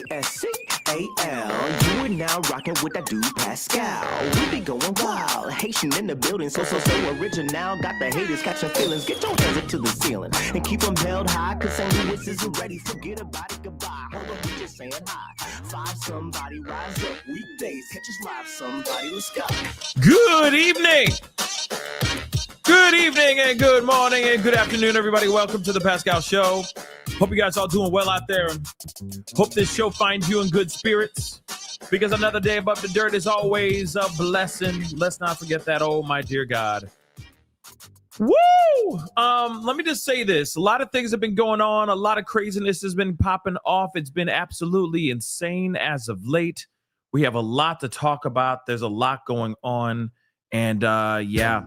Pascal. You are now rocking with that dude Pascal. We be going wild, Haitian in the building, so original. Got the haters catching feelings. Get your hands up to the ceiling and keep them held high. Cause St. Louis isn't ready. Forget about it, goodbye. Hold on, we just saying hi. Five somebody rise up weekdays. Catch us live, somebody. Let's go. Good evening. Good evening and good morning and good afternoon, everybody. Welcome to the Pascal Show. Hope you guys all doing well out there. Hope this show finds you in good spirits, because another day above the dirt is always a blessing. Let's not forget that. Oh, my dear God. Woo! Let me just say this. A lot of things have been going on. A lot of craziness has been popping off. It's been absolutely insane as of late. We have a lot to talk about. There's a lot going on. And yeah,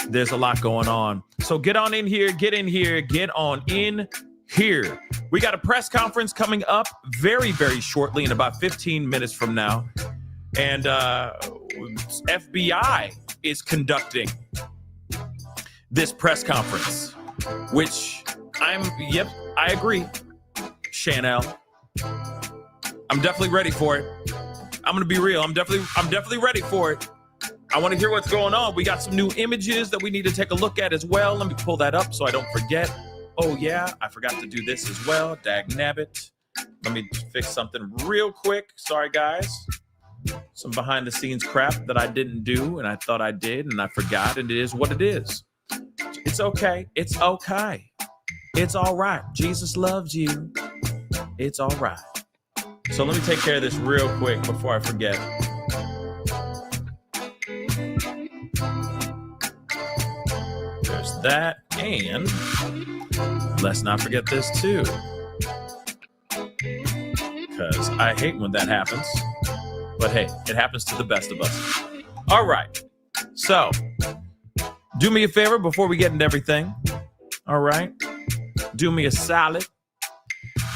there's a lot going on. So get on in here, get in here, get on in here. We got a press conference coming up very, very shortly in about 15 minutes from now. And FBI is conducting this press conference, which I agree, Chanel. I'm definitely ready for it. I'm going to be real. I'm definitely ready for it. I want to hear what's going on. We got some new images that we need to take a look at as well. Let me pull that up so I don't forget. Oh, yeah, I forgot to do this as well. Dagnabbit. Let me fix something real quick. Sorry, guys. Some behind-the-scenes crap that I didn't do, and I thought I did, and I forgot, and it is what it is. It's okay. It's okay. It's all right. Jesus loves you. It's all right. So let me take care of this real quick before I forget. There's that, and let's not forget this too, because I hate when that happens, but hey, it happens to the best of us. All right, so do me a favor before we get into everything. All right, do me a solid.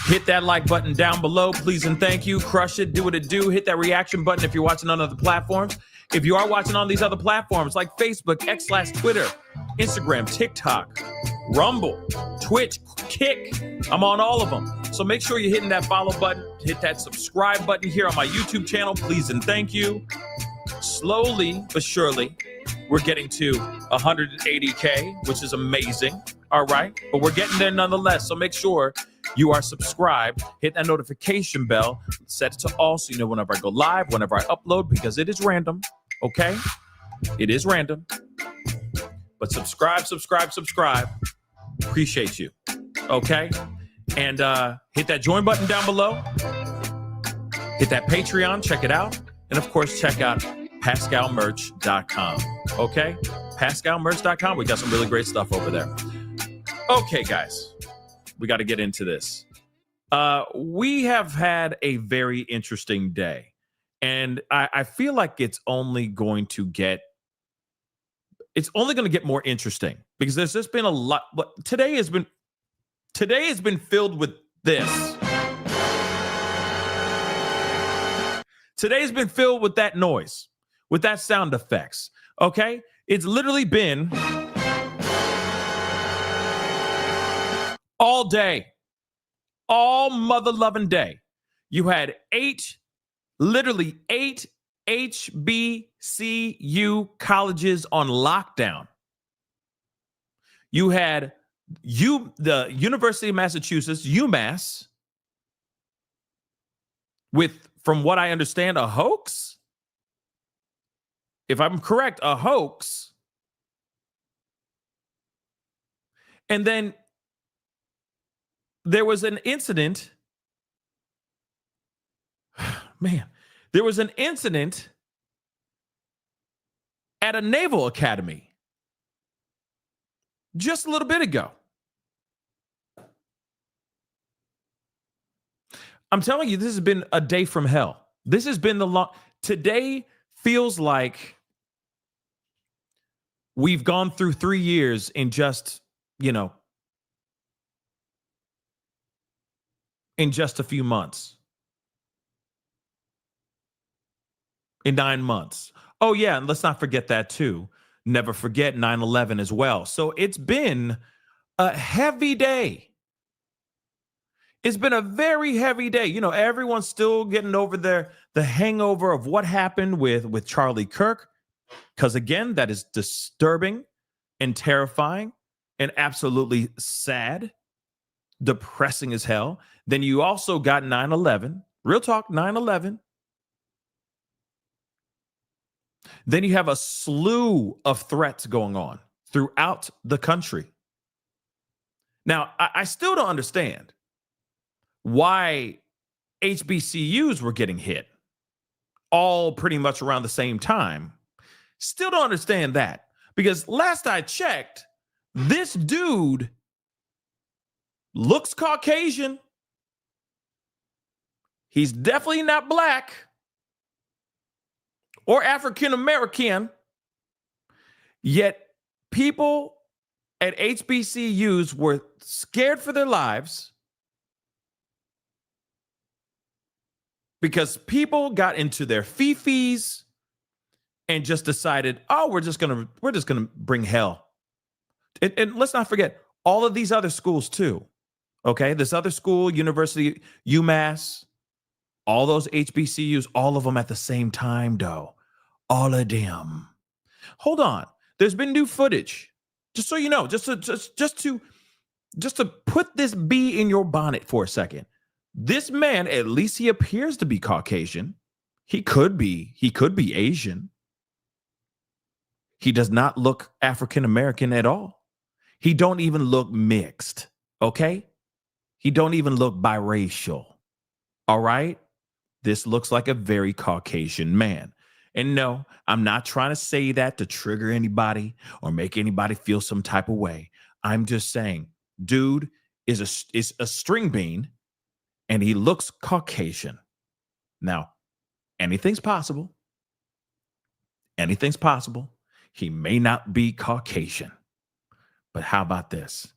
Hit that like button down below, please and thank you. Crush it, do what it do. Hit that reaction button if you're watching on other platforms. If you are watching on these other platforms like Facebook, X/Twitter, Instagram, TikTok, Rumble, Twitch, Kick, I'm on all of them. So make sure you're hitting that follow button, hit that subscribe button here on my YouTube channel, please and thank you. Slowly but surely, we're getting to 180K, which is amazing. All right, but we're getting there nonetheless. So make sure you are subscribed, hit that notification bell, set it to all so you know whenever I go live, whenever I upload, because it is random, okay? It is random. But subscribe. Appreciate you, okay? And hit that join button down below. Hit that Patreon, check it out. And of course, check out pascalmerch.com, okay? pascalmerch.com, we got some really great stuff over there. Okay, guys. We got to get into this. We have had a very interesting day, and I feel like it's only going to get more interesting, because there's just been a lot. But today has been filled with this. Today has been filled with that noise, with that sound effects. Okay, it's literally been all day, all mother-loving day. You had literally eight HBCU colleges on lockdown. You had the University of Massachusetts, UMass, with, from what I understand, a hoax. If I'm correct, a hoax. And then there was an incident. Man, there was an incident at a naval academy just a little bit ago. I'm telling you, this has been a day from hell. This has been today feels like we've gone through 3 years in just, in just a few months. In 9 months. Oh, yeah, and let's not forget that, too. Never forget 9/11 as well. So it's been a heavy day. It's been a very heavy day. You know, everyone's still getting over the hangover of what happened with Charlie Kirk. Because again, that is disturbing and terrifying and absolutely sad, depressing as hell. Then you also got 9/11. Real talk, 9/11. Then you have a slew of threats going on throughout the country. Now, I still don't understand why HBCUs were getting hit all pretty much around the same time. Still don't understand that, because last I checked, this dude looks Caucasian. He's definitely not black or African American. Yet people at HBCUs were scared for their lives because people got into their fifis and just decided, oh, we're just gonna bring hell. And let's not forget all of these other schools too. Okay, this other school, University, UMass, all those HBCUs, all of them at the same time, though. All of them. Hold on. There's been new footage. Just so you know, just to put this bee in your bonnet for a second. This man, at least he appears to be Caucasian. He could be Asian. He does not look African American at all. He don't even look mixed. Okay? He don't even look biracial. All right? This looks like a very Caucasian man. And no, I'm not trying to say that to trigger anybody or make anybody feel some type of way. I'm just saying, dude is a string bean and he looks Caucasian. Now, anything's possible. Anything's possible. He may not be Caucasian. But how about this?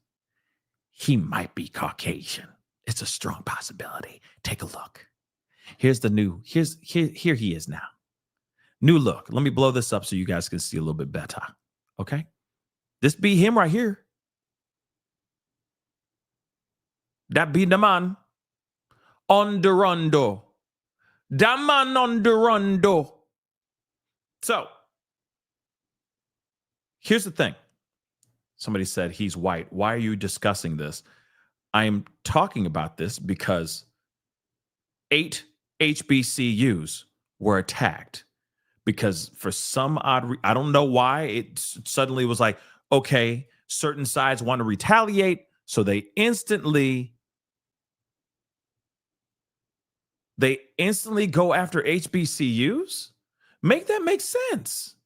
He might be Caucasian. It's a strong possibility. Take a look. Here's the new, here he is now. New look. Let me blow this up so you guys can see a little bit better. Okay? This be him right here. That be the man on the rondo. The man on the rondo. So, here's the thing. Somebody said he's white. Why are you discussing this? I'm talking about this because 8 HBCUs were attacked because for some odd I don't know why it suddenly was like, okay, certain sides want to retaliate, so they instantly go after HBCUs. Make that make sense.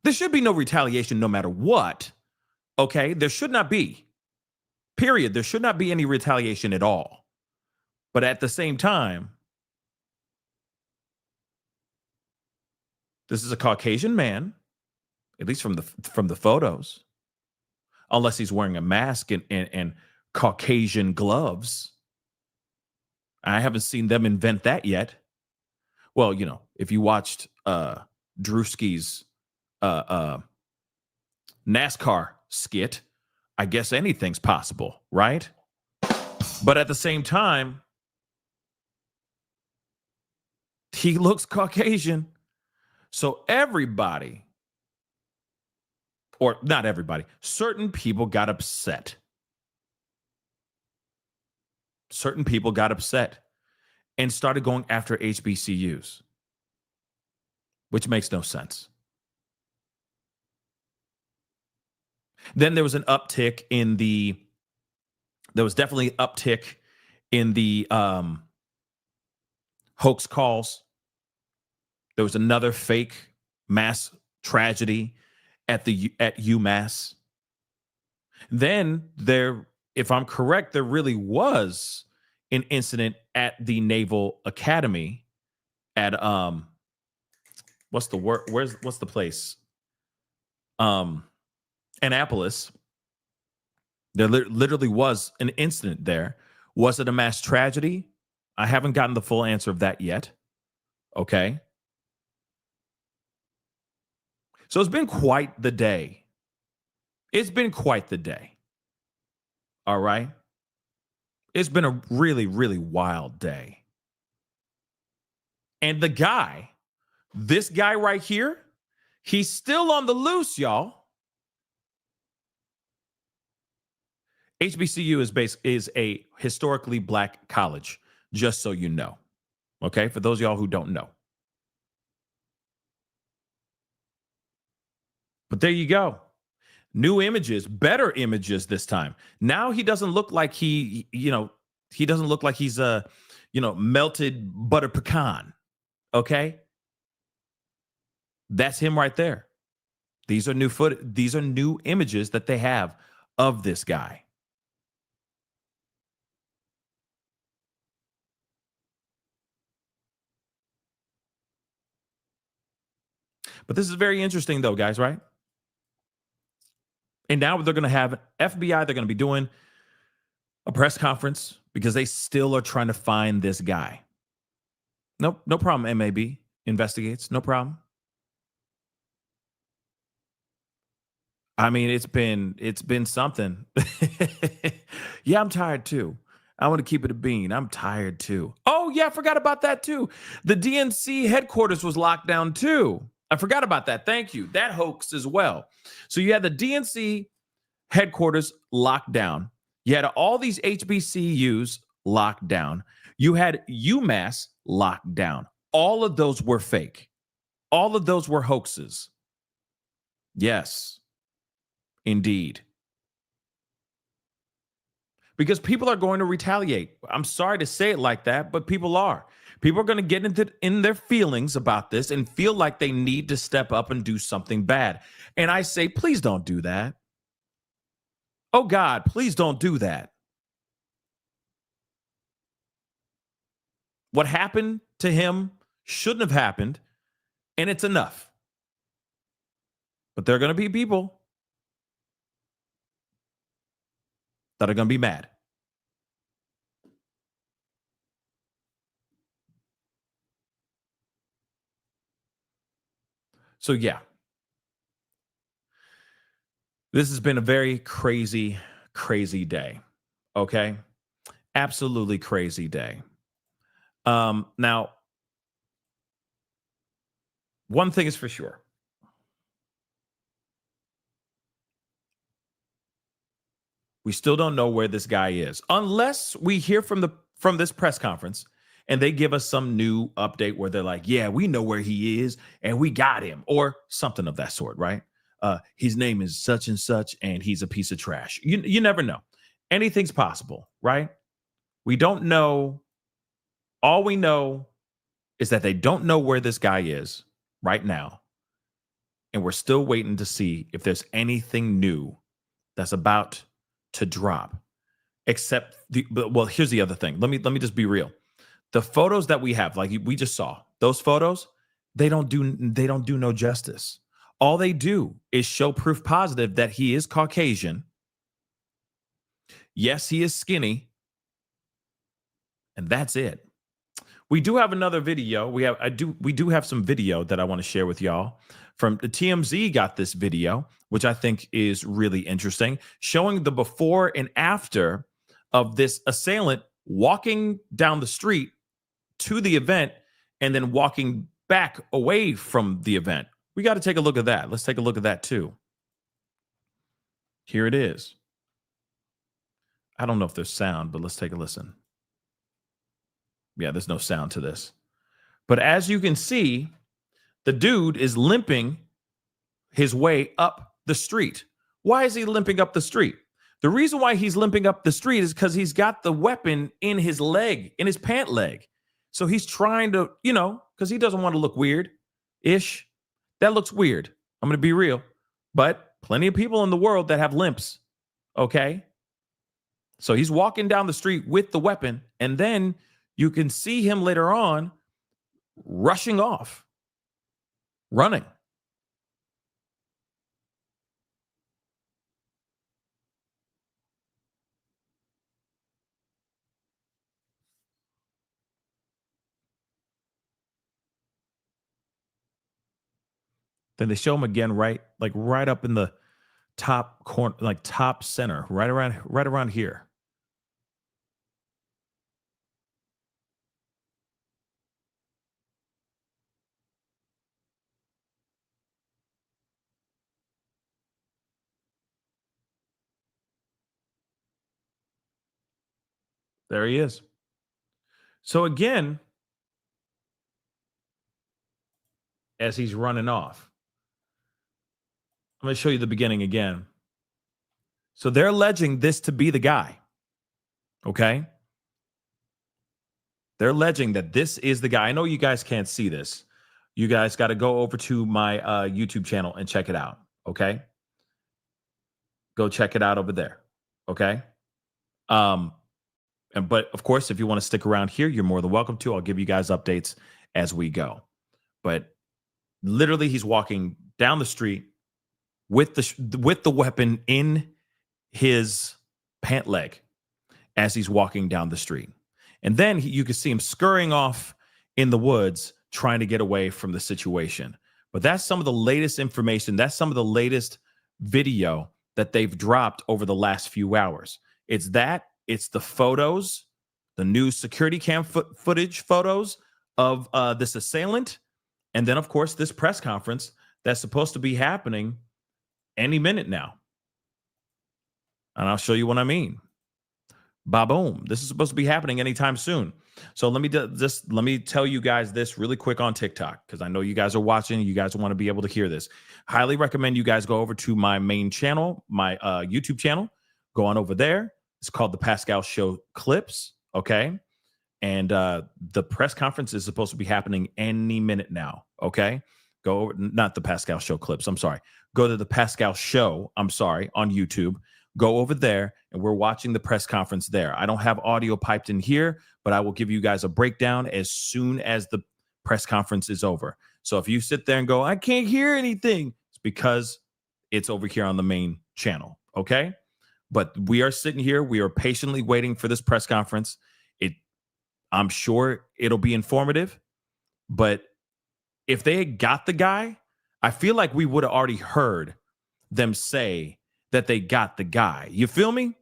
There should be no retaliation no matter what. Okay, there should not be. Period. There should not be any retaliation at all. But at the same time, this is a Caucasian man, at least from the photos, unless he's wearing a mask and Caucasian gloves. I haven't seen them invent that yet. Well, you know, if you watched Drewski's NASCAR skit, I guess anything's possible, right? But at the same time, he looks Caucasian. So everybody, or not everybody, certain people got upset. Certain people got upset and started going after HBCUs, which makes no sense. Then there was an uptick in there was definitely an uptick in the hoax calls. There was another fake mass tragedy at UMass. Then there, if I'm correct, there really was an incident at the Naval Academy at what's the place? Annapolis. There literally was an incident there. Was it a mass tragedy? I haven't gotten the full answer of that yet. Okay. So it's been quite the day. It's been quite the day. All right. It's been a really, really wild day. And this guy right here, he's still on the loose, y'all. HBCU is a historically black college, just so you know. Okay, for those of y'all who don't know. But there you go. New images, better images this time. Now he doesn't look like he doesn't look like he's a, melted butter pecan. Okay? That's him right there. These are new images that they have of this guy. But this is very interesting though, guys, right? And now they're going to have FBI, they're going to be doing a press conference because they still are trying to find this guy. Nope, no problem, MAB investigates, no problem. I mean, it's been something. Yeah, I'm tired too. I want to keep it a bean. I'm tired too. Oh, yeah, I forgot about that too. The DNC headquarters was locked down too. I forgot about that. Thank you. That hoax as well. So you had the DNC headquarters locked down. You had all these HBCUs locked down. You had UMass locked down. All of those were fake. All of those were hoaxes. Yes, indeed. Because people are going to retaliate. I'm sorry to say it like that, but people are. People are going to get in their feelings about this and feel like they need to step up and do something bad. And I say, please don't do that. Oh God, please don't do that. What happened to him shouldn't have happened, and it's enough. But there are going to be people that are going to be mad. So yeah, this has been a very crazy, crazy day. Okay, absolutely crazy day. Now, one thing is for sure. We still don't know where this guy is unless we hear from this press conference and they give us some new update where they're like, yeah, we know where he is and we got him, or something of that sort, right? His name is such and such and he's a piece of trash. You never know. Anything's possible, right? We don't know. All we know is that they don't know where this guy is right now. And we're still waiting to see if there's anything new that's about to drop. Except well, here's the other thing. Let me just be real. The photos that we have, like we just saw, those photos, they don't do no justice. All they do is show proof positive that he is Caucasian. Yes, he is skinny. And that's it. We do have another video. We do have some video that I want to share with y'all. From the TMZ got this video, which I think is really interesting, showing the before and after of this assailant walking down the street to the event and then walking back away from the event. We got to take a look at that. Let's take a look at that too. Here it is. I don't know if there's sound, but let's take a listen. Yeah, there's no sound to this. But as you can see, the dude is limping his way up the street. Why is he limping up the street? The reason why he's limping up the street is because he's got the weapon in his leg, in his pant leg. So he's trying to, because he doesn't want to look weird-ish. That looks weird. I'm going to be real. But plenty of people in the world that have limps, okay? So he's walking down the street with the weapon, and then you can see him later on rushing off, running. Then they show him again, right up in the top corner, like top center, right around here. There he is. So again, as he's running off, I'm going to show you the beginning again. So they're alleging this to be the guy. Okay? They're alleging that this is the guy. I know you guys can't see this. You guys got to go over to my YouTube channel and check it out. Okay? Go check it out over there. Okay? But of course, if you want to stick around here, you're more than welcome to. I'll give you guys updates as we go. But literally, he's walking down the street with the weapon in his pant leg as he's walking down the street. And then you can see him scurrying off in the woods, trying to get away from the situation. But that's some of the latest information. That's some of the latest video that they've dropped over the last few hours. It's the photos, the new security cam footage photos of this assailant. And then, of course, this press conference that's supposed to be happening any minute now. And I'll show you what I mean. Ba-boom. This is supposed to be happening anytime soon. So let me tell you guys this really quick on TikTok, because I know you guys are watching. You guys want to be able to hear this. Highly recommend you guys go over to my main channel, my YouTube channel. Go on over there. It's called The Pascal Show Clips. Okay. And the press conference is supposed to be happening any minute now. Okay. Go over, not The Pascal Show Clips. I'm sorry. Go to The Pascal Show. I'm sorry, on YouTube. Go over there, and we're watching the press conference there. I don't have audio piped in here, but I will give you guys a breakdown as soon as the press conference is over. So if you sit there and go, I can't hear anything, it's because it's over here on the main channel, okay? But we are sitting here. We are patiently waiting for this press conference. I'm sure it'll be informative, but if they had got the guy, I feel like we would have already heard them say that they got the guy. You feel me?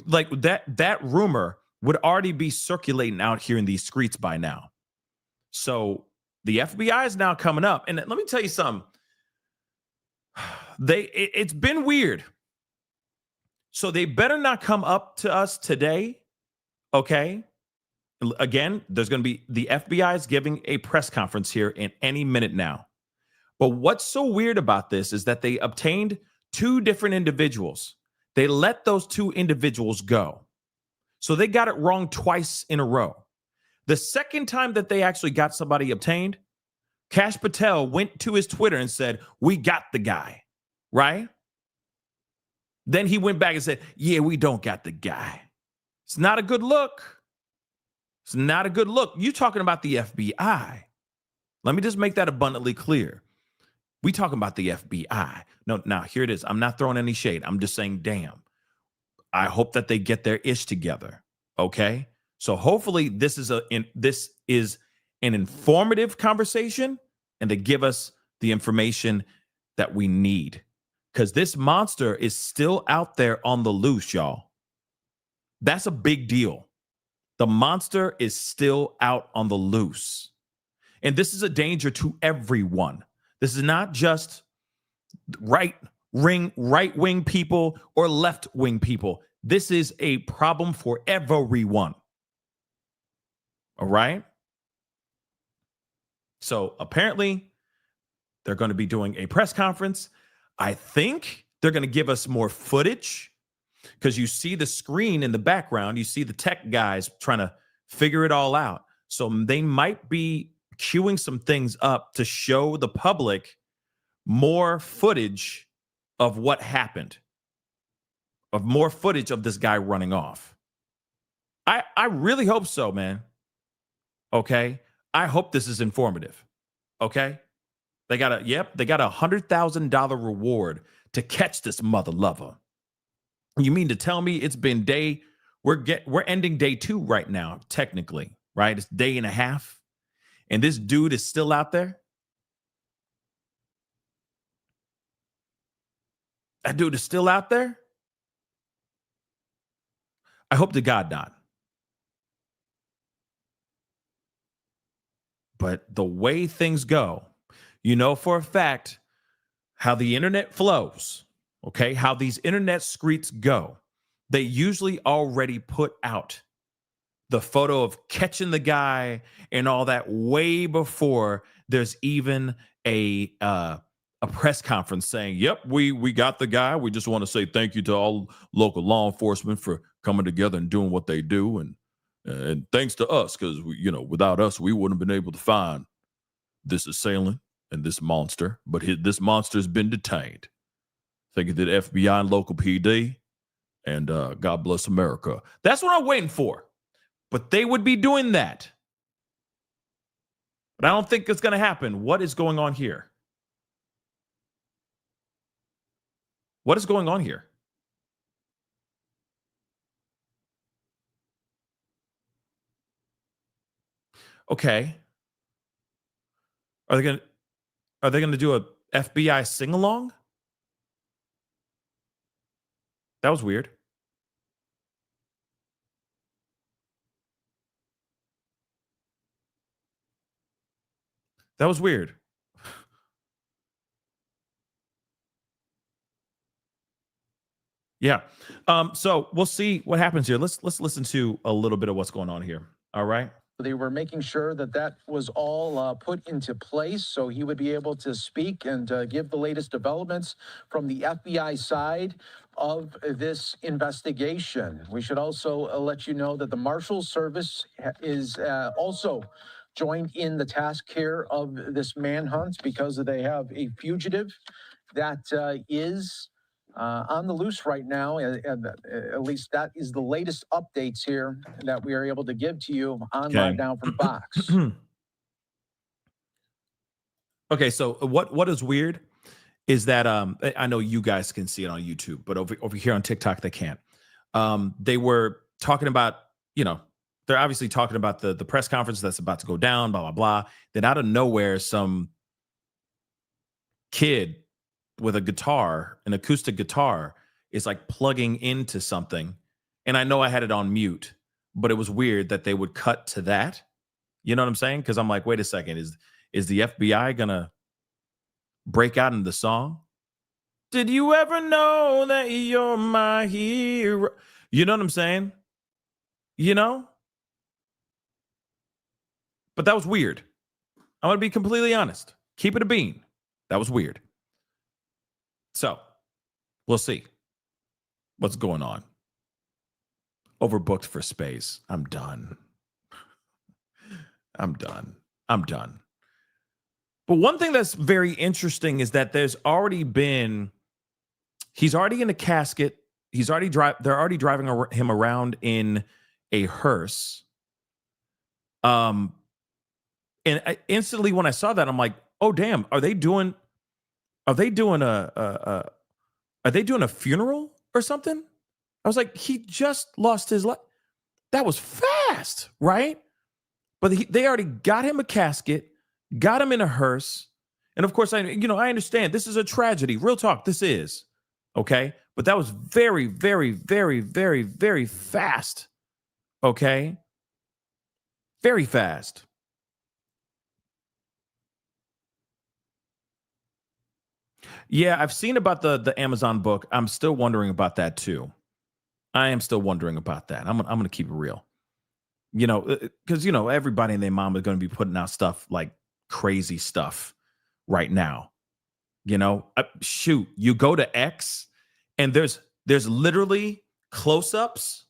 Like that rumor would already be circulating out here in these streets by now. So the FBI is now coming up. And let me tell you something. It's been weird. So they better not come up to us today. Okay. Again, there's going to be the FBI is giving a press conference here in any minute now. But what's so weird about this is that they obtained 2 different individuals. They let those 2 individuals go. So they got it wrong twice in a row. The second time that they actually got somebody obtained, Cash Patel went to his Twitter and said, we got the guy, right? Then he went back and said, yeah, we don't got the guy. It's not a good look. It's not a good look. You talking about the FBI. Let me just make that abundantly clear. We talking about the FBI. No, now here it is. I'm not throwing any shade. I'm just saying, damn. I hope that they get their ish together. Okay. So hopefully this is an informative conversation, and they give us the information that we need, because this monster is still out there on the loose, y'all. That's a big deal. The monster is still out on the loose, and this is a danger to everyone. This is not just right-wing people or left-wing people. This is a problem for everyone. All right? So apparently they're going to be doing a press conference. I think they're going to give us more footage, because you see the screen in the background. You see the tech guys trying to figure it all out. So they might be queuing some things up to show the public more footage of what happened, of more footage of this guy running off. I really hope so, man. Okay. I hope this is informative. Okay. They got a $100,000 reward to catch this mother lover. You mean to tell me it's been we're ending day 2 right now, technically, right? It's day and a half, and this dude is still out there. That dude is still out there. I hope to God not. But the way things go, you know for a fact how the internet flows, okay? How these internet streets go. They usually already put out the photo of catching the guy and all that way before there's even a press conference saying, "Yep, we got the guy. We just want to say thank you to all local law enforcement for coming together and doing what they do, and thanks to us, because without us, we wouldn't have been able to find this assailant and this monster. But this monster's been detained. Thank you to the FBI and local PD, and God bless America." That's what I'm waiting for. But they would be doing that. But I don't think it's going to happen. What is going on here? What is going on here? Okay. Are they going to do a FBI sing along? That was weird. That was weird. Yeah. So we'll see what happens here. Let's listen to a little bit of what's going on here. All right. They were making sure that was all put into place so he would be able to speak and give the latest developments from the FBI side of this investigation. We should also let you know that the Marshal Service is also joined in the task here of this manhunt because they have a fugitive that is on the loose right now, and at least that is the latest updates here that we are able to give to you on Live Now from Fox. Okay, so what is weird is that I know you guys can see it on YouTube, but over here on TikTok they can't. They were talking about, they're obviously talking about the press conference that's about to go down, blah blah blah. Then out of nowhere, some kid with a guitar, an acoustic guitar, is like plugging into something. And I know I had it on mute, but it was weird that they would cut to that. You know what I'm saying? Because I'm like, wait a second, is the FBI gonna break out in the song? Did you ever know that you're my hero? You know what I'm saying? But that was weird. I'm gonna be completely honest. Keep it a bean. That was weird. So, we'll see what's going on. Overbooked for space. I'm done. But one thing that's very interesting is that he's already in a casket. They're already driving him around in a hearse. And instantly when I saw that, I'm like, oh damn, are they doing a funeral or something? I was like, he just lost his life. That was fast, right? But they already got him a casket, got him in a hearse. And of course, I understand this is a tragedy. Real talk, this is. Okay? But that was very, very, very, very, very fast. Okay? Very fast. Yeah, I've seen about the Amazon book. I'm still wondering about that too. I am still wondering about that. I'm going to keep it real. Because, everybody and their mom is going to be putting out stuff like crazy stuff right now. Shoot, you go to X and there's literally close-ups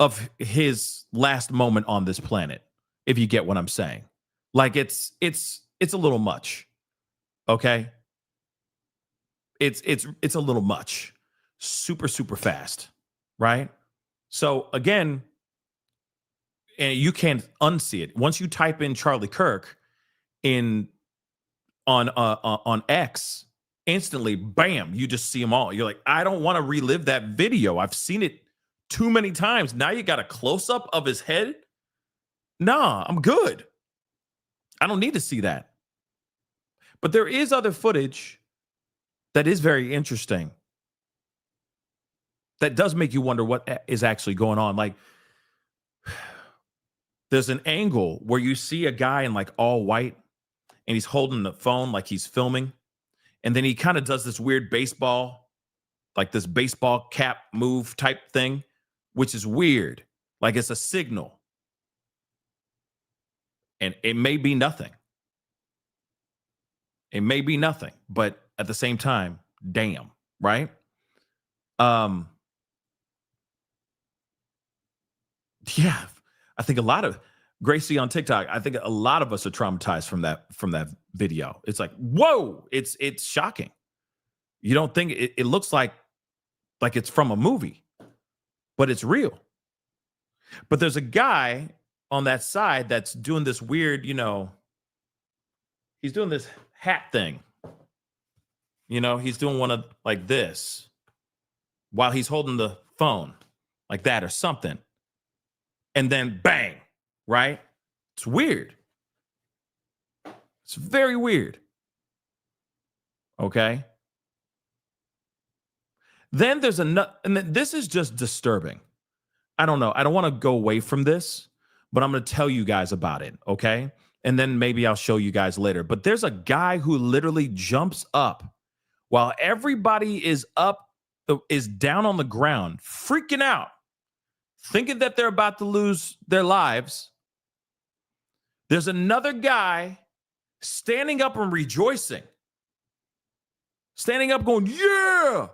of his last moment on this planet, if you get what I'm saying. Like it's a little much. Okay? It's a little much. Super, super fast. Right? So again, and you can't unsee it. Once you type in Charlie Kirk on X, instantly, bam, you just see them all. You're like, I don't want to relive that video. I've seen it too many times. Now you got a close-up of his head? Nah, I'm good. I don't need to see that. But there is other footage that is very interesting. That does make you wonder what is actually going on. Like, there's an angle where you see a guy in like all white and he's holding the phone like he's filming. And then he kind of does this weird baseball cap move type thing, which is weird. Like it's a signal. And it may be nothing. It may be nothing, but at the same time, damn, right? Yeah, I think a lot of Gracie on TikTok, I think a lot of us are traumatized from that video. It's like, whoa, it's shocking. You don't think it looks like it's from a movie, but it's real. But there's a guy on that side that's doing this weird, he's doing this hat thing. He's doing one of like this while he's holding the phone like that or something. And then bang, right? It's weird. It's very weird. Okay. Then there's another, and this is just disturbing. I don't know. I don't want to go away from this, but I'm going to tell you guys about it. Okay. And then maybe I'll show you guys later. But there's a guy who literally jumps up while everybody is down on the ground, freaking out, thinking that they're about to lose their lives. There's another guy standing up and rejoicing, standing up going, yeah.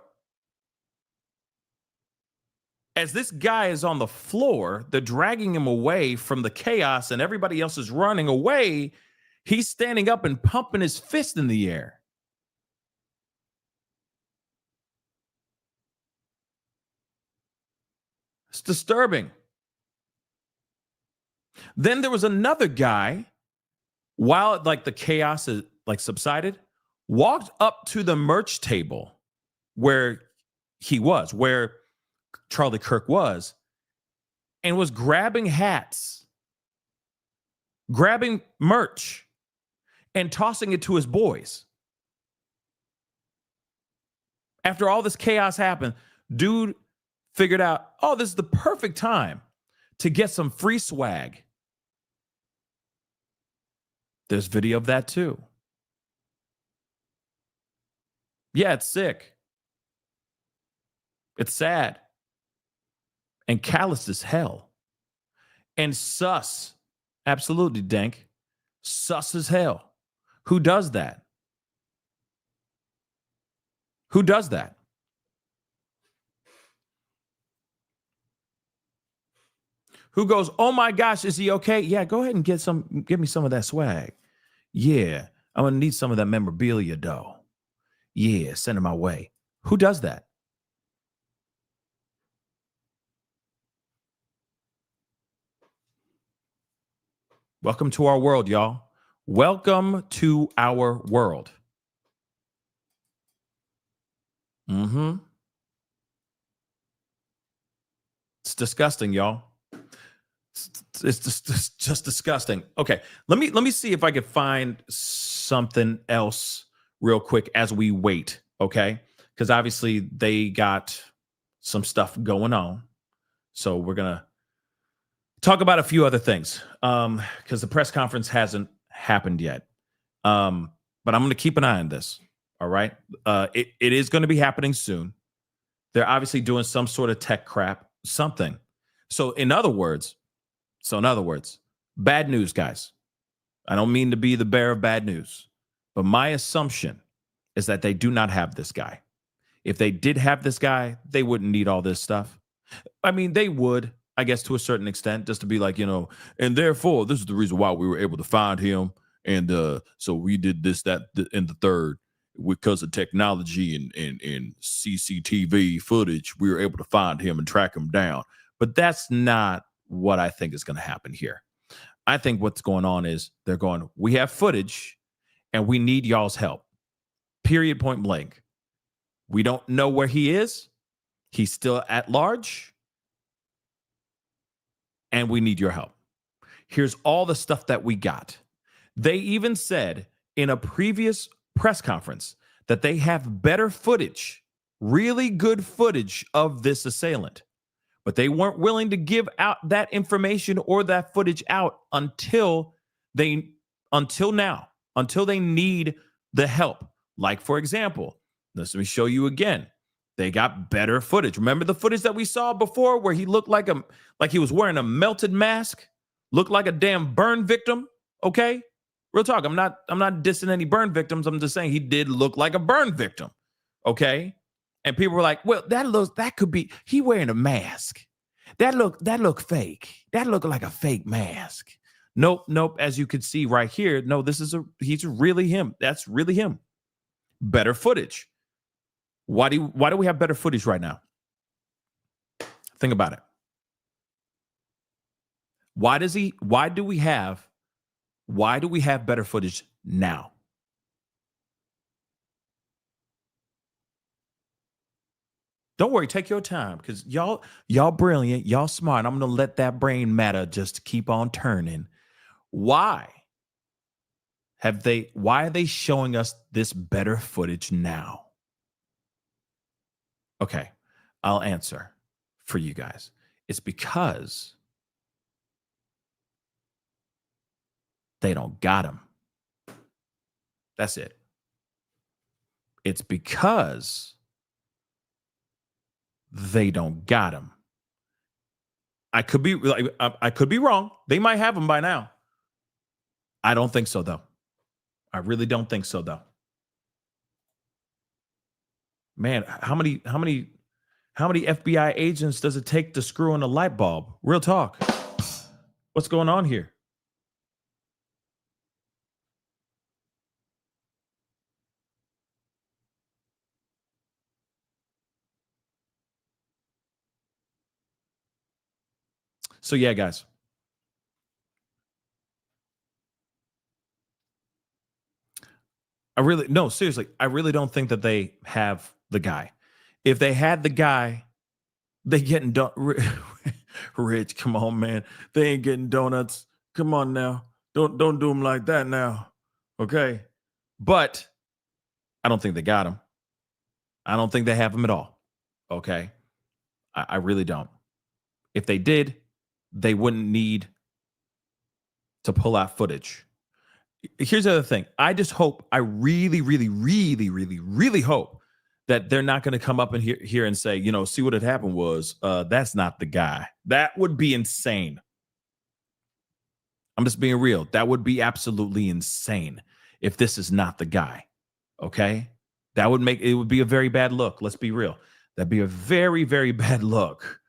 As this guy is on the floor, they're dragging him away from the chaos and everybody else is running away. He's standing up and pumping his fist in the air. It's disturbing. Then there was another guy, while the chaos is subsided, walked up to the merch table where Charlie Kirk was, and was grabbing hats, grabbing merch, and tossing it to his boys. After all this chaos happened, dude figured out, oh, this is the perfect time to get some free swag. There's video of that too. Yeah, it's sick. It's sad. And callous as hell. And sus. Absolutely, Dank. Sus as hell. Who does that? Who does that? Who goes, oh my gosh, is he okay? Yeah, go ahead and give me some of that swag. Yeah, I'm gonna need some of that memorabilia though. Yeah, send it my way. Who does that? Welcome to our world, y'all. Welcome to our world. It's disgusting, y'all. It's just disgusting. Okay, let me see if I can find something else real quick as we wait, okay? Because obviously they got some stuff going on. So we're going to talk about a few other things because the press conference hasn't happened yet. But I'm going to keep an eye on this, all right? It is going to be happening soon. They're obviously doing some sort of tech crap, something. So in other words, bad news, guys. I don't mean to be the bearer of bad news, but my assumption is that they do not have this guy. If they did have this guy, they wouldn't need all this stuff. I mean, they would, I guess, to a certain extent, just to be like, and therefore, this is the reason why we were able to find him. And so we did this, that, and the third. Because of technology and CCTV footage, we were able to find him and track him down. But that's not what I think is going to happen here. I think what's going on is they're going, we have footage and we need y'all's help. Period, point blank. We don't know where he is. He's still at large. And we need your help. Here's all the stuff that we got. They even said in a previous press conference that they have better footage, really good footage of this assailant. But they weren't willing to give out that information or that footage out until they need the help. Like, for example, let me show you again. They got better footage. Remember the footage that we saw before where he looked like he was wearing a melted mask, looked like a damn burn victim? Okay? Real talk. I'm not dissing any burn victims. I'm just saying he did look like a burn victim. Okay? And people were like, well, that could be he wearing a mask. That look fake. That look like a fake mask. Nope. As you can see right here, no, he's really him. That's really him. Better footage. Why do we have better footage right now? Think about it. Why do we have better footage now? Don't worry, take your time, because y'all brilliant, y'all smart. I'm gonna let that brain matter just keep on turning. Why are they showing us this better footage now? Okay, I'll answer for you guys. It's because they don't got him. That's it. It's because they don't got him. I could be wrong. They might have him by now. I don't think so, though. I really don't think so, though. Man, how many FBI agents does it take to screw in a light bulb? Real talk. What's going on here? So yeah, guys. Seriously, I really don't think that they have the guy. If they had the guy, they getting done. Rich, come on, man. They ain't getting donuts. Come on now. Don't do them like that now. Okay. But I don't think they got him. I don't think they have him at all. Okay. I really don't. If they did, they wouldn't need to pull out footage. Here's the other thing. I really, really, really, really, really hope that they're not going to come up in here and say, see what had happened was, that's not the guy. That would be insane. I'm just being real. That would be absolutely insane if this is not the guy. Okay? It would be a very bad look. Let's be real. That'd be a very, very bad look.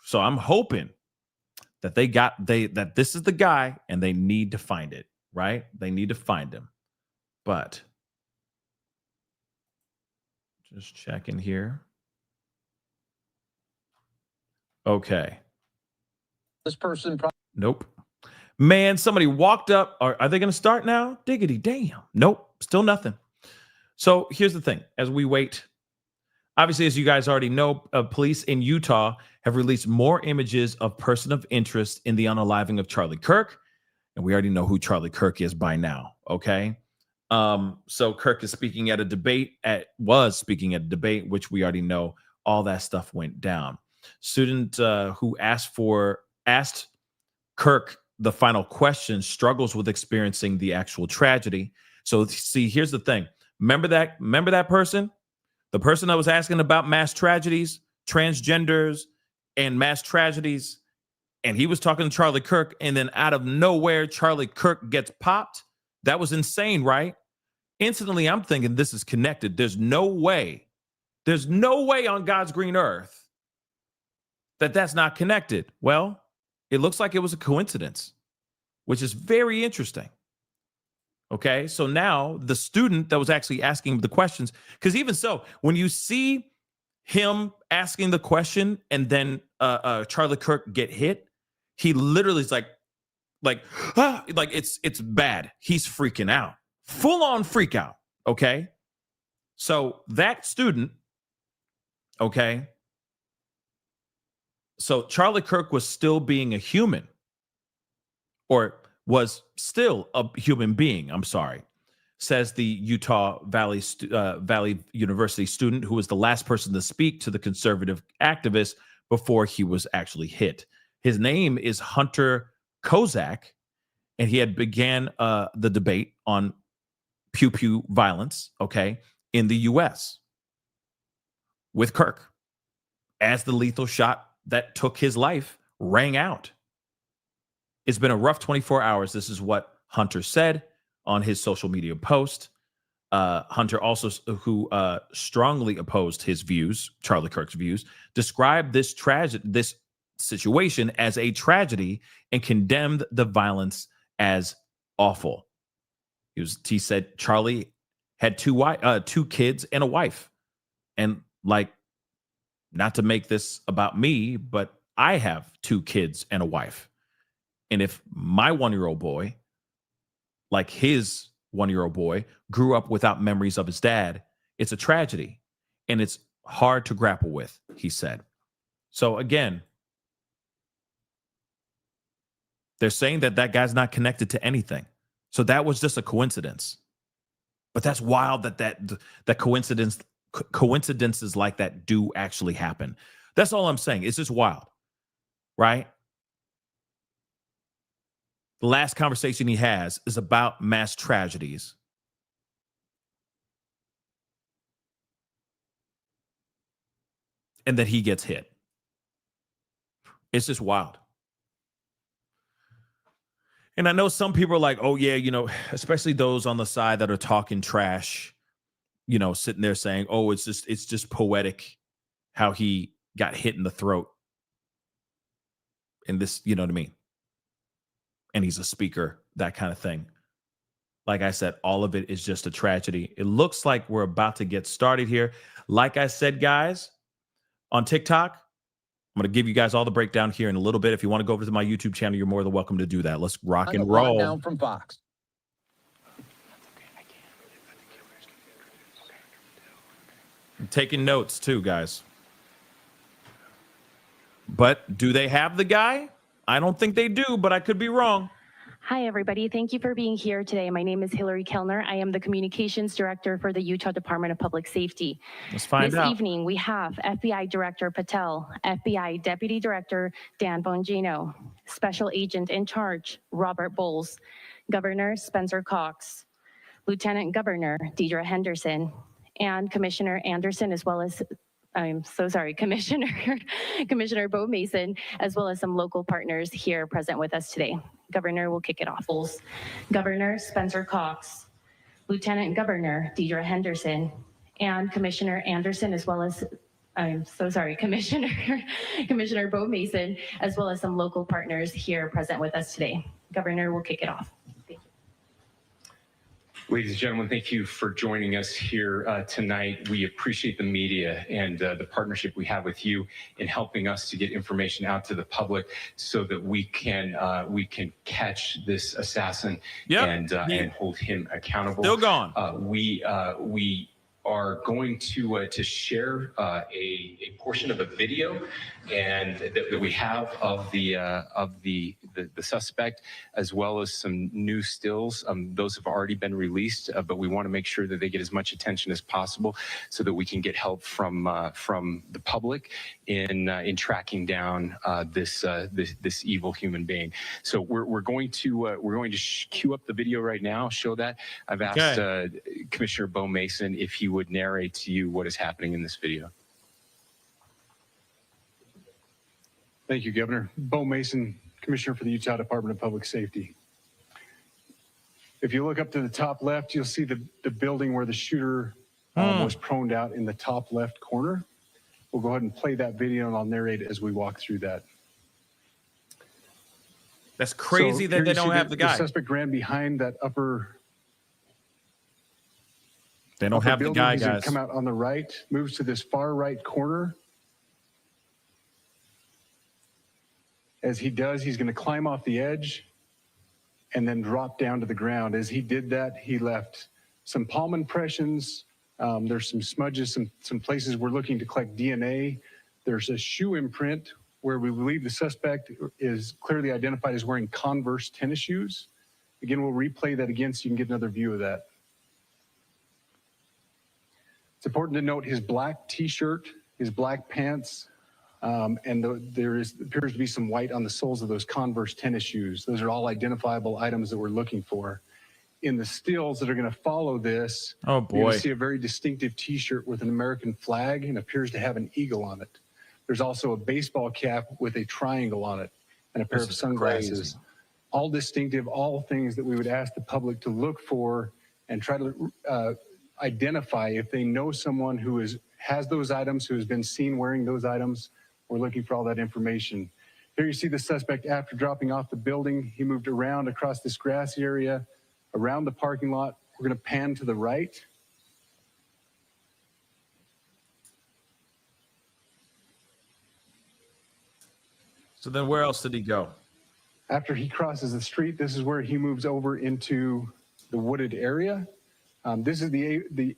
So I'm hoping that that this is the guy and they need to find it, right? They need to find him. But just checking here. Okay. This person nope. Man, somebody walked up. Are they going to start now? Diggity damn. Nope. Still nothing. So here's the thing. As we wait, obviously, as you guys already know, police in Utah have released more images of person of interest in the unaliving of Charlie Kirk. And we already know who Charlie Kirk is by now. Okay. So Kirk is speaking at a debate, was speaking at a debate, which we already know all that stuff went down. Student who asked Kirk the final question struggles with experiencing the actual tragedy. So see, here's the thing. Remember that person? The person that was asking about mass tragedies, transgenders, and mass tragedies, and he was talking to Charlie Kirk, and then out of nowhere, Charlie Kirk gets popped. That was insane, right? Instantly, I'm thinking this is connected. There's no way on God's green earth that that's not connected. Well, it looks like it was a coincidence, which is very interesting. Okay, so now the student that was actually asking the questions, because even so, when you see him asking the question and then Charlie Kirk get hit, he literally is like it's bad. He's freaking out, full on freak out. Okay, so that student, okay, so Charlie Kirk was still being a human, or was still a human being, I'm sorry, says the Utah Valley University student who was the last person to speak to the conservative activist before he was actually hit. His name is Hunter Kozak, and he had began the debate on pew pew violence, okay, in the U.S. with Kirk as the lethal shot that took his life rang out. It's been a rough 24 hours. This is what Hunter said on his social media post. Hunter also, who strongly opposed his views, Charlie Kirk's views, described this situation as a tragedy and condemned the violence as awful. He said Charlie had two kids and a wife, and like, not to make this about me, but I have 2 kids and a wife. And if my 1-year-old boy, like his 1-year-old boy, grew up without memories of his dad, it's a tragedy. And it's hard to grapple with, he said. So again, they're saying that guy's not connected to anything. So that was just a coincidence. But that's wild that coincidences like that do actually happen. That's all I'm saying. It's just wild, right? The last conversation he has is about mass tragedies. And that he gets hit. It's just wild. And I know some people are like, oh, yeah, especially those on the side that are talking trash, sitting there saying, oh, it's just poetic how he got hit in the throat. And this, you know what I mean? And he's a speaker, that kind of thing. Like I said, all of it is just a tragedy. It looks like we're about to get started here. Like I said, guys, on TikTok, I'm going to give you guys all the breakdown here in a little bit. If you want to go over to my YouTube channel, you're more than welcome to do that. Let's rock and roll. Down from Fox. I'm taking notes too, guys. But do they have the guy? I don't think they do, but I could be wrong. Hi, everybody. Thank you for being here today. My name is Hillary Kellner. I am the Communications Director for the Utah Department of Public Safety. Let's find out. This evening, we have FBI Director Patel, FBI Deputy Director Dan Bongino, Special Agent in Charge Robert Bowles, Governor Spencer Cox, Lieutenant Governor Deidre Henderson, and Commissioner Anderson, as well as Commissioner Bo Mason, as well as some local partners here present with us today. Governor will kick it off. Governor Spencer Cox, Lieutenant Governor Deidre Henderson, and Commissioner Anderson, as well as Commissioner Bo Mason, as well as some local partners here present with us today. Governor will kick it off. Ladies and gentlemen, thank you for joining us here tonight. We appreciate the media and the partnership we have with you in helping us to get information out to the public so that we can catch this assassin and hold him accountable. Still gone. We are going to share a portion of a video and that we have of the suspect, as well as some new stills. Those have already been released, but we want to make sure that they get as much attention as possible so that we can get help from the public in tracking down this evil human being. So we're going to cue up the video right now. Show that. I've asked Commissioner Bo Mason if he would narrate to you what is happening in this video. Thank you, Governor. Bo Mason, Commissioner for the Utah Department of Public Safety. If you look up to the top left, you'll see the building where the shooter was proned out in the top left corner. We'll go ahead and play that video, and I'll narrate it as we walk through that. That's crazy that they don't have the guy. The suspect ran behind that upper. They don't have the guy, guys. guys. Come out on the right, moves to this far right corner. As he does, he's going to climb off the edge and then drop down to the ground. As he did that, he left some palm impressions. There's some smudges, some places we're looking to collect DNA. There's a shoe imprint where we believe the suspect is clearly identified as wearing Converse tennis shoes. Again, we'll replay that again so you can get another view of that. It's important to note his black T-shirt, his black pants, and there appears to be some white on the soles of those Converse tennis shoes. Those are all identifiable items that we're looking for. In the stills that are going to follow this, oh you're going boy, to see a very distinctive T-shirt with an American flag and appears to have an eagle on it. There's also a baseball cap with a triangle on it and a pair of sunglasses. all distinctive, all things that we would ask the public to look for and try to identify if they know someone who has those items, who has been seen wearing those items. We're looking for all that information. Here you see the suspect after dropping off the building. He moved around across this grassy area, around the parking lot. We're going to pan to the right. So then where else did he go? After he crosses the street, this is where he moves over into the wooded area. This is the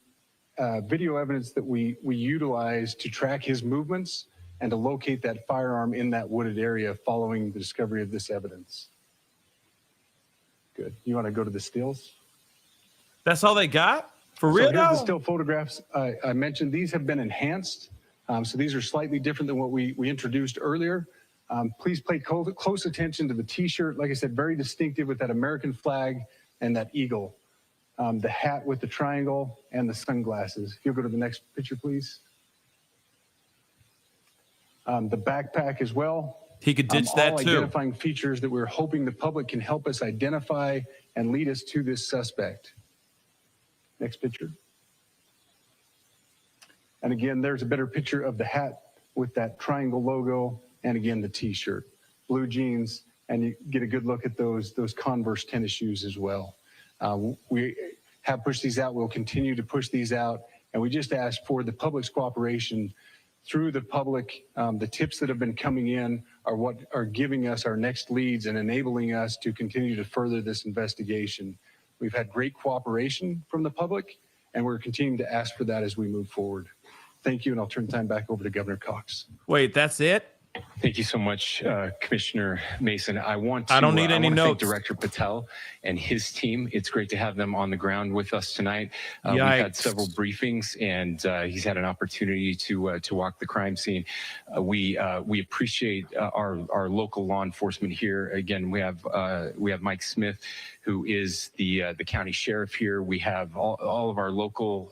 video evidence that we utilize to track his movements and to locate that firearm in that wooded area following the discovery of this evidence. Good. You want to go to the stills? That's all they got? For real? So here's the still photographs I mentioned. These have been enhanced. So these are slightly different than what we introduced earlier. Please pay close attention to the T-shirt. Like I said, very distinctive with that American flag and that eagle. The hat with the triangle and the sunglasses. If you'll go to the next picture, please. The backpack as well. He could ditch that all too. Identifying features that we're hoping the public can help us identify and lead us to this suspect. Next picture. And again, there's a better picture of the hat with that triangle logo, and again, the T-shirt, blue jeans, and you get a good look at those Converse tennis shoes as well. We have pushed these out. We'll continue to push these out, and we just ask for the public's cooperation through the public. The tips that have been coming in are what are giving us our next leads and enabling us to continue to further this investigation. We've had great cooperation from the public, and we're continuing to ask for that as we move forward. Thank you, and I'll turn the time back over to Governor Cox. Wait, that's it? Thank you so much, Commissioner Mason. I don't need any notes. Thank Director Patel and his team. It's great to have them on the ground with us tonight. We've had several briefings, and he's had an opportunity to walk the crime scene. We appreciate our local law enforcement here. Again, we have Mike Smith, who is the county sheriff here. We have all of our local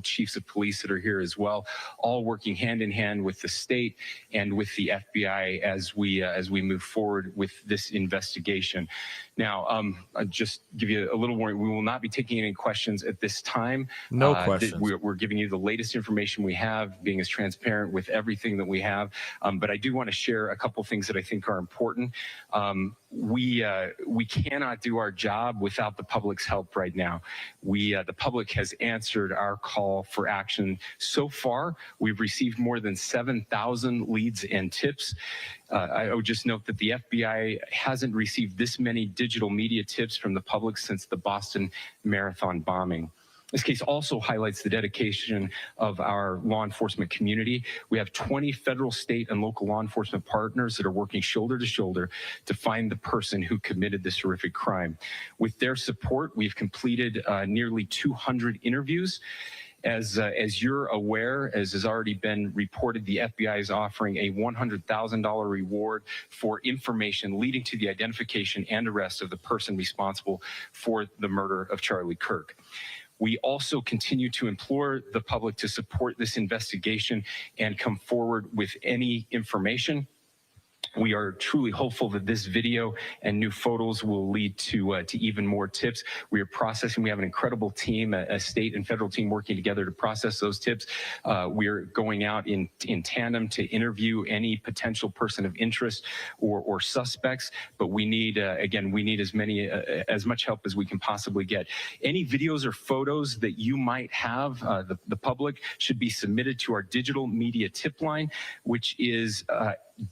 chiefs of police that are here as well, all working hand in hand with the state and with the FBI as we move forward with this investigation. Now, I'll just give you a little warning. We will not be taking any questions at this time. No questions. We're giving you the latest information we have, being as transparent with everything that we have. But I do want to share a couple things that I think are important. We cannot do our job without the public's help right now. The public has answered our call for action. So far, we've received more than 7,000 leads and tips. I would just note that the FBI hasn't received this many digital media tips from the public since the Boston Marathon bombing. This case also highlights the dedication of our law enforcement community. We have 20 federal, state, and local law enforcement partners that are working shoulder to shoulder to find the person who committed this horrific crime. With their support, we've completed nearly 200 interviews. As you're aware, as has already been reported, the FBI is offering a $100,000 reward for information leading to the identification and arrest of the person responsible for the murder of Charlie Kirk. We also continue to implore the public to support this investigation and come forward with any information. We are truly hopeful that this video and new photos will lead to even more tips. We are processing. We have an incredible team, a state and federal team working together to process those tips. We are going out in tandem to interview any potential person of interest or suspects. But we need, again, we need as much help as we can possibly get. Any videos or photos that you might have, the public should be submitted to our digital media tip line, which is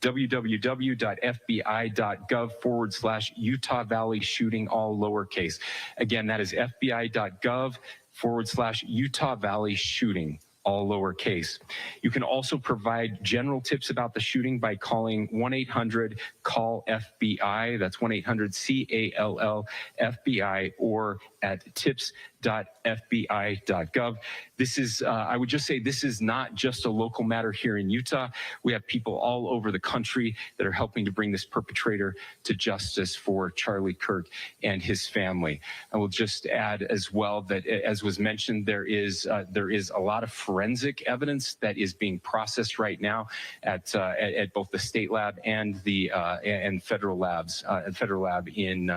www.fbi.gov/Utah Valley shooting, all lowercase. Again, that is fbi.gov/Utah Valley shooting, all lowercase. You can also provide general tips about the shooting by calling 1-800-CALL-FBI. That's 1-800-CALL-FBI, or at tips.fbi.gov. search.fbi.gov. This is, I would just say, this is not just a local matter here in Utah. We have people all over the country that are helping to bring this perpetrator to justice for Charlie Kirk and his family. I will just add as well that, as was mentioned, there is a lot of forensic evidence that is being processed right now at both the state lab and the federal labs, federal lab in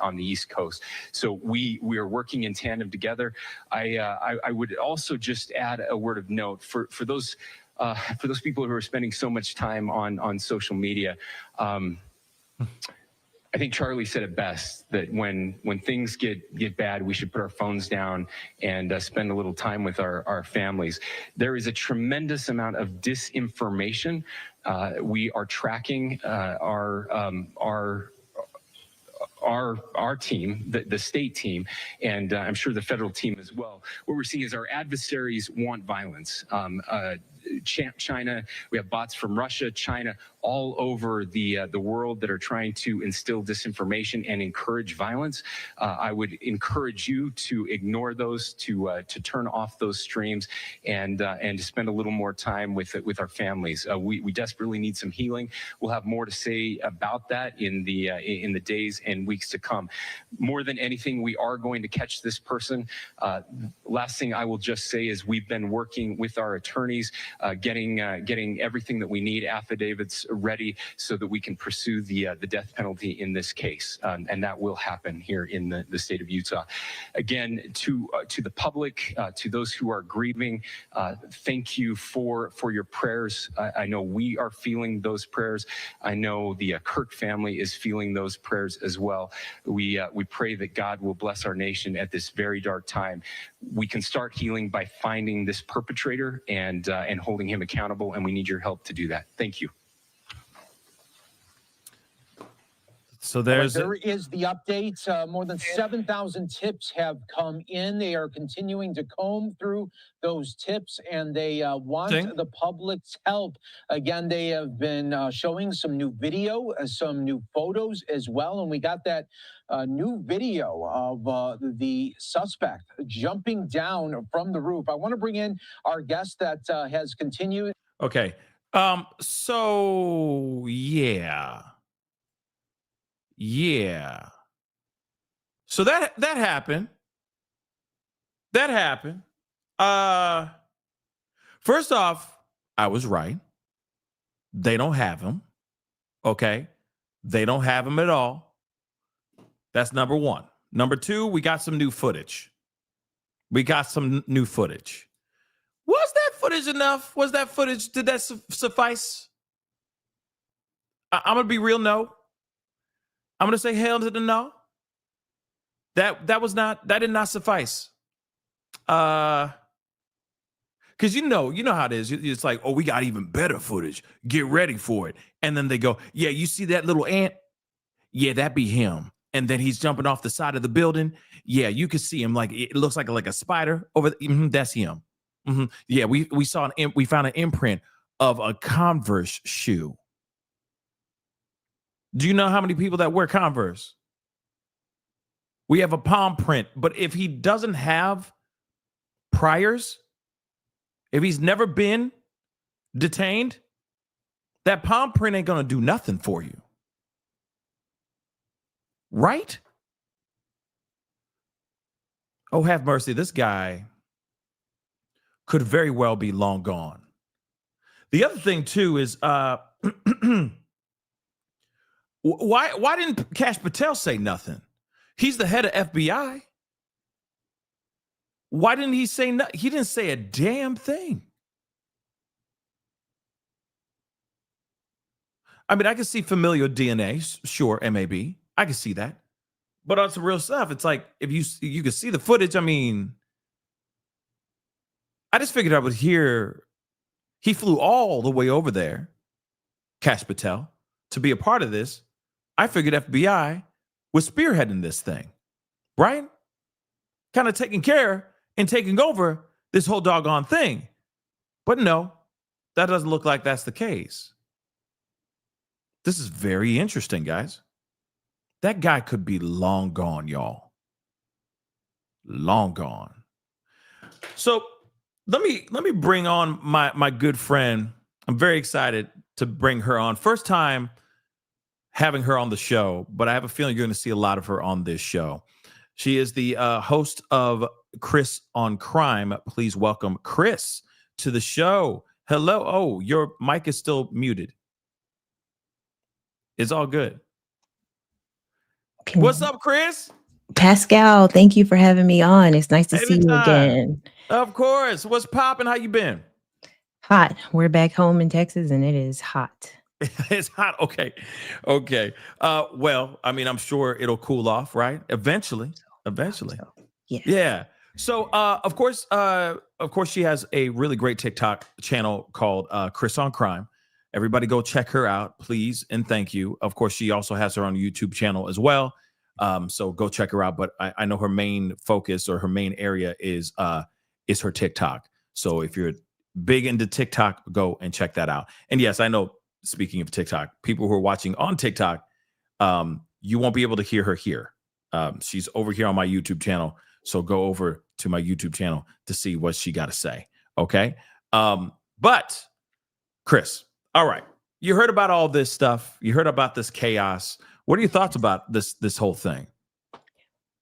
on the East Coast. So we are working in tandem together. I would also just add a word of note for those people who are spending so much time on social media. I think Charlie said it best, that when things get bad, we should put our phones down and spend a little time with our families. There is a tremendous amount of disinformation. We are tracking our team, the state team, and I'm sure the federal team as well. What we're seeing is our adversaries want violence. China, we have bots from Russia, China, all over the world that are trying to instill disinformation and encourage violence. I would encourage you to ignore those, to turn off those streams, and to spend a little more time with our families. We desperately need some healing. We'll have more to say about that in the days and weeks to come. More than anything, we are going to catch this person. Last thing I will just say is we've been working with our attorneys, getting everything that we need, affidavits ready, so that we can pursue the death penalty in this case, and that will happen here in the state of Utah. Again, to the public, to those who are grieving, thank you for your prayers. I know we are feeling those prayers. I know the Kirk family is feeling those prayers as well. We pray that God will bless our nation at this very dark time. We can start healing by finding this perpetrator and holding him accountable, and we need your help to do that. Thank you. So There is the update. More than 7,000 tips have come in. They are continuing to comb through those tips, and they want the public's help. Again, they have been showing some new video, some new photos as well. And we got that new video of the suspect jumping down from the roof. I want to bring in our guest that has continued. Okay. So yeah. Yeah. So that happened. That happened. First off, I was right. They don't have him. Okay. They don't have him at all. That's number one. Number two, we got some new footage. Was that footage enough? Was that footage, did that suffice? I'm going to be real, no. I'm going to say hell to the no. That did not suffice. Because you know how it is. It's like, oh, we got even better footage. Get ready for it. And then they go, yeah, you see that little ant? Yeah, that be him. And then he's jumping off the side of the building. Yeah, you can see him, like it looks like a spider over. That's him. Yeah, we found an imprint of a Converse shoe. Do you know how many people that wear Converse? We have a palm print, but if he doesn't have priors, if he's never been detained, that palm print ain't gonna do nothing for you. Right? Oh, have mercy. This guy could very well be long gone. The other thing too is why didn't Cash Patel say nothing? He's the head of FBI. Why didn't he say nothing? He didn't say a damn thing. I mean, I can see familial DNA, sure, maybe. I can see that. But on some real stuff, it's like, if you could see the footage, I mean, I just figured I would hear, he flew all the way over there, Cash Patel, to be a part of this. I figured FBI was spearheading this thing, right? Kind of taking care and taking over this whole doggone thing. But no, that doesn't look like that's the case. This is very interesting, guys. That guy could be long gone, y'all. long gone. So let me bring on my good friend. I'm very excited to bring her on. First time having her on the show, but I have a feeling you're going to see a lot of her on this show. She is the host of Chris on Crime. Please welcome Chris to the show. Hello. Oh, your mic is still muted. It's all good. What's up, Chris? Pascal, thank you for having me on. It's nice to see you Anytime. again. Of course. What's popping? How you been? Hot. We're back home in Texas and it is hot. It's hot. Okay. Well, I mean, I'm sure it'll cool off, right? Eventually. So, yes. Yeah. So, of course, she has a really great TikTok channel called Chris on Crime. Everybody go check her out, please, and thank you. Of course, she also has her own YouTube channel as well. So go check her out. But I know her main focus or her main area is her TikTok. So if you're big into TikTok, go and check that out. And yes, I know, speaking of TikTok, people who are watching on TikTok, you won't be able to hear her here. She's over here on my YouTube channel. So go over to my YouTube channel to see what she got to say. Okay. But Chris, all right. You heard about all this stuff. You heard about this chaos. What are your thoughts about this whole thing?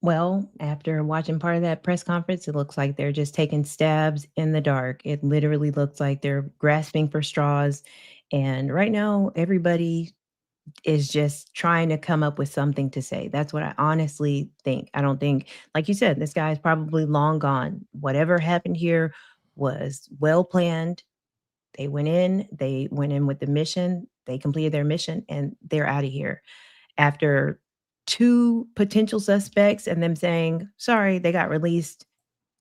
Well, after watching part of that press conference, it looks like they're just taking stabs in the dark. It literally looks like they're grasping for straws. And right now, everybody is just trying to come up with something to say. That's what I honestly think. I don't think, like you said, this guy is probably long gone. Whatever happened here was well planned. They went in with the mission, they completed their mission, and they're out of here. After 2 potential suspects and them saying, sorry, they got released,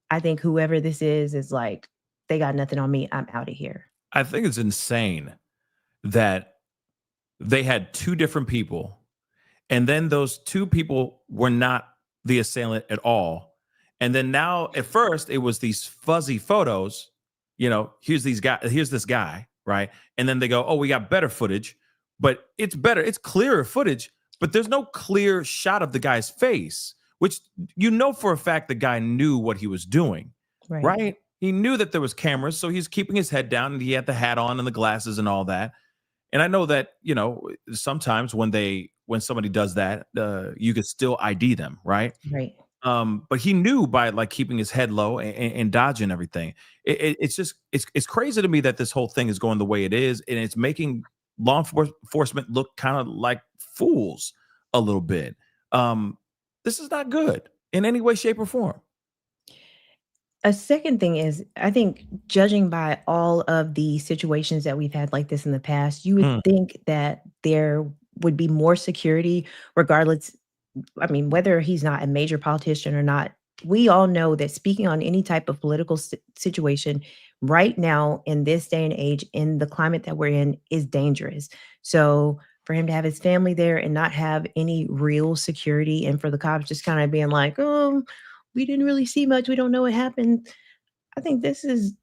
I think whoever this is like, they got nothing on me, I'm out of here. I think it's insane that they had 2 different people, and then those 2 people were not the assailant at all. And then now, at first, it was these fuzzy photos. You know, here's this guy, right? And then they go, oh, we got better footage, but it's clearer footage, but there's no clear shot of the guy's face, which you know for a fact the guy knew what he was doing, right? He knew that there was cameras, so he's keeping his head down and he had the hat on and the glasses and all that. And I know that, you know, sometimes when somebody does that, you could still ID them, right? Right. But he knew by like keeping his head low and dodging everything. It's crazy to me that this whole thing is going the way it is, and it's making law enforcement look kind of like fools a little bit. This is not good in any way, shape, or form. A second thing is, I think judging by all of the situations that we've had like this in the past, you would think that there would be more security regardless. I mean, whether he's not a major politician or not, we all know that speaking on any type of political situation right now in this day and age, in the climate that we're in, is dangerous. So for him to have his family there and not have any real security, and for the cops just kind of being like, oh, we didn't really see much, we don't know what happened. I think this is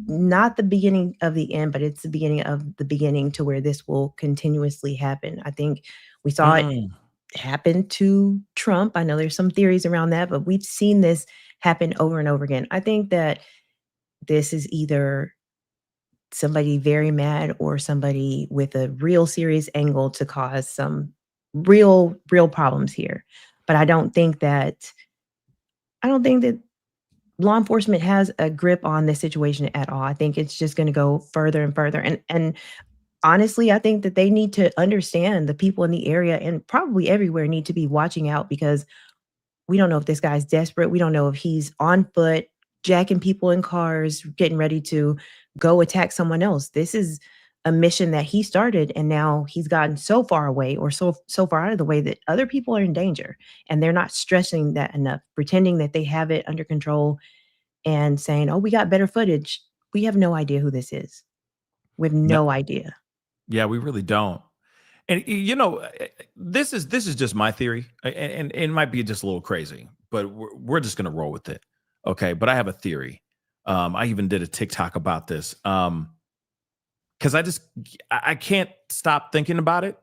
not the beginning of the end, but it's the beginning of the beginning to where this will continuously happen. I think we saw it happen to Trump. I know there's some theories around that, but we've seen this happen over and over again. I think that this is either somebody very mad or somebody with a real serious angle to cause some real problems here. But I don't think that law enforcement has a grip on this situation at all. I think it's just going to go further and further. And honestly, I think that they need to understand, the people in the area and probably everywhere need to be watching out, because we don't know if this guy's desperate. We don't know if he's on foot, jacking people in cars, getting ready to go attack someone else. This is a mission that he started, and now he's gotten so far away or so far out of the way that other people are in danger, and they're not stressing that enough, pretending that they have it under control and saying, oh, we got better footage. We have no idea who this is. We have no idea. Yeah, we really don't. And you know, this is just my theory, and it might be just a little crazy, but we're just gonna roll with it, okay? But I have a theory. I even did a TikTok about this, because I can't stop thinking about it.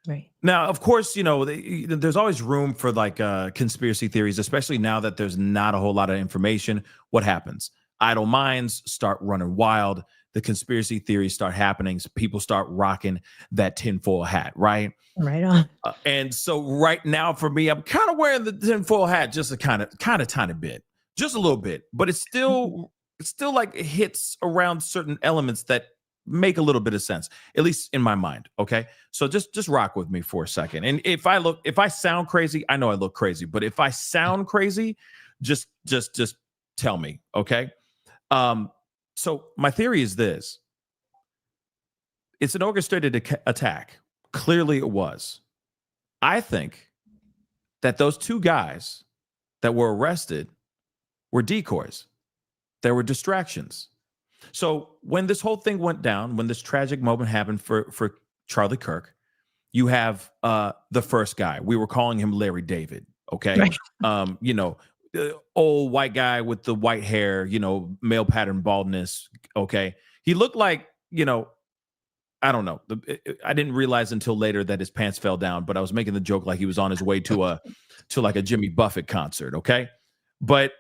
Right. Now, of course, there's always room for like conspiracy theories, especially now that there's not a whole lot of information. What happens? Idle minds start running wild. The conspiracy theories start happening. So people start rocking that tinfoil hat, right? Right on. And so right now for me, I'm kind of wearing the tinfoil hat just a kind of tiny bit, just a little bit, but it's still like it hits around certain elements that make a little bit of sense, at least in my mind. Okay. So just rock with me for a second. And if I sound crazy, I know I look crazy, but if I sound crazy, just tell me. Okay. So my theory is this. It's an orchestrated attack. Clearly it was. I think that those two guys that were arrested were decoys. There were distractions. So when this whole thing went down, when this tragic moment happened for Charlie Kirk, you have the first guy. We were calling him Larry David. Okay. Right. Old white guy with the white hair, male pattern baldness. Okay. He looked like, I don't know. I didn't realize until later that his pants fell down, but I was making the joke like he was on his way to like a Jimmy Buffett concert. Okay. But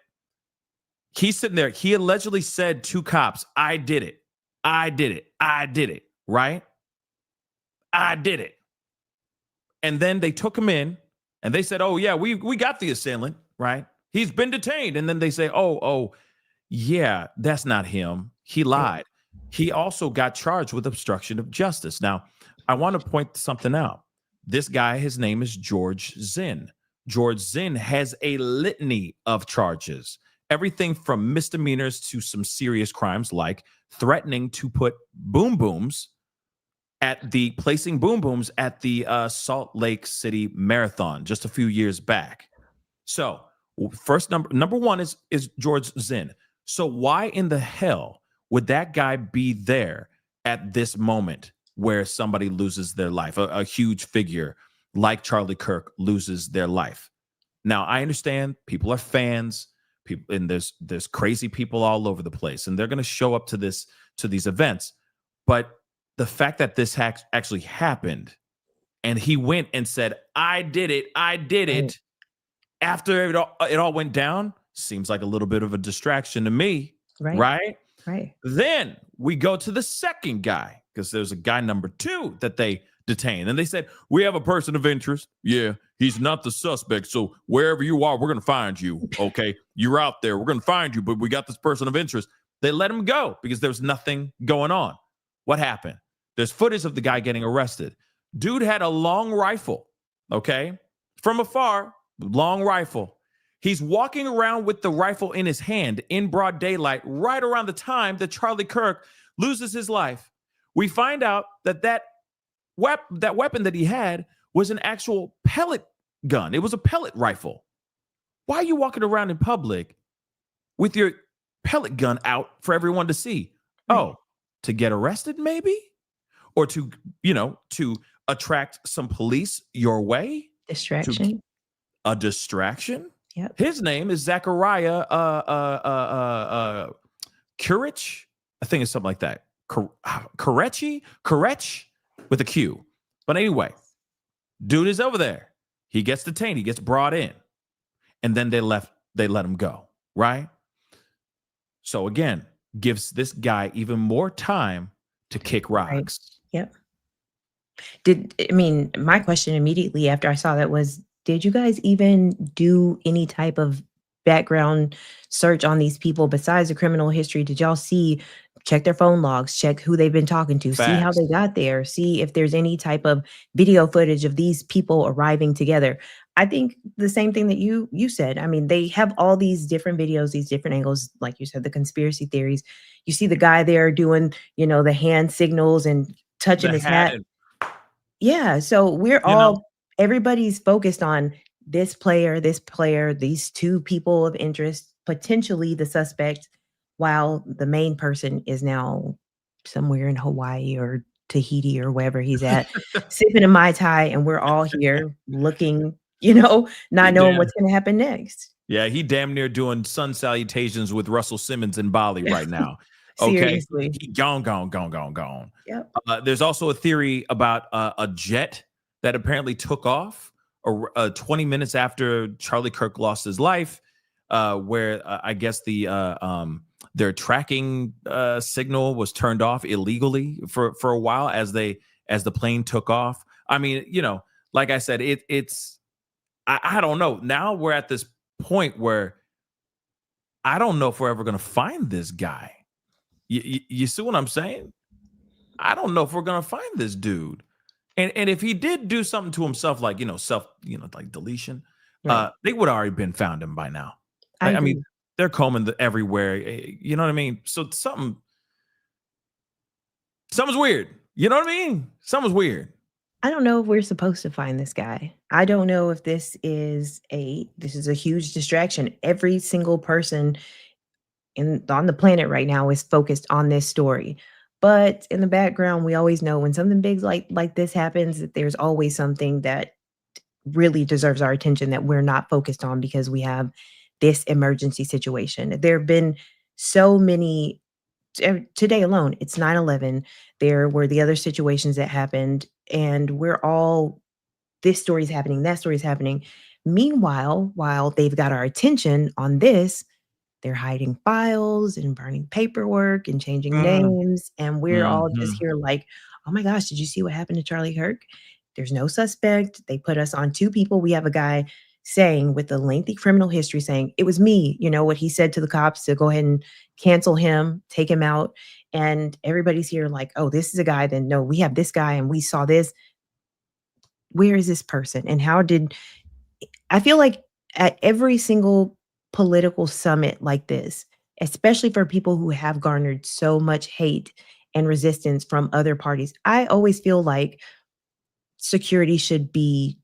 he's sitting there. He allegedly said to cops, I did it. I did it. I did it. Right? I did it. And then they took him in and they said, oh, yeah, we got the assailant. Right? He's been detained. And then they say, oh, yeah, that's not him. He lied. He also got charged with obstruction of justice. Now, I want to point something out. This guy, his name is George Zinn. George Zinn has a litany of charges. Everything from misdemeanors to some serious crimes like threatening to put placing boom booms at the Salt Lake City Marathon just a few years back. So first number one is George Zinn. So why in the hell would that guy be there at this moment where somebody loses their life? A huge figure like Charlie Kirk loses their life. Now, I understand people are fans. People, and there's crazy people all over the place, and they're going to show up to these events. But the fact that this actually happened, and he went and said, "I did it, I did it," after it all went down, seems like a little bit of a distraction to me, right? Then we go to the second guy because there's a guy number 2 that they detained, and they said, "We have a person of interest. Yeah, he's not the suspect. So wherever you are, we're going to find you. Okay, you're out there. We're going to find you, but we got this person of interest." They let him go because there was nothing going on. What happened? There's footage of the guy getting arrested. Dude had a long rifle. Okay, from afar, long rifle. He's walking around with the rifle in his hand in broad daylight, right around the time that Charlie Kirk loses his life. We find out that weapon that he had was an actual pellet gun. It was a pellet rifle. Why are you walking around in public with your pellet gun out for everyone to see? Oh, to get arrested maybe? Or to attract some police your way? Distraction. A distraction? Yep. His name is Zachariah Kurich. I think it's something like that. Kurech with a Q. But anyway, dude is over there. He gets detained. He gets brought in. And then they let him go, right? So again, gives this guy even more time to kick rocks. Right. Yep. My question immediately after I saw that was, did you guys even do any type of background search on these people besides the criminal history? Did y'all check their phone logs, check who they've been talking to, see how they got there, see if there's any type of video footage of these people arriving together? I think the same thing that you said. I mean, they have all these different videos, these different angles, like you said, the conspiracy theories. You see the guy there doing, the hand signals and touching his hat. Yeah. So we're everybody's focused on this player, these two people of interest, potentially the suspect, while the main person is now somewhere in Hawaii or Tahiti or wherever he's at, sipping a Mai Tai, and we're all here looking, not knowing what's going to happen next. Yeah, he damn near doing sun salutations with Russell Simmons in Bali right now. Seriously. Gone. Yep. There's also a theory about a jet that apparently took off 20 minutes after Charlie Kirk lost his life, where I guess their tracking signal was turned off illegally for a while as the plane took off. I mean, like I said, I don't know. Now we're at this point where I don't know if we're ever going to find this guy. You see what I'm saying? I don't know if we're going to find this dude. And if he did do something to himself, like, like deletion, Right. they would have already been found him by now. I I mean, agree. they're combing everywhere. You know what I mean? So something's weird. You know what I mean? Something's weird. I don't know if we're supposed to find this guy. I don't know if this is a huge distraction. Every single person on the planet right now is focused on this story. But in the background, we always know when something big like this happens, that there's always something that really deserves our attention that we're not focused on because we have this emergency situation. There have been so many today alone, it's 9/11. There were the other situations that happened, and this story is happening, that story is happening. Meanwhile, while they've got our attention on this, they're hiding files and burning paperwork and changing names, and we're all just Mhm. here like, "Oh my gosh, did you see what happened to Charlie Kirk?" There's no suspect. They put us on 2 people. We have a guy saying with a lengthy criminal history saying, "It was me," what he said to the cops to go ahead and cancel him, take him out, and everybody's here like, "Oh, this is a guy, then no, we have this guy and we saw this." Where is this person? And how did I feel like at every single political summit like this, especially for people who have garnered so much hate and resistance from other parties, I always feel like security should be,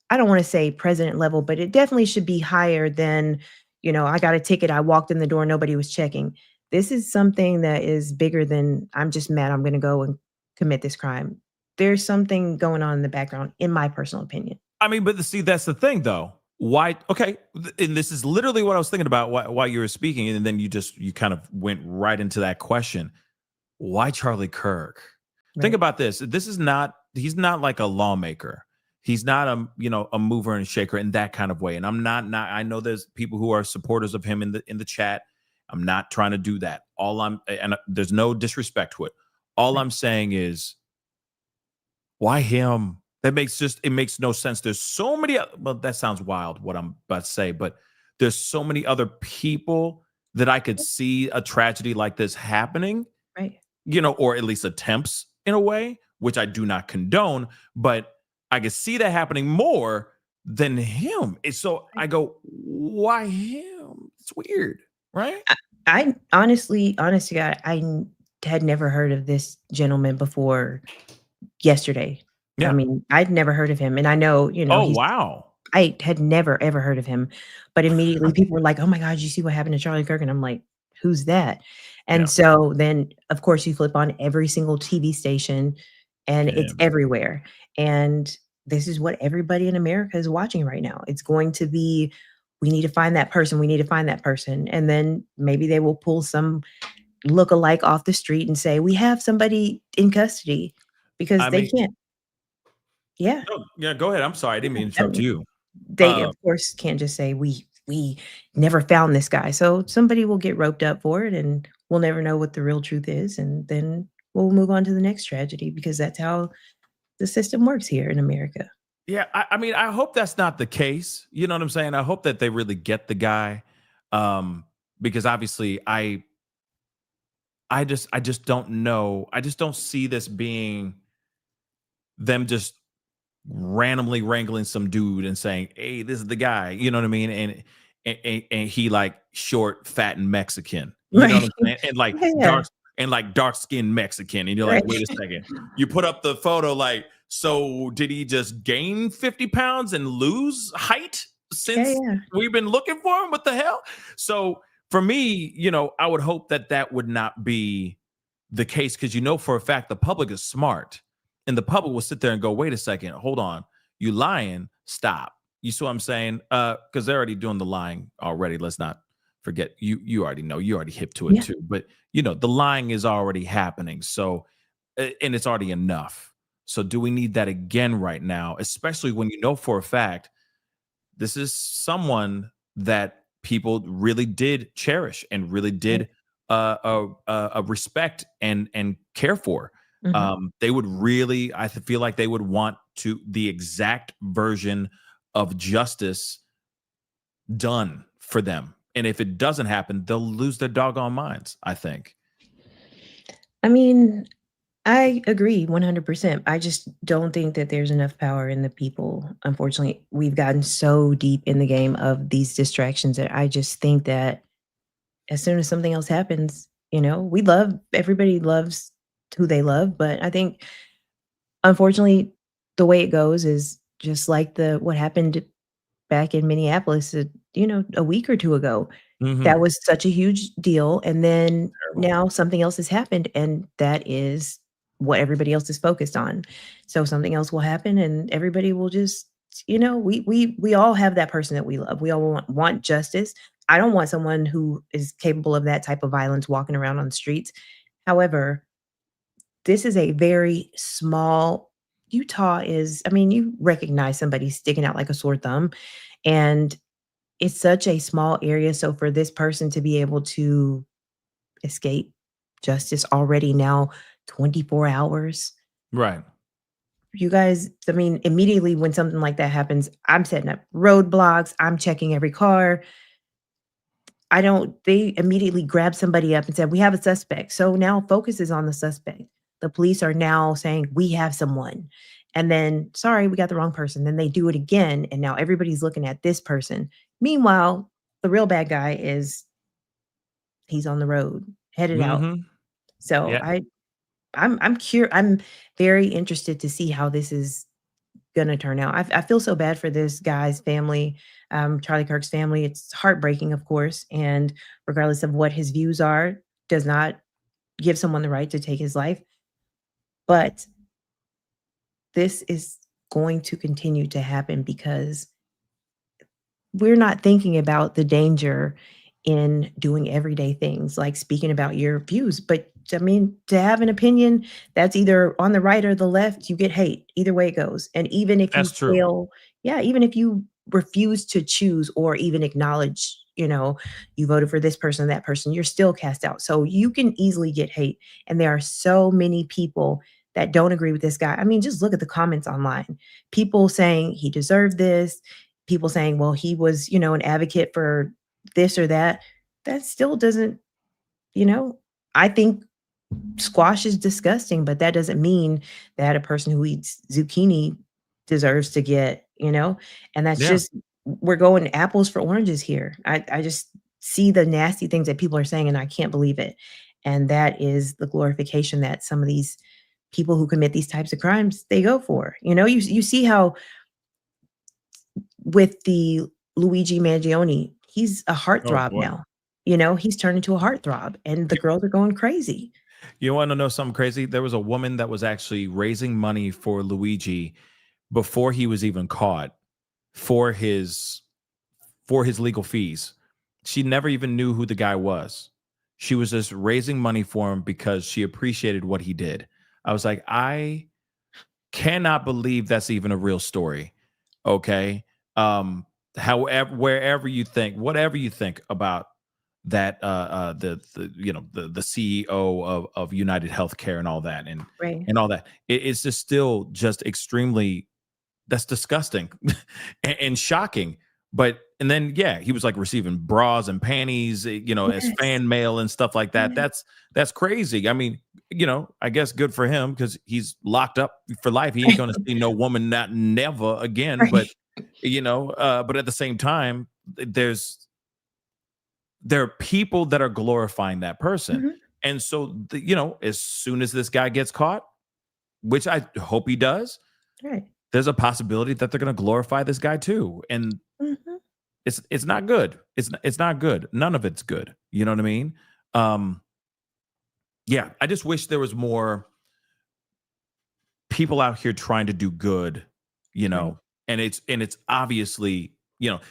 I don't want to say president level, but it definitely should be higher than, I got a ticket, I walked in the door, nobody was checking. This is something that is bigger than I'm just mad I'm going to go and commit this crime. There's something going on in the background, in my personal opinion. I mean, but see, that's the thing, though. Why? Okay, and this is literally what I was thinking about while you were speaking, and then you kind of went right into that question. Why Charlie Kirk? Think Right. about this. He's not like a lawmaker. He's not a mover and shaker in that kind of way. And I'm not I know there's people who are supporters of him in the chat. I'm not trying to do that. And there's no disrespect to it. All Right. I'm saying is, why him? It makes no sense. There's so many, well, that sounds wild what I'm about to say, but there's so many other people that I could see a tragedy like this happening, Right. or at least attempts in a way, which I do not condone, but I could see that happening more than him. So I go, why him? It's weird, right? I honestly, honest to God, had never heard of this gentleman before yesterday. I Yeah. mean, I'd never heard of him, and I know, Oh, wow. I had never ever heard of him, but immediately people were like, "Oh my god, you see what happened to Charlie Kirk?" And I'm like, "Who's that?" Yeah. And so then, of course, you flip on every single TV station, and it's Him. everywhere. And this is what everybody in America is watching right now. It's going to be, we need to find that person. We need to find that person. And then maybe they will pull some look-alike off the street and say, "We have somebody in custody," because I they mean, can't. Yeah. no, yeah, go ahead. I'm sorry. I didn't mean to I interrupt mean, you. they, of course, can't just say, "We never found this guy." So somebody will get roped up for it, and we'll never know what the real truth is, and then we'll move on to the next tragedy because that's how the system works here in America. Yeah, I mean, I hope that's not the case. You know what I'm saying? I hope that they really get the guy, because obviously, I just don't know. I just don't see this being them just randomly wrangling some dude and saying, "Hey, this is the guy." You know what I mean? And he like short, fat, and Mexican. You know what Right. I'm saying? And like Yeah, dark skinned Mexican. And you're like, right. wait a second. You put up the photo like, so did he just gain 50 pounds and lose height Yeah, since yeah. we've been looking for him? What the hell? So for me, I would hope that would not be the case, because for a fact the public is smart, and the public will sit there and go, wait a second, hold on, you lying, stop. You see what I'm saying? Because they're already doing the lying already. Let's not forget, you already know, you already hip to it Yeah. too, but the lying is already happening. So and it's already enough. So do we need that again right now, especially when you know for a fact this is someone that people really did cherish and really did respect and care for. Mhm. They would really, feel like they would want to the exact version of justice done for them. And if it doesn't happen, they'll lose their doggone minds, I think. I mean, I agree 100%. I just don't think that there's enough power in the people. Unfortunately, we've gotten so deep in the game of these distractions that I just think that as soon as something else happens, everybody loves who they love, but I think unfortunately the way it goes is just like the what happened back in Minneapolis, a week or 2 ago. Mhm. That was such a huge deal, and then Terrible. now something else has happened, and that is what everybody else is focused on. So something else will happen, and everybody will just we all have that person that we love. We all want justice. I don't want someone who is capable of that type of violence walking around on the streets. However, this is a very small Utah is I mean, you recognize somebody sticking out like a sore thumb, and it's such a small area, so for this person to be able to escape justice already now 24 hours, Right. you guys I mean, immediately when something like that happens, I'm setting up roadblocks, I'm checking every car. I don't they immediately grab somebody up and said, "We have a suspect." So now focus is on the suspect. The police are now saying, "We have someone." And then, "Sorry, we got the wrong person." Then they do it again, and now everybody's looking at this person. Meanwhile, the real bad guy is he's on the road, headed out. Mhm. So Yeah. I'm very interested to see how this is gonna turn out. I feel so bad for this guy's family, Charlie Kirk's family. It's heartbreaking, of course, and regardless of what his views are, does not give someone the right to take his life. But this is going to continue to happen because we're not thinking about the danger in doing everyday things like speaking about your views. But I mean, to have an opinion that's either on the right or the left, you get hate. Either way it goes. And even if you That's true. fail, yeah, even if you refuse to choose or even acknowledge, you voted for this person, that person, you're still cast out. So you can easily get hate. And there are so many people that don't agree with this guy. I mean, just look at the comments online. People saying he deserved this, people saying, well, he was, an advocate for this or that. That still doesn't, you know, I think squash is disgusting, but that doesn't mean that a person who eats zucchini deserves to get, and that's Yeah. just, we're going apples for oranges here. I just see the nasty things that people are saying and I can't believe it. And that is the glorification that some of these people who commit these types of crimes they go for. You see how with the Luigi Mangione, he's a Oh heartthrob boy. now. He's turned into a heartthrob, and the You, girls are going crazy. you want to know something crazy? There was a woman that was actually raising money for Luigi before he was even caught for his legal fees. She never even knew who the guy was. She was just raising money for him because she appreciated what he did. I was like, I cannot believe that's even a real story. Okay. However, wherever you think, whatever you think about that, the CEO of United Healthcare and all that, Right. and all that, it's just still just extremely that's disgusting and shocking. But and then yeah, he was like receiving bras and panties, as Yes. fan mail and stuff like that. Yes. That's crazy. I mean, I guess good for him because he's locked up for life. He ain't gonna see no woman not never again. Right. But at the same time, there are people that are glorifying that person. Mhm. And so as soon as this guy gets caught, which I hope he does, Right. there's a possibility that they're going to glorify this guy too, and Mhm. it's not good. It's not good. None of it's good. You know what I mean? Um, yeah, I just wish there was more people out here trying to do good. You Right. know, and it's obviously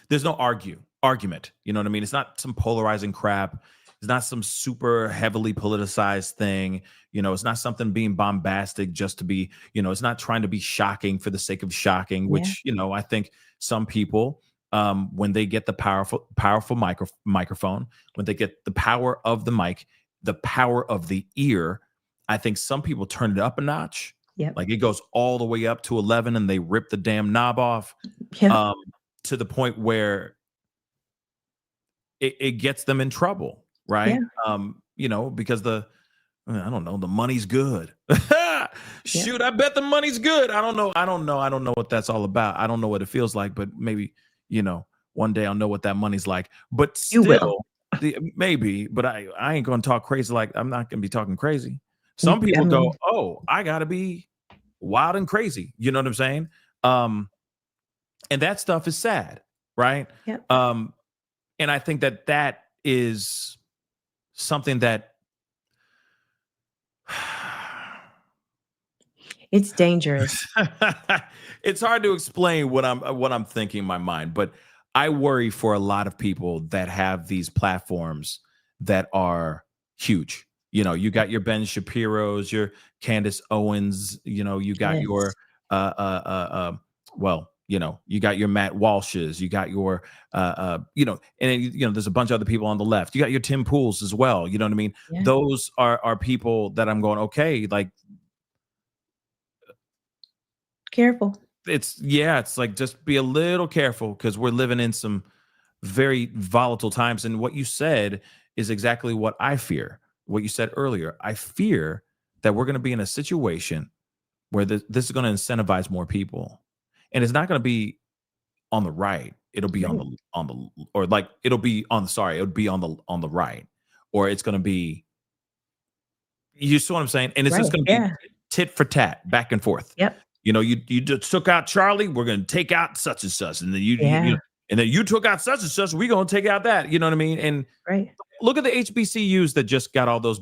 there's no argument. You know what I mean? It's not some polarizing crap. It's not some super heavily politicized thing. It's not something being bombastic just to be, it's not trying to be shocking for the sake of shocking, Yeah. which, I think some people, when they get the powerful microphone, when they get the power of the mic, the power of the ear, I think some people turn it up a notch. Yep. Like it goes all the way up to 11 and they rip the damn knob off, Yep. to the point where it gets them in trouble, right? Because I don't know, the money's good. Shoot, I bet the money's good. I don't know what that's all about. I don't know what it feels like, but maybe, one day I'll know what that money's like. But You will. still, maybe, but I ain't gonna talk crazy. Like, I'm not gonna be talking crazy. Some I people mean, go, oh, I gotta be wild and crazy. You know what I'm saying? And that stuff is sad, right? Yep. And I think that is something that It's dangerous. it's hard to explain what I'm thinking in my mind, but I worry for a lot of people that have these platforms that are huge. You got your Ben Shapiro's, your Candace Owens, you got Yes. your you got your Matt Walsh's, you got your and then, there's a bunch of other people on the left. You got your Tim Pools as well. You know what I mean? Yeah. Those are people that I'm going, okay, like Careful. it's like just be a little careful because we're living in some very volatile times. And what you said is exactly what I fear. What you said earlier, I fear that we're going to be in a situation where this is going to incentivize more people, and it's not going to be on the right. It'll be on the or like it'll be on the right, or it's going to be. You see what I'm saying? And it's just going to be tit for tat, back and forth. Yep. You just took out Charlie, we're going to take out such and such, and then you and then you took out such and such, we're going to take out that. You know what I mean? And look at the HBCUs that just got all those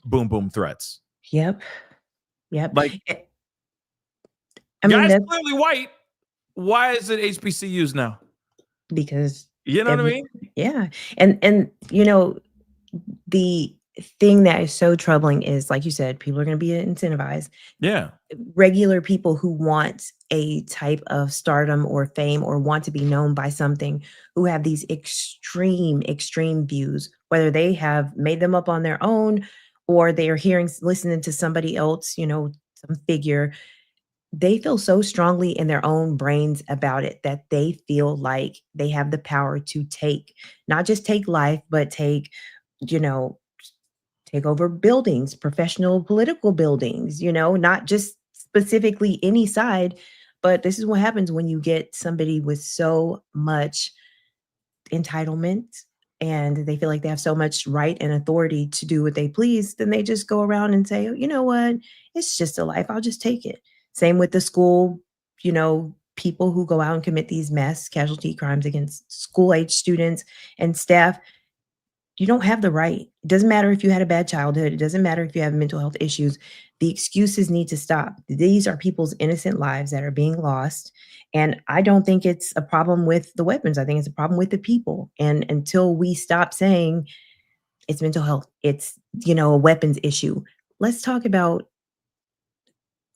boom boom threats. Yep. Like, I mean, guys clearly white. Why is it HBCUs now? Because you know what I mean? Yeah, and the thing that is so troubling is, like you said, people are going to be incentivized. Yeah. Regular people who want a type of stardom or fame or want to be known by something, who have these extreme views, whether they have made them up on their own or they are listening to somebody else, some figure. They feel so strongly in their own brains about it that they feel like they have the power to not just take life, but take over buildings, professional political buildings, not just specifically any side. But this is what happens when you get somebody with so much entitlement and they feel like they have so much right and authority to do what they please. Then they just go around and say, oh, you know what? It's just a life. I'll just take it. Same with the school, people who go out and commit these mass casualty crimes against school-age students and staff. You don't have the right. It doesn't matter if you had a bad childhood. It doesn't matter if you have mental health issues. The excuses need to stop. These are people's innocent lives that are being lost. And I don't think it's a problem with the weapons. I think it's a problem with the people. And until we stop saying it's mental health, it's, a weapons issue, let's talk about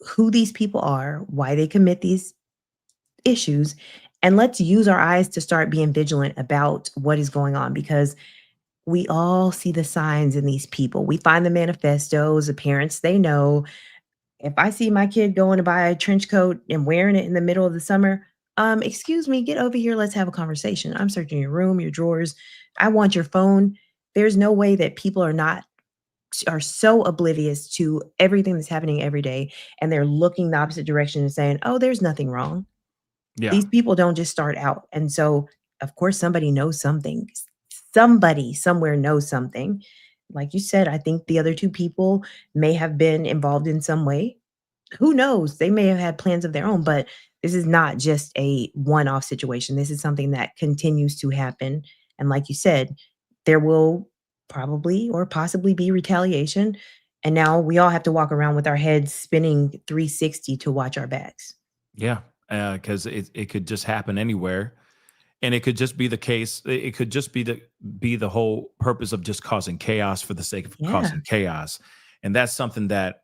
who these people are, why they commit these issues, and let's use our eyes to start being vigilant about what is going on, because we all see the signs in these people. We find the manifestos. The parents, they know. If I see my kid going to buy a trench coat and wearing it in the middle of the summer, excuse me, get over here. Let's have a conversation. I'm searching your room, your drawers. I want your phone. There's no way that people are so oblivious to everything that's happening every day, and they're looking the opposite direction and saying, oh, there's nothing wrong. Yeah. These people don't just start out. And so, of course, somebody knows something. Somebody somewhere knows something. Like you said, I think the other two people may have been involved in some way. Who knows? They may have had plans of their own, but this is not just a one-off situation. This is something that continues to happen. And like you said, there will probably or possibly be retaliation. And now we all have to walk around with our heads spinning 360 to watch our backs. Yeah, because it could just happen anywhere. And it could just be the case. It could just be the whole purpose of just causing chaos for the sake of Yeah. causing chaos. And that's something that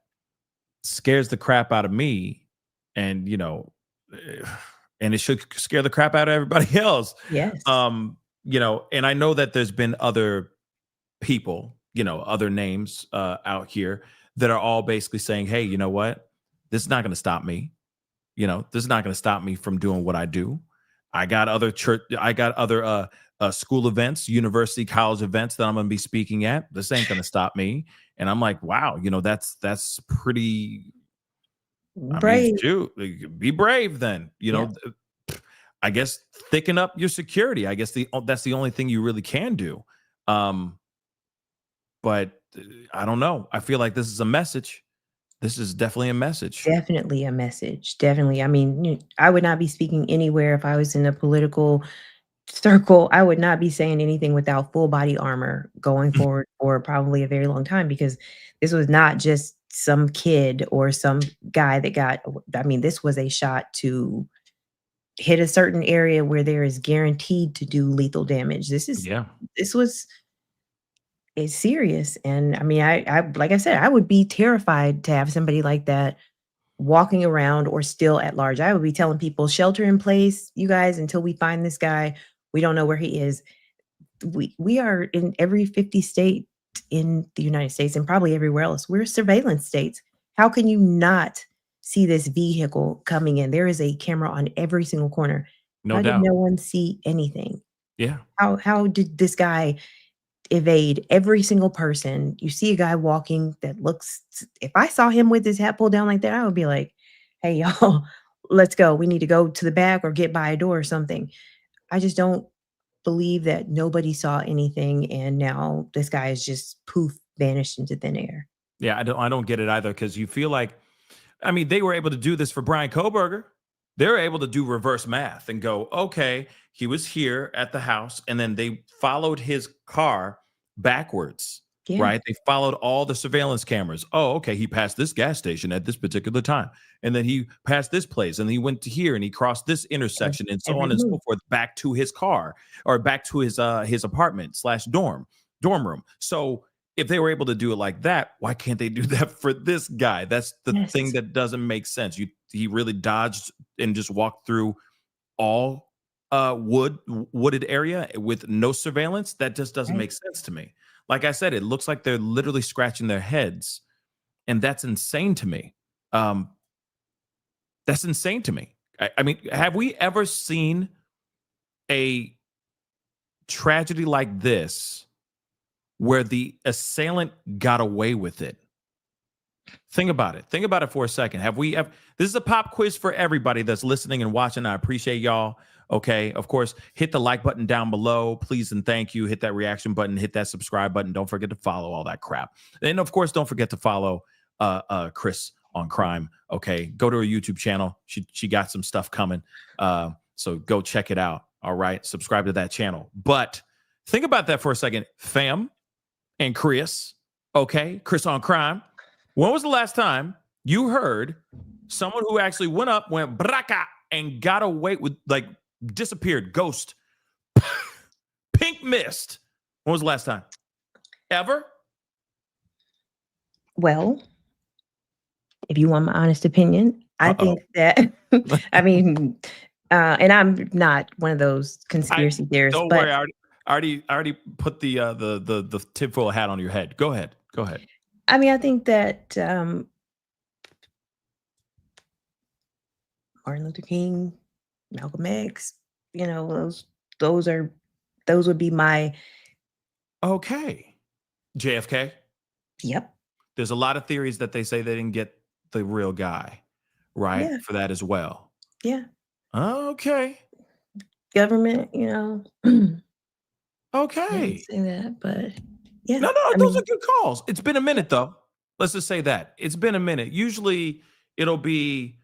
scares the crap out of me. And, and it should scare the crap out of everybody else. Yes. And I know that there's been other people, other names out here that are all basically saying, hey, you know what? This is not going to stop me. This is not going to stop me from doing what I do. I got other school events, university, college events that I'm going to be speaking at. This ain't going to stop me. And I'm like, wow, that's pretty Brave. Be brave then. I guess thicken up your security. I guess that's the only thing you really can do. But I don't know. I feel like this is a message. This is definitely a message. Definitely a message. Definitely. I mean, I would not be speaking anywhere if I was in a political circle. I would not be saying anything without full body armor going forward for probably a very long time, because this was not just some kid or some guy that got, I mean, this was a shot to hit a certain area where there is guaranteed to do lethal damage. This was is serious. And I mean, I like I said, I would be terrified to have somebody like that walking around or still at large. I would be telling people, shelter in place, you guys, until we find this guy. We don't know where he is. We are in every 50 state in the United States and probably everywhere else. We're surveillance states. How can you not see this vehicle coming in? There is a camera on every single corner. No How doubt. did no one see anything? Yeah. How did this guy evade every single person? You see a guy walking that looks, if I saw him with his hat pulled down like that, I would be like, hey, y'all, let's go. We need to go to the back or get by a door or something. I just don't believe that nobody saw anything, and now this guy is just poof, vanished into thin air. Yeah, I don't get it either, because you feel like, I mean, they were able to do this for Brian Koberger. They were able to do reverse math and go, okay, he was here at the house, and then they followed his car backwards, Yeah. right? They followed all the surveillance cameras. Oh, okay, he passed this gas station at this particular time, and then he passed this place, and he went to here, and he crossed this intersection, and so on and so forth, back to his car or back to his apartment / dorm room. So if they were able to do it like that, why can't they do that for this guy? That's the thing that doesn't make sense. He really dodged and just walked through all wooded area with no surveillance. That just doesn't make sense to me. Like I said, it looks like they're literally scratching their heads, and that's insane to me. That's insane to me. I mean, have we ever seen a tragedy like this where the assailant got away with it? Think about it. Think about it for a second. Have we ever? This is a pop quiz for everybody that's listening and watching. I appreciate y'all. Okay. Of course, hit the like button down below, please and thank you. Hit that reaction button. Hit that subscribe button. Don't forget to follow, all that crap. And of course, don't forget to follow Chris on Crime. Okay. Go to her YouTube channel. She got some stuff coming. So go check it out. All right. Subscribe to that channel. But think about that for a second, fam and Chris. Okay. Chris on Crime. When was the last time you heard someone who actually went braca, and got away with, like, disappeared, ghost, pink mist? When was the last time? Ever? Well, if you want my honest opinion, I think that, I mean, and I'm not one of those conspiracy theorists. Don't worry, I already put the tinfoil hat on your head. Go ahead. I mean, I think that Martin Luther King, Malcolm X, those would be my. Okay. JFK. Yep. There's a lot of theories that they say they didn't get the real guy, right? Yeah. For that as well. Yeah. Okay. Government, Okay. say that, but yeah. No, those are good calls. It's been a minute, though. Let's just say that. It's been a minute. Usually it'll be,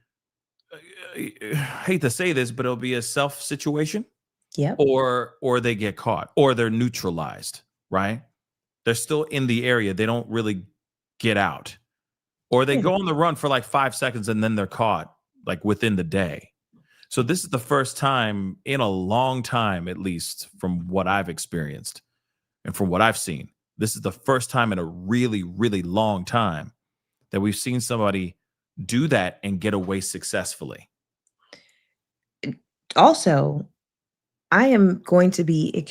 I hate to say this, but it'll be a self situation. Yep. Or they get caught, or they're neutralized, right? They're still in the area. They don't really get out. Or they go on the run for like 5 seconds and then they're caught like within the day. So this is the first time in a long time, at least from what I've experienced and from what I've seen. This is the first time in a really, really long time that we've seen somebody do that and get away successfully. Also, I am going to be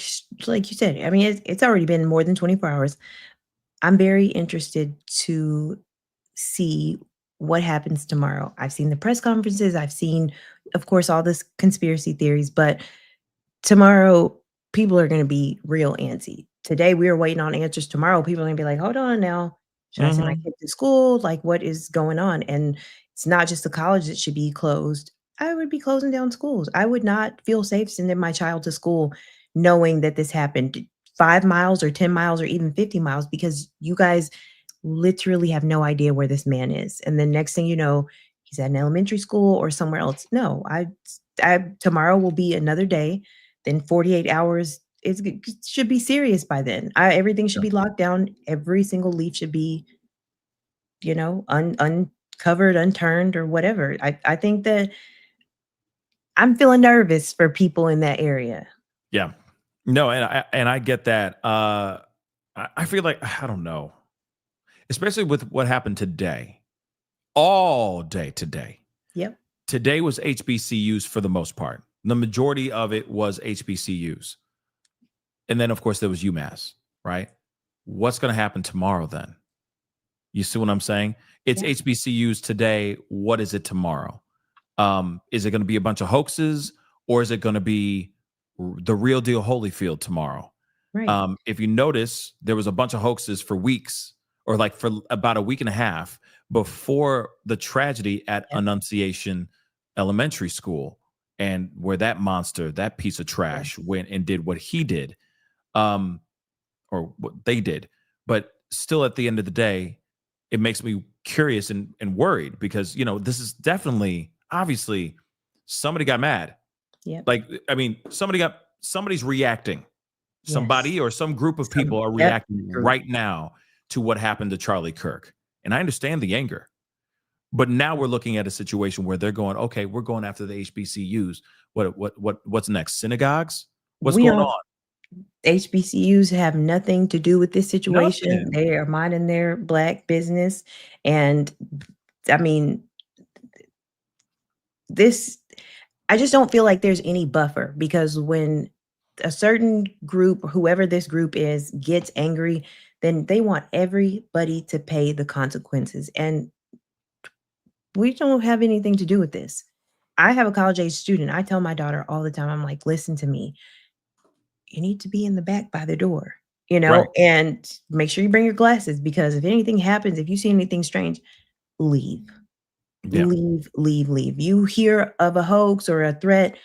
like you said, I mean, it's already been more than 24 hours. I'm very interested to see what happens tomorrow. I've seen the press conferences, I've seen, of course, all this conspiracy theories, but tomorrow people are going to be real antsy. Today we are waiting on answers. Tomorrow people are going to be like, hold on now. Should I send my Mhm. kid to school? Like, what is going on? And it's not just the college that should be closed. I would be closing down schools. I would not feel safe sending my child to school knowing that this happened 5 miles or 10 miles or even 50 miles because you guys literally have no idea where this man is. And then next thing you know, he's at an elementary school or somewhere else. No, I tomorrow will be another day. Then 48 hours should be serious by then. Everything should be locked down. Every single leaf should be, uncovered, unturned, or whatever. I think that I'm feeling nervous for people in that area. Yeah. No, and I get that. I feel like I don't know, especially with what happened today. All day today. Yep. Today was HBCUs for the most part. The majority of it was HBCUs. And then, of course, there was UMass, right? What's going to happen tomorrow then? You see what I'm saying? It's Yeah. HBCUs today. What is it tomorrow? Is it going to be a bunch of hoaxes or is it going to be the real deal Holyfield tomorrow? Right. If you notice, there was a bunch of hoaxes for weeks or like for about a week and a half before the tragedy at Yep. Annunciation Elementary School and where that monster, that piece of trash went and did what he did, or what they did. But still at the end of the day, it makes me curious and worried because, this is definitely, obviously, somebody got mad. Yep. Like, I mean, somebody's reacting. Yes. Somebody or some group of people are reacting right now to what happened to Charlie Kirk. And I understand the anger. But now we're looking at a situation where they're going, okay, we're going after the HBCUs. What's next? Synagogues? What's We going don't on? HBCUs have nothing to do with this situation. Nothing. They are minding their Black business. And I mean, I just don't feel like there's any buffer because when a certain group, whoever this group is, gets angry, then they want everybody to pay the consequences. And we don't have anything to do with this. I have a college age student. I tell my daughter all the time, I'm like, listen to me. You need to be in the back by the door, Right. and make sure you bring your glasses because if anything happens, if you see anything strange, leave. Yeah. Leave. You hear of a hoax or a threat,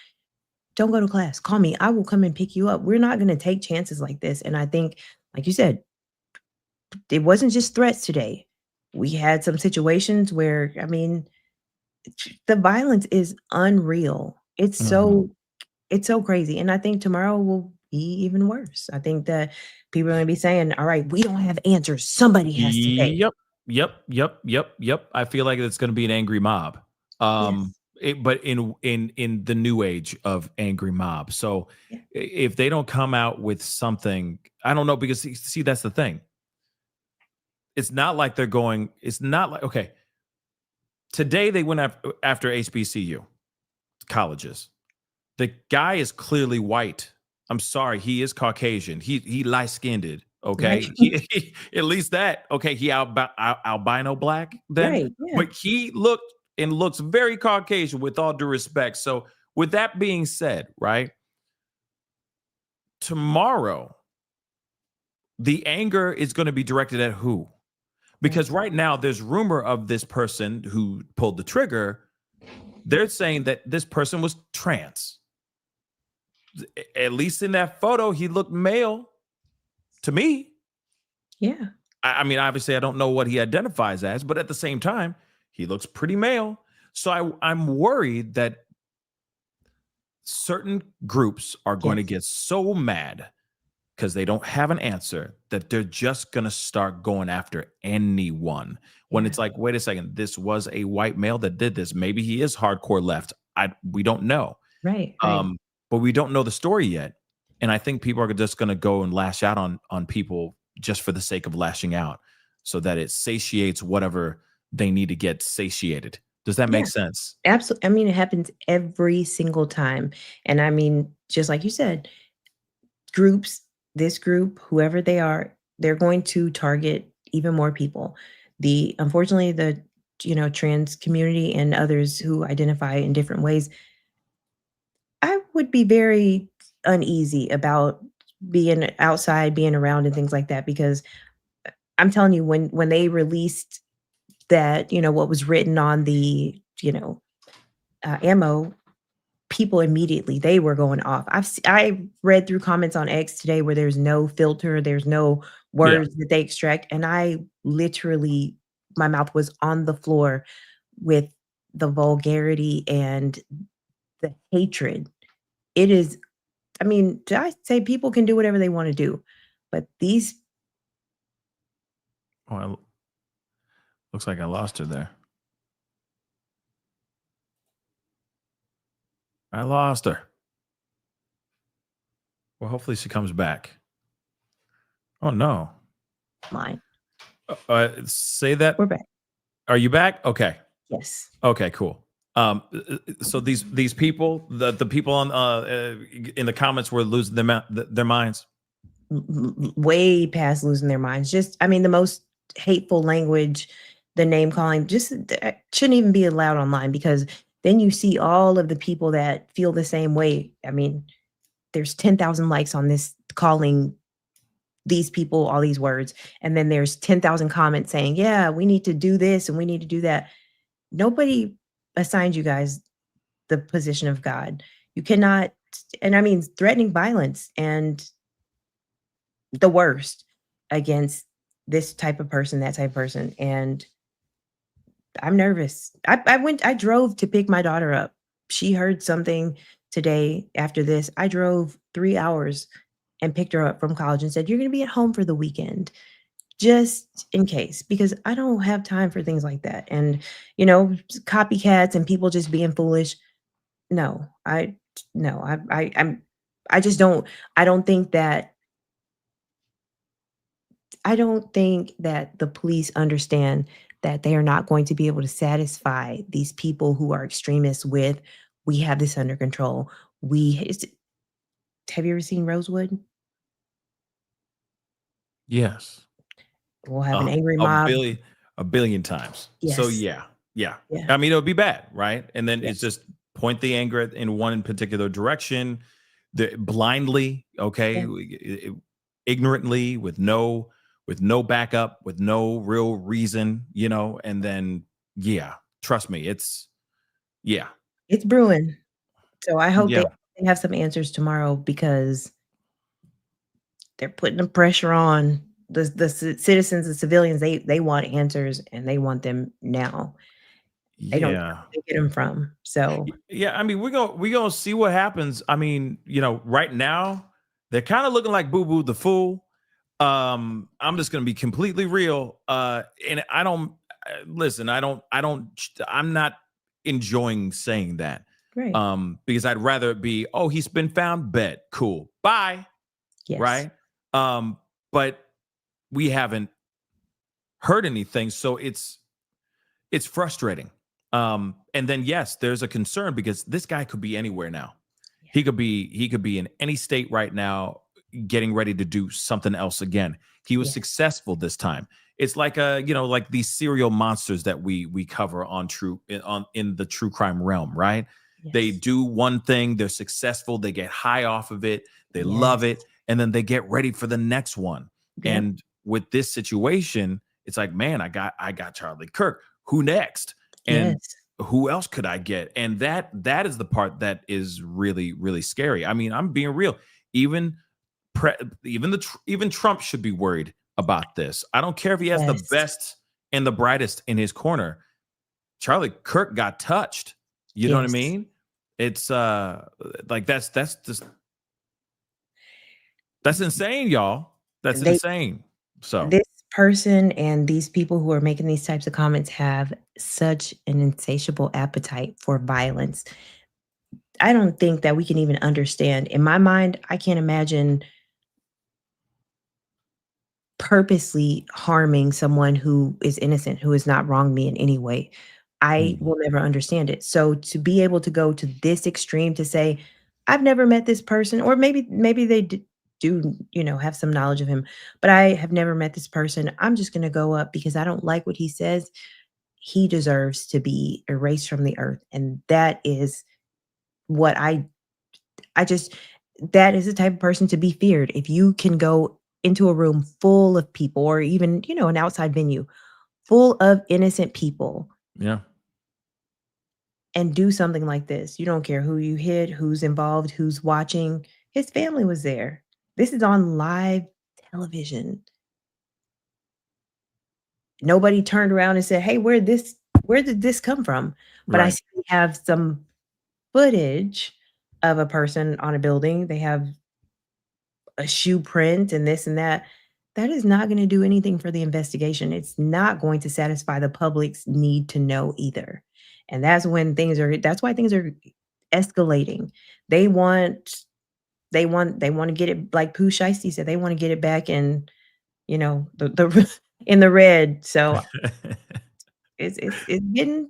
don't go to class. Call me. I will come and pick you up. We're not going to take chances like this. And I think, like you said, it wasn't just threats today. We had some situations where, I mean, the violence is unreal. It's Mhm. so crazy. And I think tomorrow will be even worse. I think that people are going to be saying, all right, we don't have answers. Somebody has to pay. Yep. I feel like it's going to be an angry mob. Yes. But in the new age of angry mob. So Yeah. if they don't come out with something, I don't know, because see, that's the thing. It's not like okay. Today they went after HBCU colleges. The guy is clearly white. I'm sorry, he is Caucasian. He light-skinned. Okay, Right. he at least that. Okay, he albino black then, Right. Yeah. but he looks very Caucasian with all due respect. So with that being said, right, tomorrow the anger is going to be directed at who? Because right now there's rumor of this person who pulled the trigger. They're saying that this person was trans. At least in that photo, he looked male to me. Yeah. I mean, obviously, I don't know what he identifies as, but at the same time, he looks pretty male. So I'm worried that certain groups are going to Yes. get so mad because they don't have an answer that they're just going to start going after anyone. When Yeah. it's like, wait a second, this was a white male that did this. Maybe he is hardcore left. we don't know. Right. But we don't know the story yet. And I think people are just going to go and lash out on people just for the sake of lashing out, so that it satiates whatever they need to get satiated. Does that Yeah. make sense? Absolutely. I mean, it happens every single time. And I mean, just like you said, groups, this group, whoever they are, they're going to target even more people. Unfortunately, the trans community and others who identify in different ways, I would be very uneasy about being outside, being around and things like that, because I'm telling you, when they released that, what was written on the, ammo, people immediately, they were going off. I read through comments on X today where there's no filter, there's no Yeah. words that they extract, and I literally, my mouth was on the floor with the vulgarity and the hatred. It is, I mean, I say people can do whatever they want to do, but these, Oh, looks like I lost her there. I lost her. Well, hopefully she comes back. Oh no. mine. Say that. We're back. Are you back? Okay. Yes. Okay, cool. So these people, the people on in the comments were losing their minds. Way past losing their minds. Just, I mean, the most hateful language, the name calling, just shouldn't even be allowed online, because then you see all of the people that feel the same way. I mean, there's 10,000 likes on this calling these people all these words, and then there's 10,000 comments saying, yeah, we need to do this and we need to do that. Nobody assigned you guys the position of God. You cannot, and I mean, threatening violence and the worst against this type of person, that type of person. And I'm nervous. I drove to pick my daughter up. She heard something today after this. I drove 3 hours and picked her up from college and said, you're going to be at home for the weekend, just in case, because I don't have time for things like that. And, copycats and people just being foolish. No, I just don't, I don't think that the police understand that they are not going to be able to satisfy these people who are extremists with, we have this under control. Have you ever seen Rosewood? Yes. We'll have an angry mob. A billion times. Yes. So yeah. Yeah. I mean, it would be bad, right? And then Yes. it's just point the anger in one particular direction, blindly, okay, ignorantly, with no backup, with no real reason, and then trust me, it's brewing. So I hope Yeah. they have some answers tomorrow, because they're putting the pressure on the citizens and civilians. They want answers, and they want them now. They don't know where to get them from. So I mean, we're gonna see what happens. I mean, right now they're kind of looking like Boo Boo the Fool. I'm just gonna be completely real. And I don't listen. I'm not enjoying saying that. Right. Because I'd rather it be, oh, he's been found, bet, cool, bye. Yes. Right. But we haven't heard anything, so it's frustrating. And then yes, there's a concern, because this guy could be anywhere now. Yeah. He could be in any state right now, getting ready to do something else again. He was successful this time. It's like like these serial monsters that we cover in the true crime realm, right? Yes. They do one thing, they're successful, they get high off of it, they love it, and then they get ready for the next one. Yep. And with this situation, it's like, man, I got Charlie Kirk. Who next? And who else could I get? And that is the part that is really, really scary. I mean, I'm being real. Even Trump should be worried about this. I don't care if he has the best and the brightest in his corner. Charlie Kirk got touched. You know what I mean? It's like that's insane, y'all. That's insane. So this person and these people who are making these types of comments have such an insatiable appetite for violence I don't think that we can even understand. In my mind, I can't imagine purposely harming someone who is innocent, who has not wronged me in any way. I will never understand it. So to be able to go to this extreme to say, I've never met this person, or maybe they do, have some knowledge of him, but I have never met this person. I'm just going to go up because I don't like what he says. He deserves to be erased from the earth. And that is what I just that is the type of person to be feared. If you can go into a room full of people, or even, an outside venue full of innocent people, Yeah. and do something like this. You don't care who you hit, who's involved, who's watching. His family was there. This is on live television. Nobody turned around and said, "Hey, where did this come from?" But I Right. see we have some footage of a person on a building. They have a shoe print and this and that. That is not gonna do anything for the investigation. It's not going to satisfy the public's need to know either. And that's why things are escalating. They want they wanna get it, like Pooh Shiesty said, they wanna get it back in, the in the red. So it's getting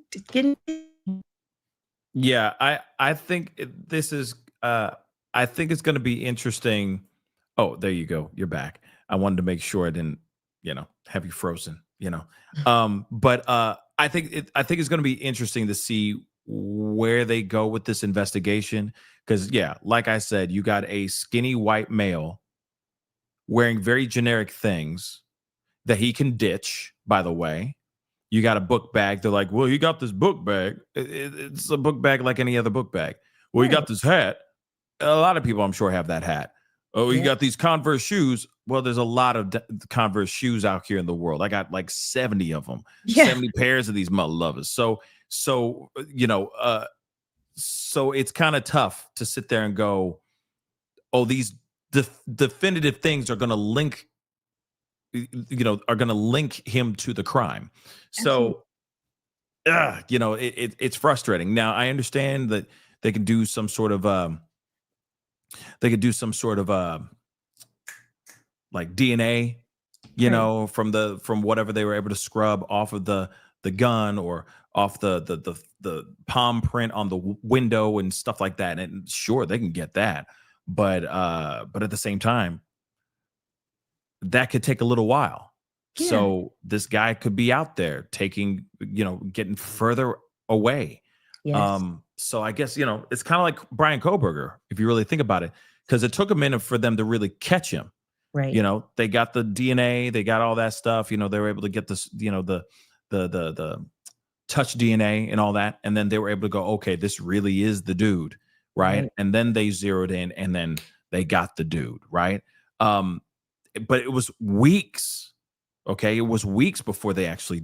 Yeah, I think this is I think it's going to be interesting. Oh, there you go. You're back. I wanted to make sure I didn't, have you frozen. But I think it's going to be interesting to see where they go with this investigation, cuz yeah, like I said, you got a skinny white male wearing very generic things that he can ditch, by the way. You got a book bag. They're like, well, you got this book bag. It's a book bag like any other book bag. Well, you right. got this hat. A lot of people, I'm sure, have that hat. Oh, you Yeah. got these Converse shoes. Well, there's a lot of Converse shoes out here in the world. I got like 70 of them, Yeah. 70 pairs of these mother lovers. So it's kind of tough to sit there and go, oh, these definitive things are going to link him to the crime. Absolutely. So it's frustrating. Now I understand that they can do some sort of like DNA, Right. from whatever they were able to scrub off of the gun, or off the palm print on the window and stuff like that. And sure, they can get that, but at the same time, that could take a little while. Yeah. So this guy could be out there getting further away. Yes. So I guess, it's kind of like Brian Koberger, if you really think about it, because it took a minute for them to really catch him. Right. They got the DNA, they got all that stuff, they were able to get this, the touch DNA and all that. And then they were able to go, okay, this really is the dude. Right. Right. And then they zeroed in, and then they got the dude. Right. But it was weeks. Okay. It was weeks before they actually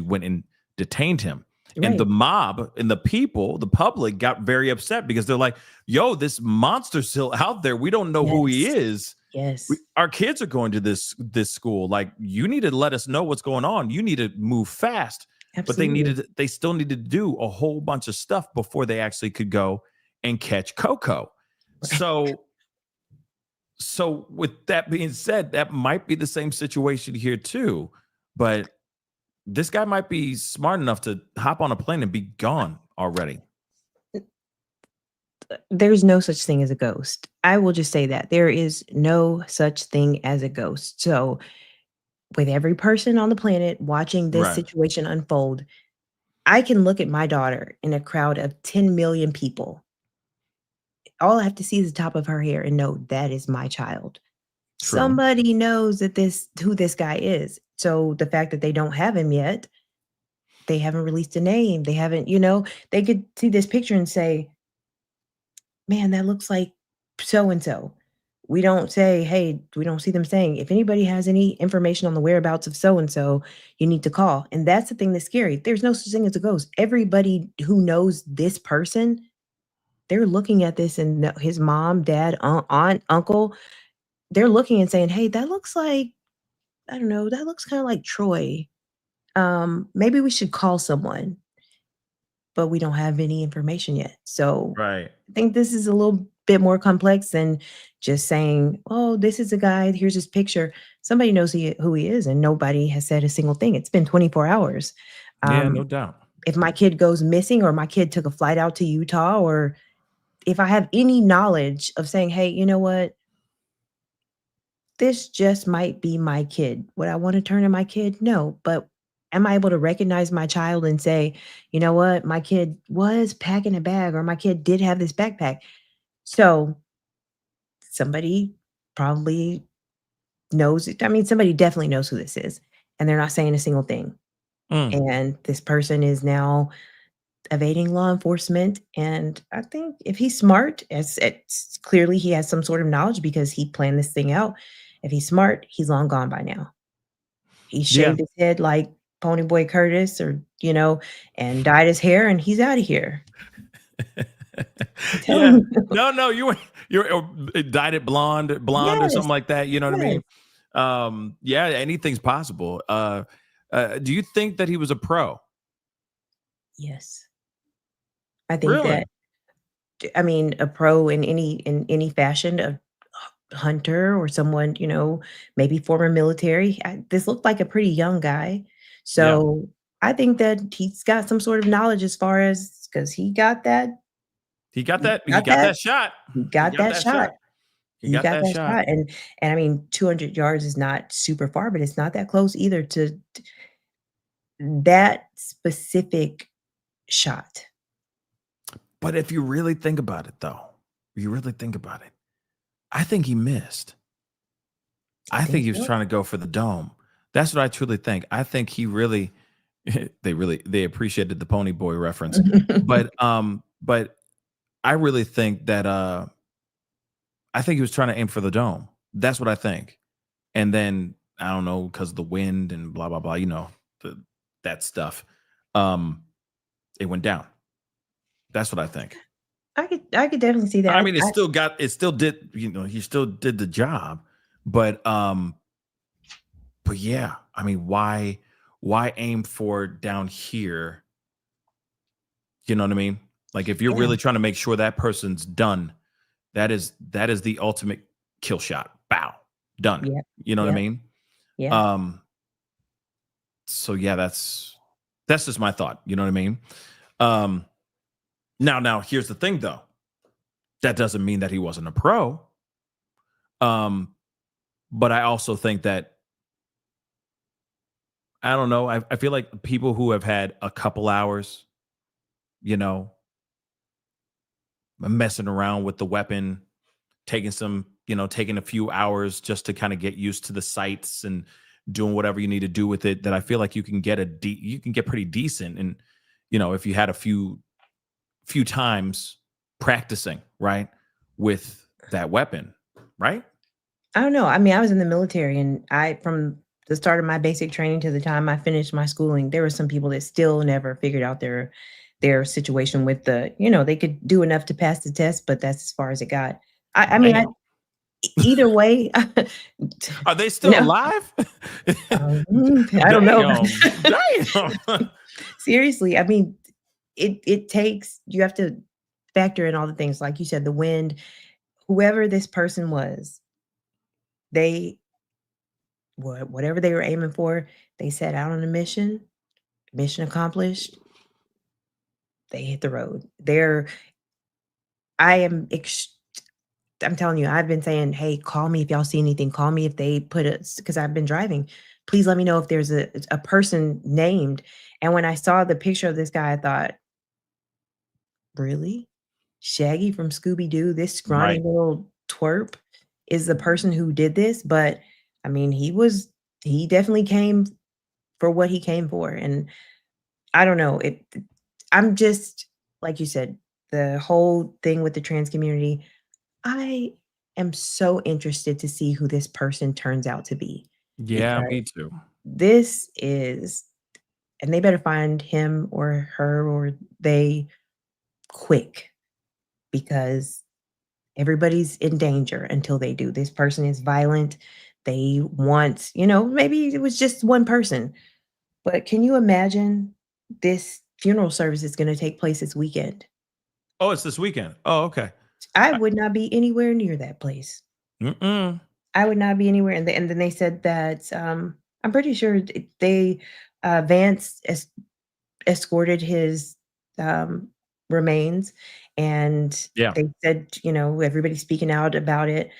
went and detained him. And the Right. mob and the people, the public, got very upset because they're like, yo, this monster's still out there. We don't know who he Yes. is. Yes. Our kids are going to this school. Like, you need to let us know what's going on. You need to move fast. But Absolutely. they still needed to do a whole bunch of stuff before they actually could go and catch Coco. Right. So with that being said, that might be the same situation here too. But this guy might be smart enough to hop on a plane and be gone already. There's no such thing as a ghost. I will just say that. There is no such thing as a ghost. So, with every person on the planet watching this Right. situation unfold, I can look at my daughter in a crowd of 10 million people. All I have to see is the top of her hair and know that is my child. True. Somebody knows that who this guy is. So the fact that they don't have him yet, they haven't released a name. They haven't, they could see this picture and say, man, that looks like so and so. We don't say, hey, we don't see them saying, if anybody has any information on the whereabouts of so and so, you need to call. And that's the thing that's scary. There's no such thing as a ghost. Everybody who knows this person, they're looking at this, and his mom, dad, aunt, uncle, they're looking and saying, hey, that looks like, I don't know, that looks kind of like Troy. Maybe we should call someone. but we don't have any information yet. So Right. I think this is a little bit more complex than just saying, "Oh, this is a guy. Here's his picture." Somebody knows who he is, and nobody has said a single thing. It's been 24 hours. Yeah, Um, no doubt. if my kid goes missing, or my kid took a flight out to Utah, or if I have any knowledge of saying, "Hey, you know what? This just might be my kid." Would I want to turn in my kid? No. But am I able to recognize my child and say, "You know what? My kid was packing a bag, or my kid did have this backpack." So somebody probably knows it. I mean, somebody definitely knows who this is, and they're not saying a single thing. Mm. And this person is now evading law enforcement. And I think if he's smart, as it's clearly he has some sort of knowledge because he planned this thing out. If he's smart, he's long gone by now. He Yeah. shaved his head like Ponyboy Curtis, or and dyed his hair, and he's out of here. I'm Yeah. telling you. No, you're dyed it blonde or Yes, something like that. You know what I yes, mean? Yeah, anything's possible. Do you think that he was a pro? yes. I think Really? that I mean, a pro in any fashion, a hunter or someone, maybe former military. This looked like a pretty young guy. Yeah. So I think that he's got some sort of knowledge as far as because He got he that. He got got that, that shot. he He got got that that shot. shot. He He got got that that shot. shot. And I mean, 200 yards is not super far, but it's not that close either to that specific shot. But if you really think about it, though, you really think about it, I think he missed. I I think think he was so. trying to go for the dome. That's what I truly think. I think he really, they appreciated the Pony Boy reference, but I really think that I think he was trying to aim for the dome. That's what I think. And then I don't know because of the wind and blah blah blah. The, that stuff. Um, it went down. That's what I think. I could definitely see I that. mean, it still did. He still did the job, but yeah. I mean, why aim for down here? You know what I mean? Like if you're Yeah, really trying to make sure that person's done, that is the ultimate kill shot. Bow, done. yeah, You know what I yeah, mean? yeah. Um, so yeah, that's just my thought. You know what I mean? Um, now here's the thing though. That doesn't mean that he wasn't a pro. But I also think that I don't know. I feel like people who have had a couple hours, you know, messing around with the weapon, taking a few hours just to kind of get used to the sights and doing whatever you need to do with it. That I feel like you can get you can get pretty decent, and if you had a few times practicing right with that weapon, right? I don't know. I mean, I was in the military, and from the start of my basic training to the time I finished my schooling, there were some people that still never figured out their situation with they could do enough to pass the test, but that's as far as it got. I mean, Damn. either way, Are they still no, alive? I don't know. Damn. Seriously, I mean, it takes you have to factor in all the things like you said, the wind, whoever this person was, they whatever they were aiming for, they set out on a mission accomplished, they hit the road. I am I'm telling you, I've been saying, "Hey, call me if y'all see anything. Call me if they put it because I've been driving. Please let me know if there's a person named." And when I saw the picture of this guy, I thought, "Really? Shaggy from Scooby Doo, this scrawny Right. little twerp is the person who did this?" But I mean, he definitely came for what he came for. And I don't know. I'm just like you said, the whole thing with the trans community. I am so interested to see who this person turns out to be Yeah, because me too. this is, and they better find him or her or they quick because everybody's in danger until they do. This person is violent. They want, maybe it was just one person, but can you imagine this funeral service is gonna take place this weekend. Oh, it's this weekend. Oh, okay. I would not be anywhere near that place. Mm-mm. I would not be anywhere, and then they said that, I'm pretty sure they, Vance escorted his, um, remains, and Yeah. they said, everybody's speaking out about it.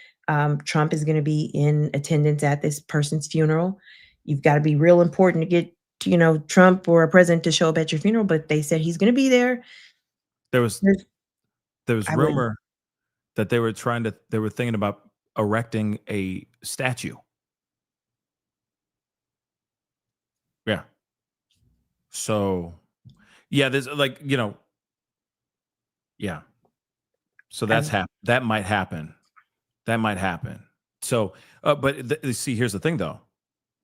Trump is gonna be in attendance at this person's funeral. You've gotta be real important to get, Trump or a president to show up at your funeral, but they said he's gonna be there. There was There's there was I wouldn't rumor that they were thinking about erecting a statue. Yeah. So, yeah, there's like, yeah. So I that might happen. That might happen. So, but see, here's the thing though.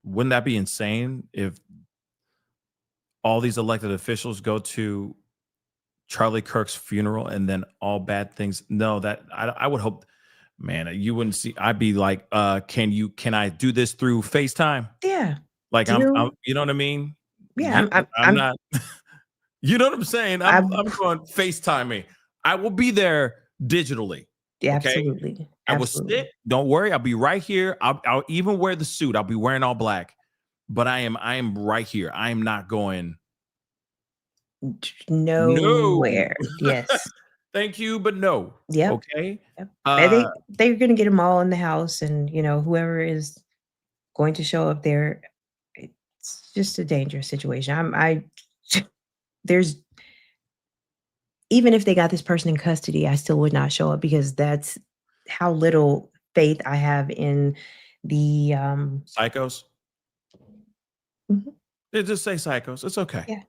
Wouldn't that be insane if all these elected officials go to Charlie Kirk's funeral and then all bad things? No, that I would hope, man, you wouldn't see. I'd be like, can I do this through FaceTime? Yeah. Like Zoom. you know what I mean? Yeah, I'm not. You know what I'm saying? I I'm going FaceTime me. I will be there digitally. Yeah, Okay. absolutely. I will Absolutely. sit. Don't worry. I'll be right here. I'll even wear the suit. I'll be wearing all black. But I am right here. I am not going. No. Nowhere. Yes. Thank you, but no. Yep. Okay. Yep. And they're gonna get them all in the house, and whoever is going to show up there, it's just a dangerous situation. There's even if they got this person in custody, I still would not show up because that's how little faith I have in the Psychos. Mhm. They just say psychos. It's okay. Yeah. I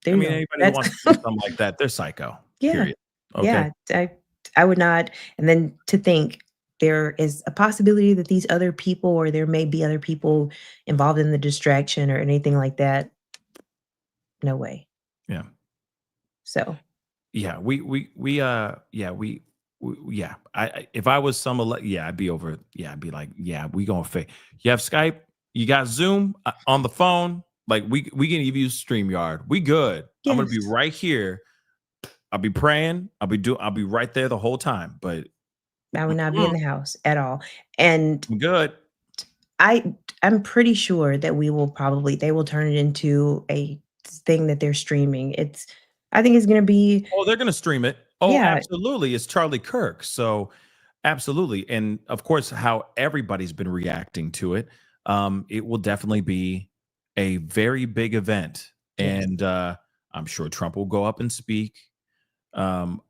There you mean, go. anybody who wants to do something like that, they're psycho. Yeah. Period. Okay. Yeah. I would not. And then to think there is a possibility that these other people, or there may be other people involved in the distraction or anything like that. No way. Yeah. So Yeah. Yeah. If I was I'd be over. Yeah. I'd be like, yeah, we going to fake. You have Skype, you got Zoom on the phone. Like we can even use StreamYard. We good. I'm going to be yes, right here. I'll be praying. I'll be right there the whole time, but I would not be in the house at all. And I'm good. I'm pretty sure that they will turn it into a thing that they're streaming. I think it's gonna be, Oh, they're going to stream it. Oh, yeah, absolutely. It's Charlie Kirk. So absolutely. And of course, how everybody's been reacting to it. It will definitely be a very big event. yes, And I'm sure Trump will go up and speak. Um,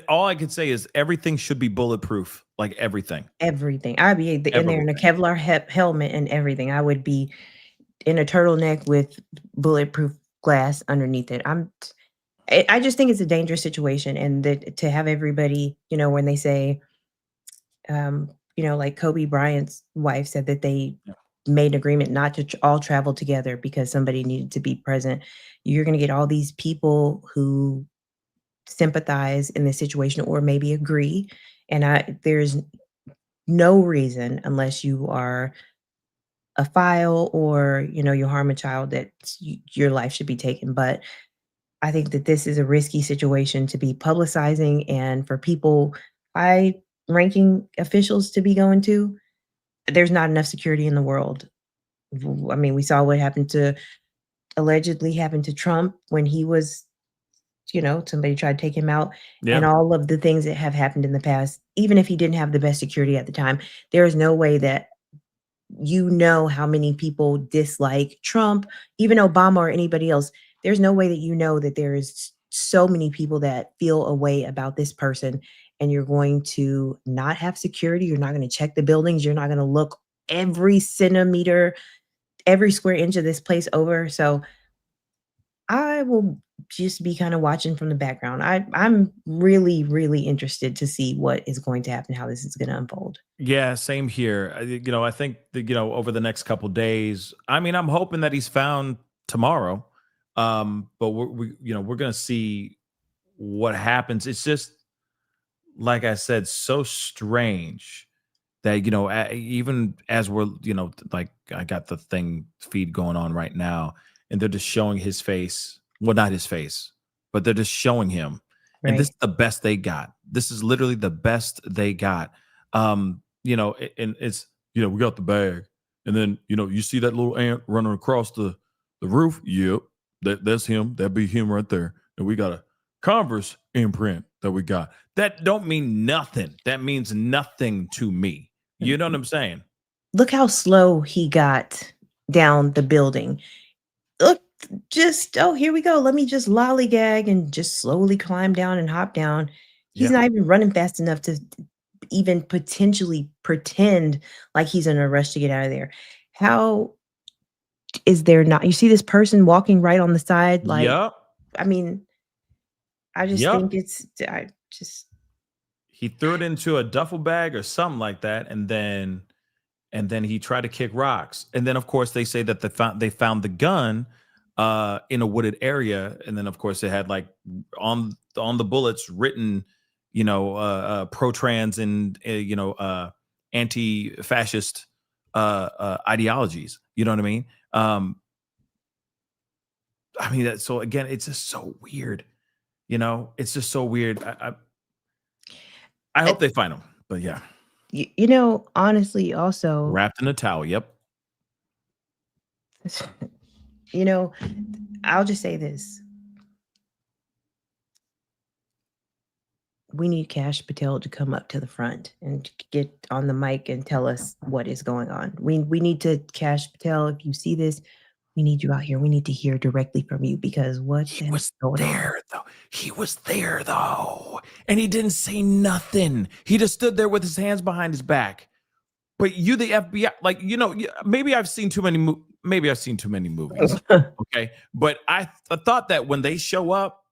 all I can say is everything should be bulletproof, like everything. everything. I'd be in there in a Everything. Kevlar helmet and everything. I would be in a turtleneck with bulletproof glass underneath it. I just think it's a dangerous situation, and that to have everybody, when they say, like Kobe Bryant's wife said that they Yeah. made an agreement not to all travel together because somebody needed to be present. You're going to get all these people who sympathize in this situation or maybe agree, and there's no reason, unless you are a file or you harm a child, that your life should be taken. But I think that this is a risky situation to be publicizing, and for people, high ranking officials, to be going to. There's not enough security in the world. I mean, we saw what allegedly happened to Trump when he was, somebody tried to take him out, and Yeah. all of the things that have happened in the past. Even if he didn't have the best security at the time, there is no way that how many people dislike Trump, even Obama or anybody else. There's no way that that there is so many people that feel a way about this person, and you're going to not have security. You're not going to check the buildings. You're not going to look every centimeter, every square inch of this place over. So I will just be kind of watching from the background. I'm really, really interested to see what is going to happen, how this is going to unfold. Yeah, same here. I think that, over the next couple days, I mean, I'm hoping that he's found tomorrow. But we're going to see what happens. It's just, like I said, so strange that, even as we're, like I got the feed going on right now, and they're just showing his face. Well, not his face, but they're just showing him. And this is the best they got. This is literally the best they got. You know, and it's, you know, we got the bag. And then, you know, you see that little ant running across the roof? Yep. That's him. That'd be him right there. And we got a Converse imprint that we got. That don't mean nothing. That means nothing to me. You know what I'm saying? Look how slow he got down the building. Look, just, oh, here we go. Let me just lollygag and just slowly climb down and hop down. He's not even running fast enough to even potentially pretend like he's in a rush to get out of there. How is there not? You see this person walking right on the side? Like, I mean, I just think he threw it into a duffel bag or something like that, and then he tried to kick rocks. And then, of course, they say that they found the gun in a wooded area, and then, of course, it had like on the bullets written, you know, pro-trans and you know, anti-fascist ideologies. You know what I mean? I mean, so again, it's just so weird. You know, it's just so weird. I hope they find him, but yeah. You know, honestly, also Wrapped in a towel. Yep. You know, I'll just say this. We need Cash Patel to come up to the front and get on the mic and tell us what is going on. We need to, Cash Patel, if you see this, we need you out here. We need to hear directly from you, because He was there though, and he didn't say nothing. He just stood there with his hands behind his back. But you, the FBI, like, you know, maybe I've seen too many movies. Okay, but I thought that when they show up,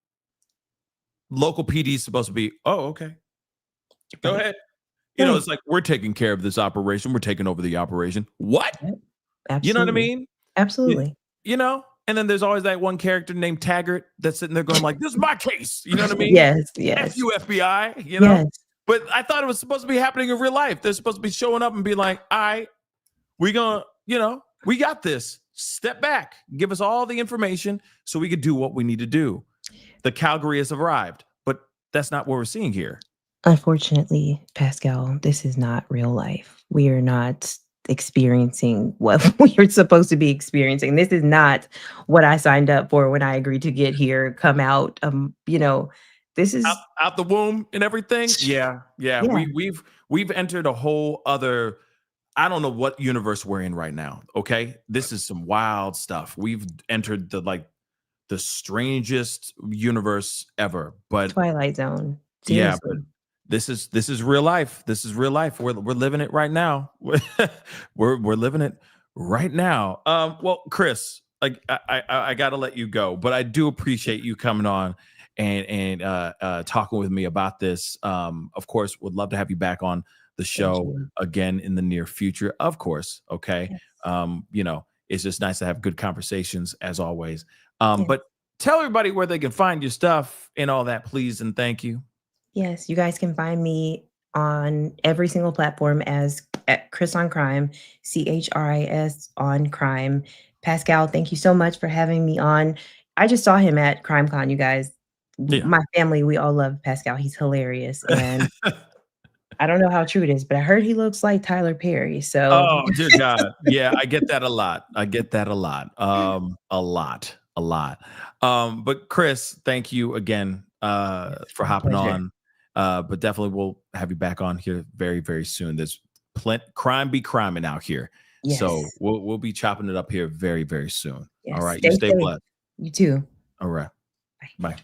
local PD is supposed to be, oh, okay, go ahead. You know, it's like, we're taking care of this operation. We're taking over the operation. What? Absolutely. You know what I mean? Absolutely. You know, and then there's always that one character named Taggart that's sitting there going like, this is my case. You know what I mean? Yes. F you, FBI, you know? Yes. But I thought it was supposed to be happening in real life. They're supposed to be showing up and be like, all right, we gonna, you know, we got this. Step back. Give us all the information so we could do what we need to do. The Calgary has arrived, but that's not what we're seeing here. Unfortunately, Pascal, this is not real life. We are not experiencing what we are supposed to be experiencing. This is not what I signed up for when I agreed to get here, come out. You know, this is out the womb and everything. Yeah. We've entered a whole other, I don't know what universe we're in right now. Okay. This is some wild stuff. We've entered the strangest universe ever, but Twilight Zone. Seriously. Yeah, but this is real life. This is real life. We're living it right now. we're living it right now. Well, Chris, like I got to let you go, but I do appreciate you coming on and talking with me about this. Of course, would love to have you back on the show again in the near future. Of course. Okay. Yes. You know, it's just nice to have good conversations as always. But tell everybody where they can find your stuff and all that, please, and thank you. Yes, you guys can find me on every single platform as at Chris on Crime, CHRIS on Crime. Pascal, thank you so much for having me on. I just saw him at CrimeCon, you guys. Yeah. My family, we all love Pascal. He's hilarious. And I don't know how true it is, but I heard he looks like Tyler Perry. So, oh, dear God. Yeah, I get that a lot. A lot. But Chris, thank you again for hopping on. But definitely we'll have you back on here very, very soon. There's crime be criming out here. Yes. So we'll be chopping it up here very, very soon. Yes. All right. You stay blessed. You too. All right. Bye.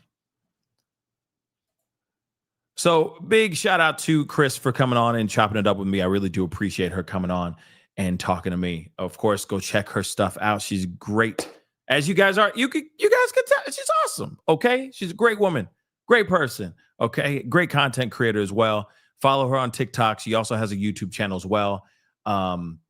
So big shout out to Chris for coming on and chopping it up with me. I really do appreciate her coming on and talking to me. Of course, go check her stuff out. She's great. As you guys are, you guys can tell she's awesome. Okay. She's a great woman, great person. Okay. Great content creator as well. Follow her on TikTok. She also has a YouTube channel as well.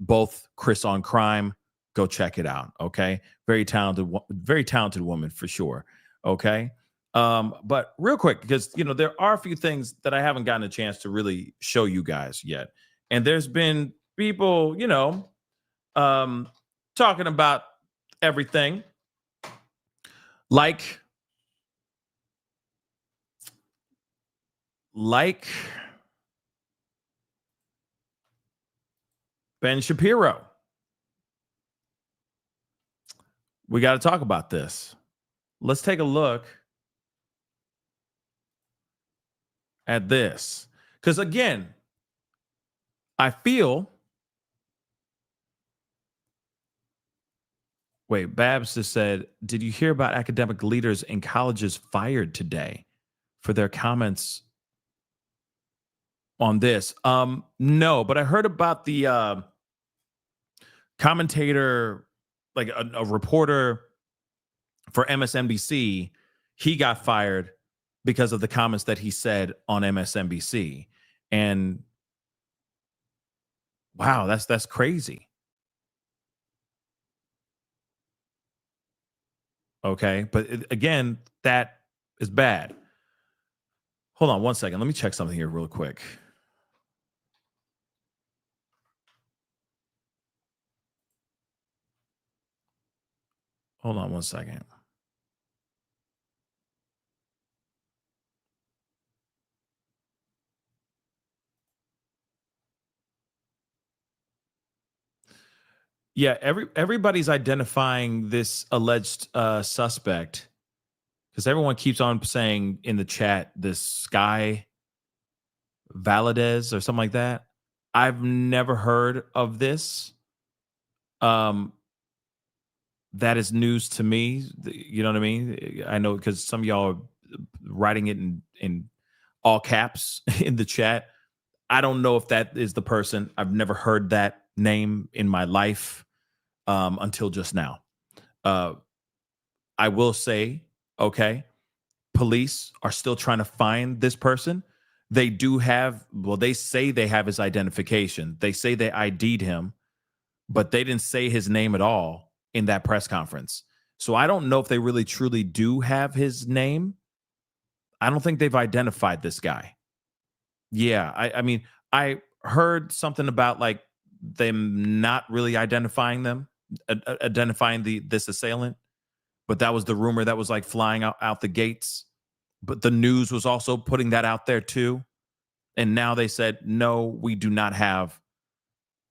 Both Chris on Crime. Go check it out. Okay. Very talented woman for sure. Okay. But real quick, because, you know, there are a few things that I haven't gotten a chance to really show you guys yet. And there's been people, you know, talking about everything. Like Ben Shapiro. We got to talk about this. Let's take a look at this. Because again, I feel. Wait, Babs just said, did you hear about academic leaders in colleges fired today for their comments on this? No, but I heard about the commentator, like a reporter for MSNBC. He got fired because of the comments that he said on MSNBC. And wow, that's crazy. Okay, but again, that is bad. Hold on one second. Let me check something here real quick. Hold on one second. Yeah, everybody's identifying this alleged suspect because everyone keeps on saying in the chat this Sky Valadez or something like that. I've never heard of this. That is news to me. You know what I mean? I know because some of y'all are writing it in all caps in the chat. I don't know if that is the person. I've never heard that name in my life until just now. I will say, okay, police are still trying to find this person. They do have, well, they say they have his identification. They say they ID'd him, but they didn't say his name at all in that press conference. So I don't know if they really truly do have his name. I don't think they've identified this guy. Yeah, I mean, I heard something about like them not really identifying this assailant, but that was the rumor that was like flying out the gates. But the news was also putting that out there too. And now they said, no, we do not have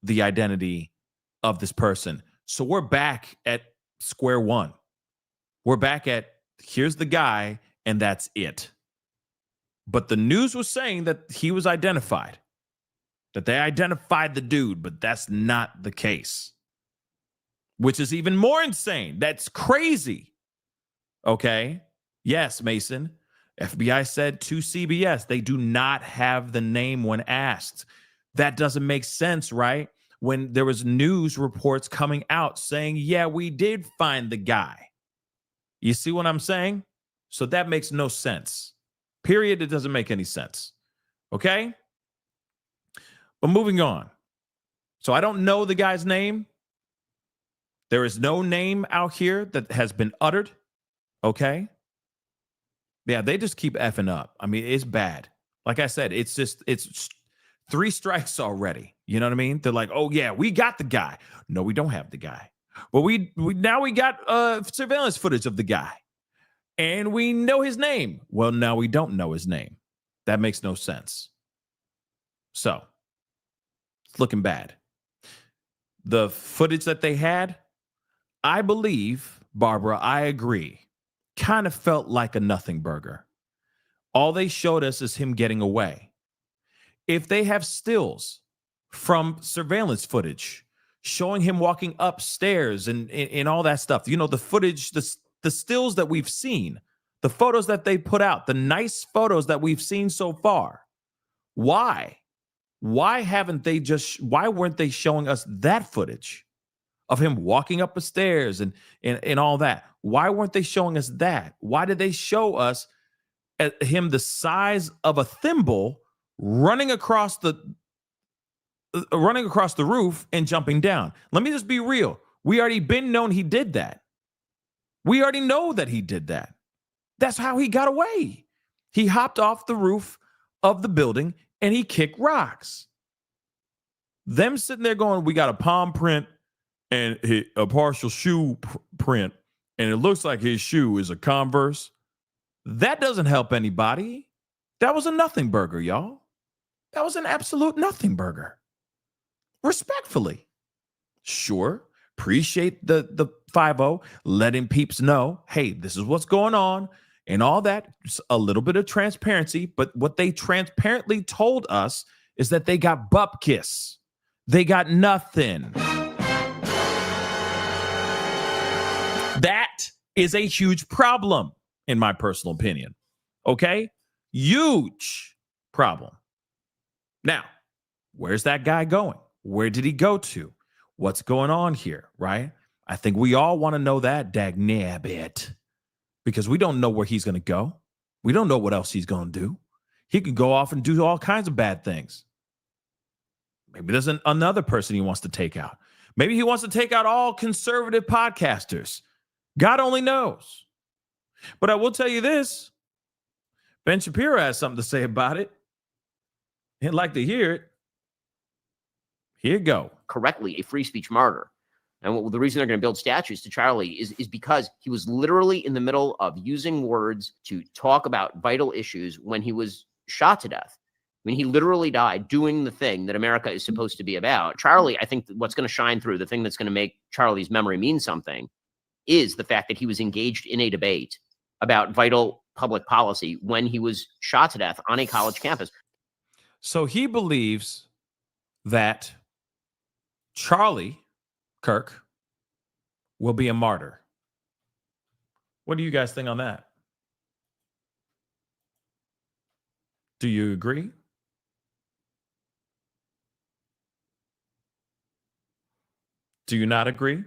the identity of this person. So we're back at square one. We're back at here's the guy and that's it. But the news was saying that he was identified, that they identified the dude, but that's not the case, which is even more insane. That's crazy. Okay. Yes, Mason. FBI said to CBS, they do not have the name when asked. That doesn't make sense, right? When there was news reports coming out saying, yeah, we did find the guy. You see what I'm saying? So that makes no sense. Period. It doesn't make any sense. Okay? But moving on. So I don't know the guy's name. There is no name out here that has been uttered. Okay? Yeah, they just keep effing up. I mean, it's bad. Like I said, it's 3 strikes already. You know what I mean? They're like, oh yeah, we got the guy. No, we don't have the guy. Well, we got surveillance footage of the guy. And we know his name. Well, now we don't know his name. That makes no sense. So, it's looking bad. The footage that they had, I believe, Barbara, I agree, kind of felt like a nothing burger. All they showed us is him getting away. If they have stills from surveillance footage showing him walking upstairs and all that stuff, you know, the footage, the stills that we've seen, the photos that they put out, the nice photos that we've seen so far, why weren't they showing us that footage of him walking up the stairs and all that? Why weren't they showing us that? Why did they show us him the size of a thimble running across the roof and jumping down? Let me just be real. We already been known he did that. We already know that he did that. That's how he got away. He hopped off the roof of the building and he kicked rocks. Them sitting there going, we got a palm print and a partial shoe print and it looks like his shoe is a Converse, that doesn't help anybody. That was a nothing burger, y'all. That was an absolute nothing burger. Respectfully. Sure. Appreciate the 5-0, letting peeps know, hey, this is what's going on and all that. Just a little bit of transparency. But what they transparently told us is that they got bupkis. They got nothing. That is a huge problem, in my personal opinion. Okay? Huge problem. Now, where's that guy going? Where did he go to? What's going on here, right? I think we all want to know that, dagnabbit, because we don't know where he's going to go. We don't know what else he's going to do. He could go off and do all kinds of bad things. Maybe there's another person he wants to take out. Maybe he wants to take out all conservative podcasters. God only knows. But I will tell you this. Ben Shapiro has something to say about it. He'd like to hear it. Here you go. Correctly, a free speech martyr. And the reason they're going to build statues to Charlie is because he was literally in the middle of using words to talk about vital issues when he was shot to death. I mean, he literally died doing the thing that America is supposed to be about. Charlie, I think what's going to shine through, the thing that's going to make Charlie's memory mean something, is the fact that he was engaged in a debate about vital public policy when he was shot to death on a college campus. So he believes that Charlie Kirk will be a martyr. What do you guys think on that? Do you agree? Do you not agree?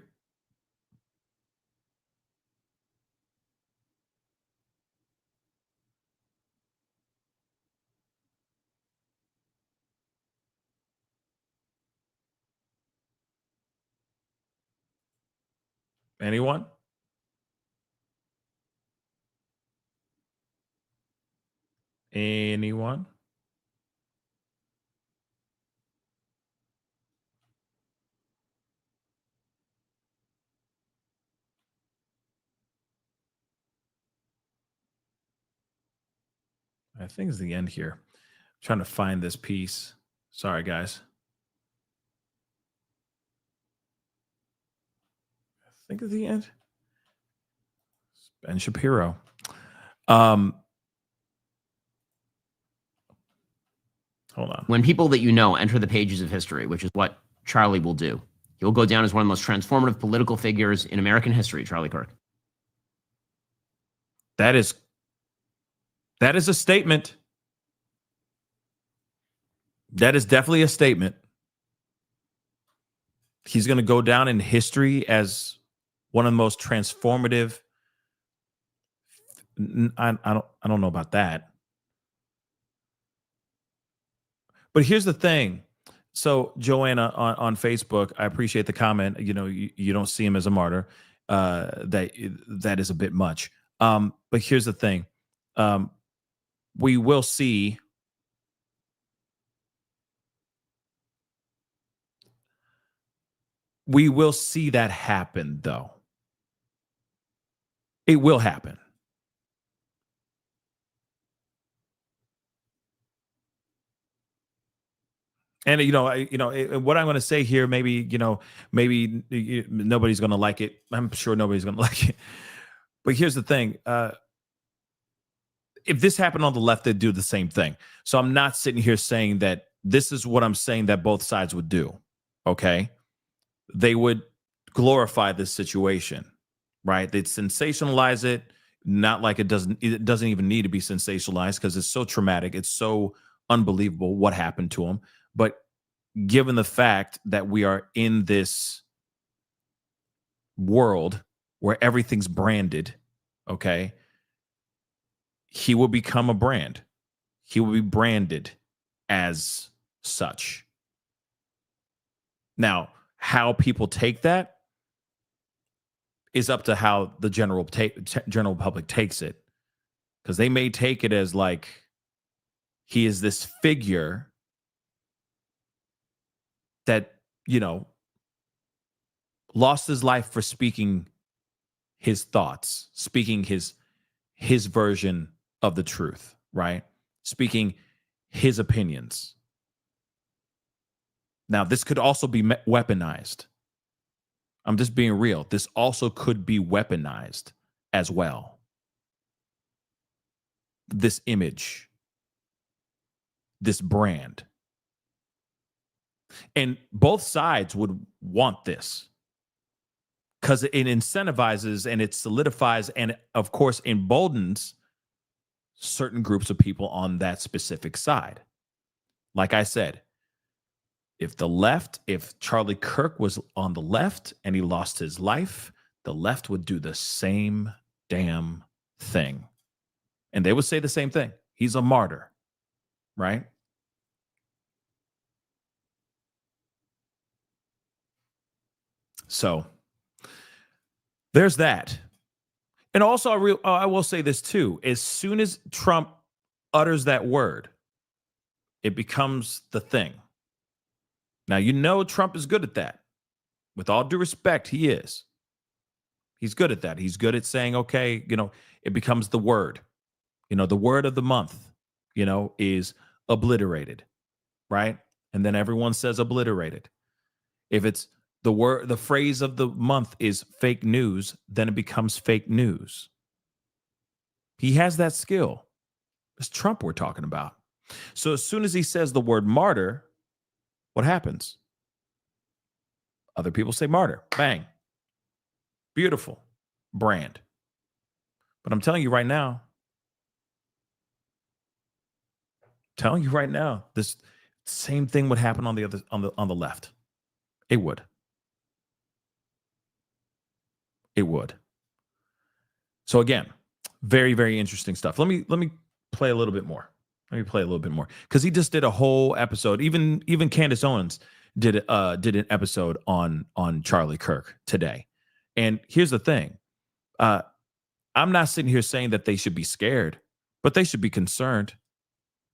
Anyone? Anyone? I think it's the end here. I'm trying to find this piece. Sorry, guys. I think it's the end. It's Ben Shapiro. Hold on. When people that you know enter the pages of history, which is what Charlie will do, he'll go down as one of the most transformative political figures in American history, Charlie Kirk. That is a statement. That is definitely a statement. He's going to go down in history as one of the most transformative. I don't know about that. But here's the thing. So Joanna on Facebook, I appreciate the comment. You know, you don't see him as a martyr. That is a bit much. But here's the thing. We will see that happen, though. It will happen. And what I'm going to say here, maybe nobody's going to like it. I'm sure nobody's going to like it. But here's the thing: if this happened on the left, they'd do the same thing. So I'm not sitting here saying that this is what I'm saying that both sides would do. Okay, they would glorify this situation, right? They'd sensationalize it, not like it doesn't even need to be sensationalized because it's so traumatic, it's so unbelievable what happened to him. But given the fact that we are in this world where everything's branded, okay, he will become a brand. He will be branded as such. Now, how people take that is up to how the general public takes it. Because they may take it as like he is this figure that, lost his life for speaking his thoughts, speaking his version of the truth, right? Speaking his opinions. Now, this could also be weaponized. I'm just being real. This also could be weaponized as well. This image, this brand. And both sides would want this because it incentivizes and it solidifies and, of course, emboldens certain groups of people on that specific side. Like I said, if Charlie Kirk was on the left and he lost his life, the left would do the same damn thing. And they would say the same thing. He's a martyr, right? So there's that. And also, I will say this too. As soon as Trump utters that word, it becomes the thing. Now, you know Trump is good at that. With all due respect, he is. He's good at that. He's good at saying, okay, it becomes the word. The word of the month, is obliterated, right? And then everyone says obliterated. If it's the phrase of the month is fake news, then it becomes fake news. He has that skill. It's Trump we're talking about. So as soon as he says the word martyr, what happens? Other people say martyr. Bang. Beautiful. Brand. But I'm telling you right now, this same thing would happen on the left. It would. It would. So again, very, very interesting stuff. Let me play a little bit more. Because he just did a whole episode. Even Candace Owens did an episode on Charlie Kirk today. And here's the thing. I'm not sitting here saying that they should be scared, but they should be concerned.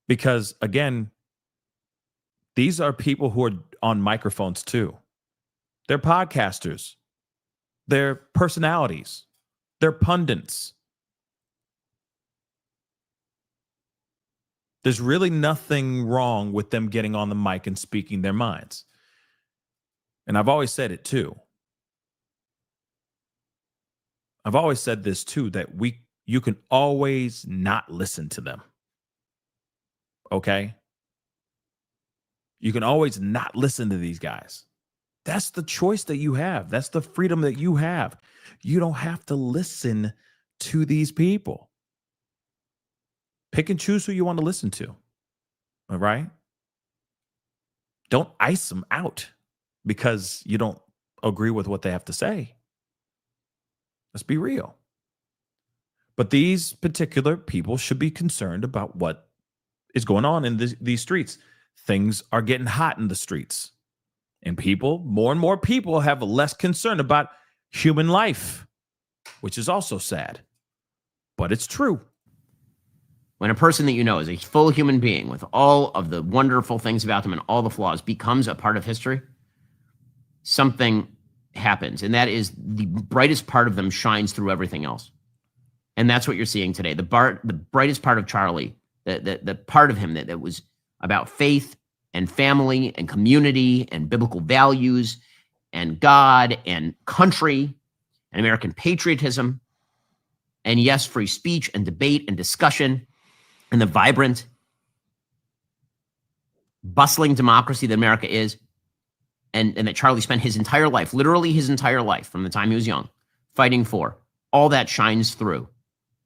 Because again, these are people who are on microphones too. They're podcasters. They're personalities. They're pundits. There's really nothing wrong with them getting on the mic and speaking their minds. And I've always said it too. I've always said this too, that you can always not listen to them. Okay? You can always not listen to these guys. That's the choice that you have. That's the freedom that you have. You don't have to listen to these people. Pick and choose who you want to listen to. All right? Don't ice them out because you don't agree with what they have to say. Let's be real. But these particular people should be concerned about what is going on in these streets. Things are getting hot in the streets. And more and more people have less concern about human life, which is also sad. But it's true. When a person that you know is a full human being with all of the wonderful things about them and all the flaws becomes a part of history, something happens. And that is the brightest part of them shines through everything else. And that's what you're seeing today. The brightest part of Charlie, the part of him that was about faith and family and community and biblical values and God and country and American patriotism and, yes, free speech and debate and discussion and the vibrant, bustling democracy that America is, and that Charlie spent his entire life, literally his entire life from the time he was young, fighting for. All that shines through.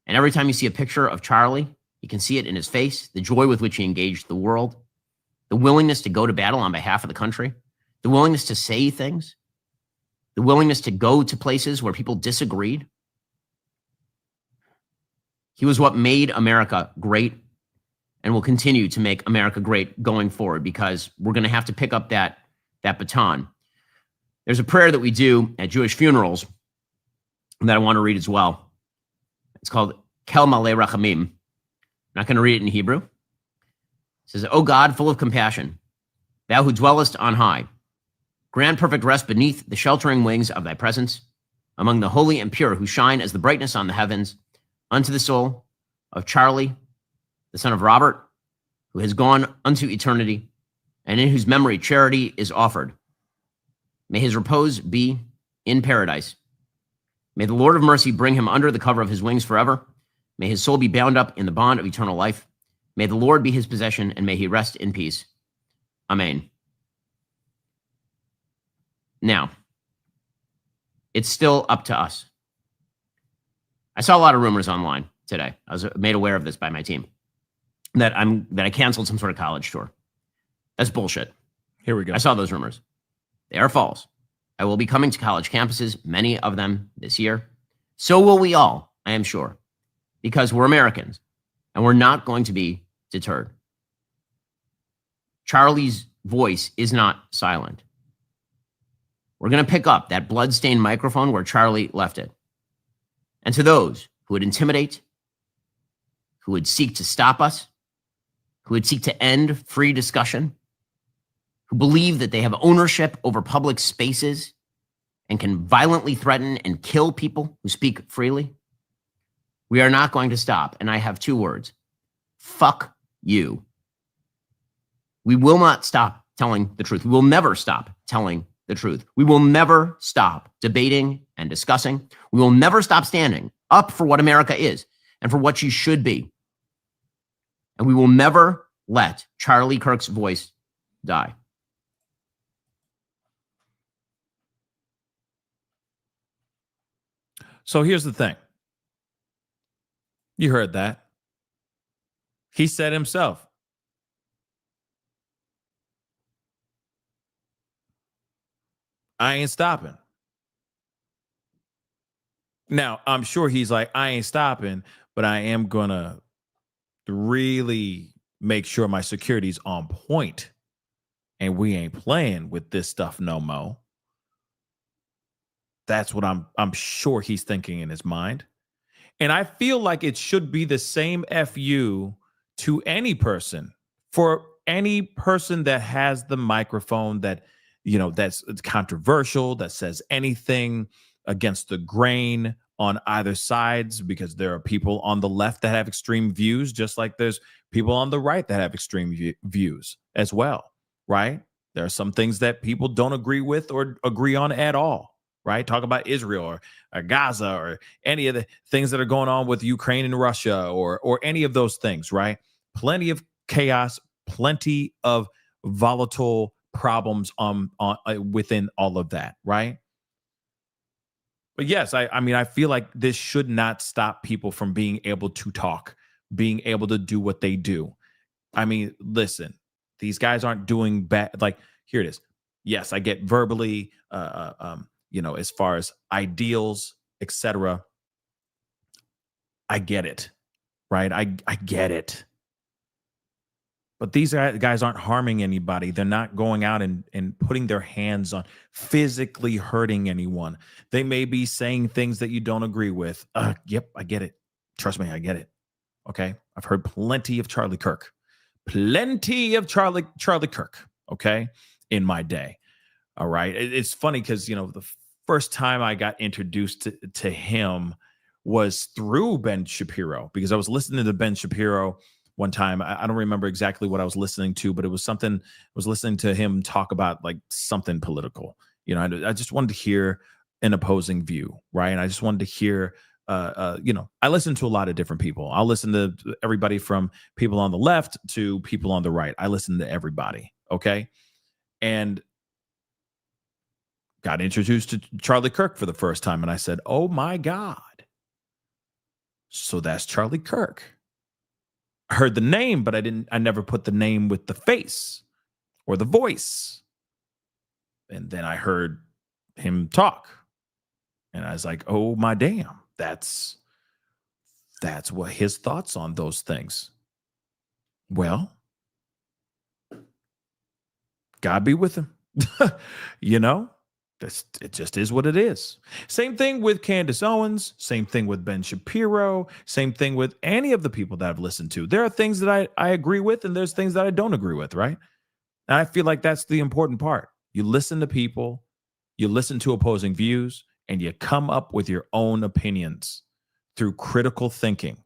And every time you see a picture of Charlie, you can see it in his face, the joy with which he engaged the world, the willingness to go to battle on behalf of the country, the willingness to say things, the willingness to go to places where people disagreed. He was what made America great and will continue to make America great going forward, because we're going to have to pick up that baton. There's a prayer that we do at Jewish funerals that I want to read as well. It's called Kel Malei Rachamim. I'm not going to read it in Hebrew. It says, "O God, full of compassion, thou who dwellest on high, grant perfect rest beneath the sheltering wings of thy presence, among the holy and pure who shine as the brightness on the heavens, unto the soul of Charlie, the son of Robert, who has gone unto eternity, and in whose memory charity is offered. May his repose be in paradise. May the Lord of mercy bring him under the cover of his wings forever. May his soul be bound up in the bond of eternal life. May the Lord be his possession, and may he rest in peace. Amen. Now, it's still up to us. I saw a lot of rumors online today. I was made aware of this by my team that I canceled some sort of college tour. That's bullshit. Here we go. I saw those rumors. They are false. I will be coming to college campuses, many of them this year. So will we all, I am sure, because we're Americans and we're not going to be deterred. Charlie's voice is not silent. We're going to pick up that bloodstained microphone where Charlie left it. And to those who would intimidate, who would seek to stop us, who would seek to end free discussion, who believe that they have ownership over public spaces and can violently threaten and kill people who speak freely, we are not going to stop. And I have two words: fuck you. We will not stop telling the truth. We will never stop telling the truth. We will never stop debating and discussing. We will never stop standing up for what America is and for what she should be. And we will never let Charlie Kirk's voice die. So here's the thing. You heard that. He said himself, I ain't stopping. Now, I'm sure he's like, I ain't stopping, but I am going to really make sure my security's on point and we ain't playing with this stuff no more. That's what I'm sure he's thinking in his mind. And I feel like it should be the same FU to any person, for any person that has the microphone that, you know, that's controversial, that says anything against the grain on either sides, because there are people on the left that have extreme views, just like there's people on the right that have extreme views as well, right? There are some things that people don't agree with or agree on at all, right? Talk about Israel or Gaza or any of the things that are going on with Ukraine and Russia or any of those things, right? Plenty of chaos, plenty of volatile problems within all of that, right? But yes, I mean, I feel like this should not stop people from being able to talk, being able to do what they do. I mean, listen, these guys aren't doing bad. Like, here it is. Yes, I get verbally, you know, as far as ideals, etc. I get it, right? I get it. But these guys aren't harming anybody. They're not going out and putting their hands on, physically hurting anyone. They may be saying things that you don't agree with. Yep, I get it. Trust me, I get it. Okay? I've heard plenty of Charlie Kirk. Plenty of Charlie Kirk, okay, in my day. All right? It's funny because, you know, the first time I got introduced to him was through Ben Shapiro, because I was listening to Ben Shapiro one time. I don't remember exactly what I was listening to, but it was something, I was listening to him talk about like something political. You know, I just wanted to hear an opposing view, right? And I just wanted to hear, you know, I listen to a lot of different people. I'll listen to everybody from people on the left to people on the right. I listen to everybody, okay? And got introduced to Charlie Kirk for the first time, and I said, oh my God. So that's Charlie Kirk. I heard the name, but I never put the name with the face or the voice. And then I heard him talk. And I was like, oh my damn, that's what his thoughts on those things. Well, God be with him. You know? It just is what it is. Same thing with Candace Owens. Same thing with Ben Shapiro. Same thing with any of the people that I've listened to. There are things that I agree with, and there's things that I don't agree with, right? And I feel like that's the important part. You listen to people. You listen to opposing views. and you come up with your own opinions through critical thinking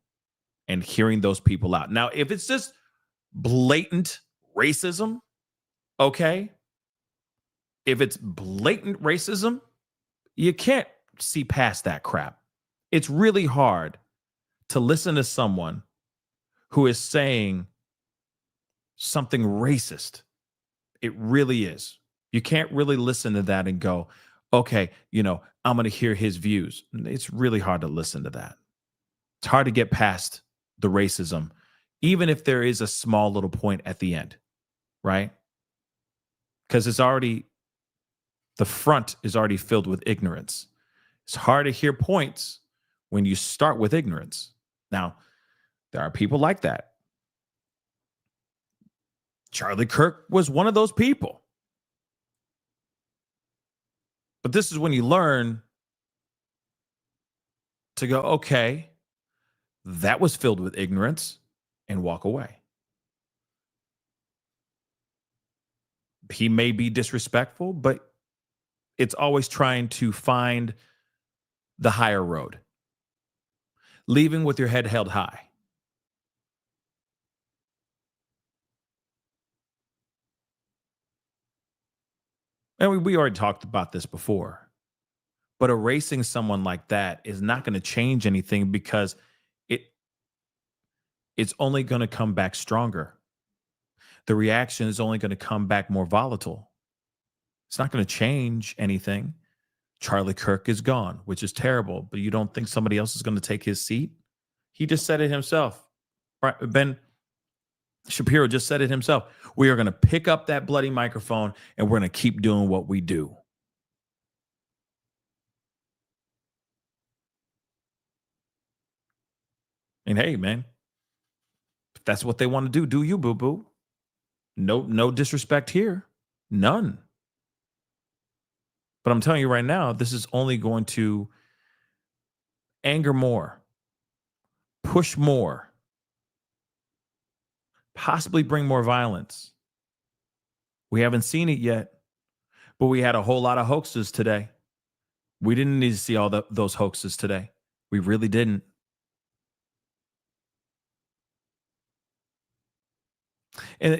and hearing those people out. Now, if it's just blatant racism, okay. If it's blatant racism, you can't see past that crap. It's really hard to listen to someone who is saying something racist. It really is. You can't really listen to that and go, okay, I'm going to hear his views. It's really hard to listen to that. It's hard to get past the racism, even if there is a small little point at the end, right? Because the front is already filled with ignorance. It's hard to hear points when you start with ignorance. Now, there are people like that. Charlie Kirk was one of those people. But this is when you learn to go, okay, that was filled with ignorance, and walk away. He may be disrespectful, but it's always trying to find the higher road. Leaving with your head held high. And we already talked about this before. But erasing someone like that is not going to change anything, because it's only going to come back stronger. The reaction is only going to come back more volatile. It's not going to change anything. Charlie Kirk is gone, which is terrible, but you don't think somebody else is going to take his seat? He just said it himself. Right? Ben Shapiro just said it himself. We are going to pick up that bloody microphone and we're going to keep doing what we do. And hey, man, if that's what they want to do you, boo-boo. No disrespect here. None. But I'm telling you right now, this is only going to anger more, push more, possibly bring more violence. We haven't seen it yet, but we had a whole lot of hoaxes today. We didn't need to see all those hoaxes today. We really didn't. And,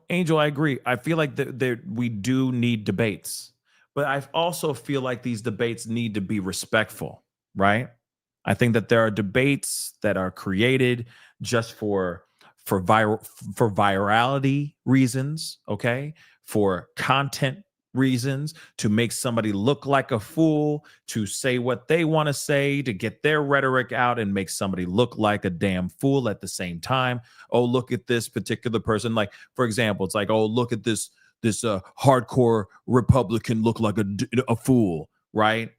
Angel, I agree. I feel like we do need debates, but I also feel like these debates need to be respectful, right? I think that there are debates that are created just for virality reasons, okay? For content reasons, to make somebody look like a fool, to say what they want to say, to get their rhetoric out and make somebody look like a damn fool at the same time. Oh, look at this particular person. Like, for example, it's like, oh, look at this hardcore Republican look like a fool, right?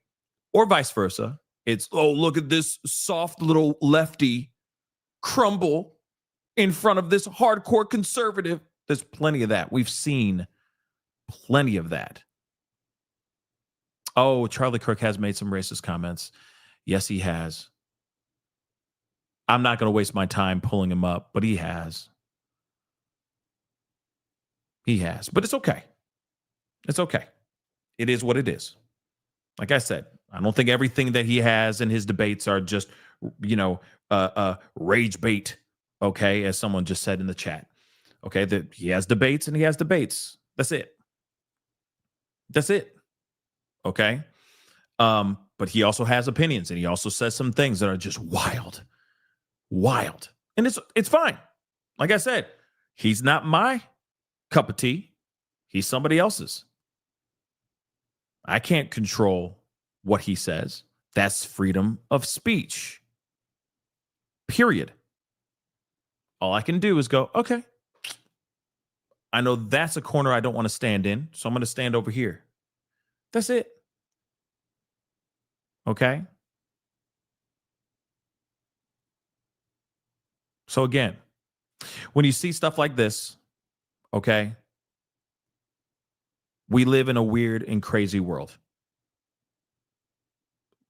Or vice versa. It's, oh, look at this soft little lefty crumble in front of this hardcore conservative. There's plenty of that. We've seen plenty of that. Oh, Charlie Kirk has made some racist comments. Yes, he has. I'm not going to waste my time pulling him up, but he has. He has. But it's okay. It's okay. It is what it is. Like I said, I don't think everything that he has in his debates are just, rage bait. Okay, as someone just said in the chat. Okay, that he has debates and he has debates. That's it. That's it. Okay. But he also has opinions, and he also says some things that are just wild. And it's fine. Like I said, he's not my cup of tea. He's somebody else's. I can't control what he says. That's freedom of speech. Period. All I can do is go, okay, I know that's a corner I don't want to stand in, so I'm going to stand over here. That's it. Okay? So again, when you see stuff like this, okay, we live in a weird and crazy world.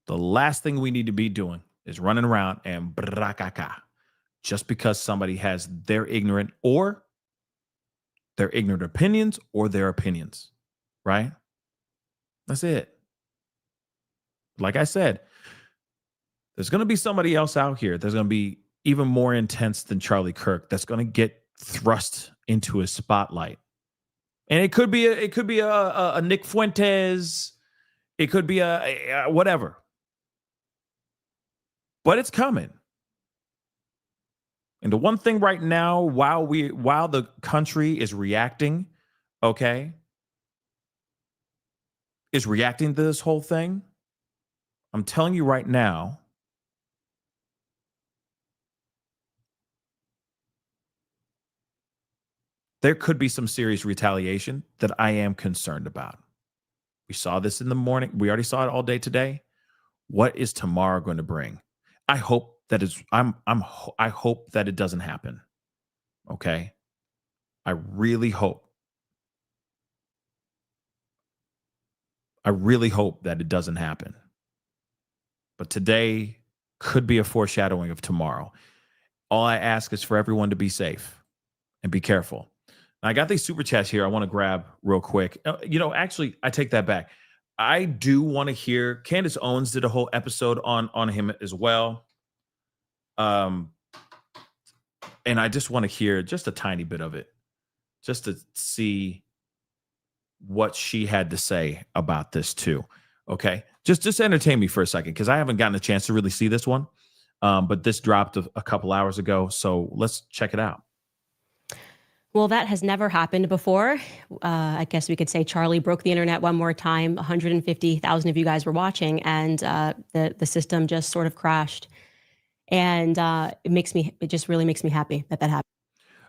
The last thing we need to be doing is running around and brakaka just because somebody has their ignorant opinions or their opinions, right? That's it. like I said, there's going to be somebody else out here that's going to be even more intense than Charlie Kirk that's going to get thrust into a spotlight. And it could be a Nick Fuentes. It could be a whatever. But it's coming. And the one thing right now, while the country is reacting, okay, is reacting to this whole thing, I'm telling you right now, there could be some serious retaliation that I am concerned about. We saw this in the morning. We already saw it all day today. What is tomorrow going to bring? I hope that I hope that it doesn't happen. Okay? I really hope. I really hope that it doesn't happen. But today could be a foreshadowing of tomorrow. All I ask is for everyone to be safe and be careful. I got these super chats here I want to grab real quick. Actually, I take that back. I do want to hear, Candace Owens did a whole episode on him as well. And I just want to hear just a tiny bit of it, just to see what she had to say about this too. Okay. Just entertain me for a second, because I haven't gotten a chance to really see this one. But this dropped a couple hours ago. So let's check it out. Well, that has never happened before. I guess we could say Charlie broke the internet one more time. 150,000 of you guys were watching, and the system just sort of crashed. And it just really makes me happy that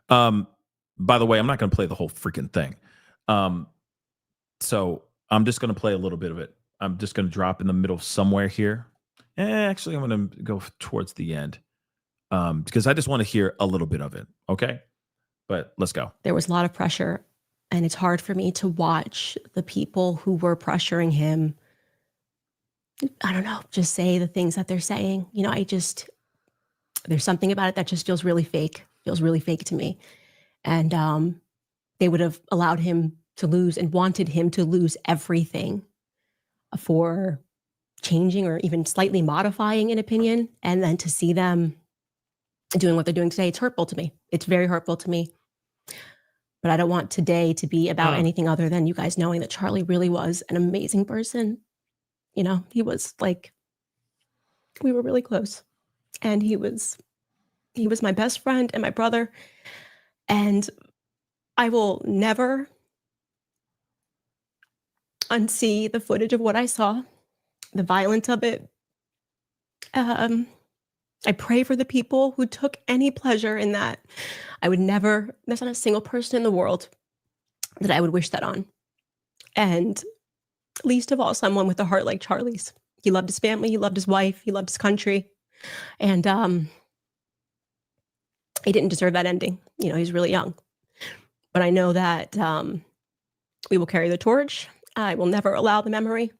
happened. By the way, I'm not going to play the whole freaking thing. So I'm just going to play a little bit of it. I'm just going to drop in the middle somewhere here. Actually, I'm going to go towards the end because I just want to hear a little bit of it. Okay. But let's go. There was a lot of pressure, and it's hard for me to watch the people who were pressuring him, I don't know, just say the things that they're saying. There's something about it that just feels really fake to me. And they would have allowed him to lose and wanted him to lose everything for changing or even slightly modifying an opinion. And then to see them doing what they're doing today, it's hurtful to me. It's very hurtful to me. But I don't want today to be about anything other than you guys knowing that Charlie really was an amazing person. He was we were really close. And he was my best friend and my brother. And I will never unsee the footage of what I saw, the violence of it. I pray for the people who took any pleasure in that. There's not a single person in the world that I would wish that on. And least of all, someone with a heart like Charlie's. He loved his family, he loved his wife, he loved his country. And he didn't deserve that ending. He's really young. But I know that we will carry the torch. I will never allow the memory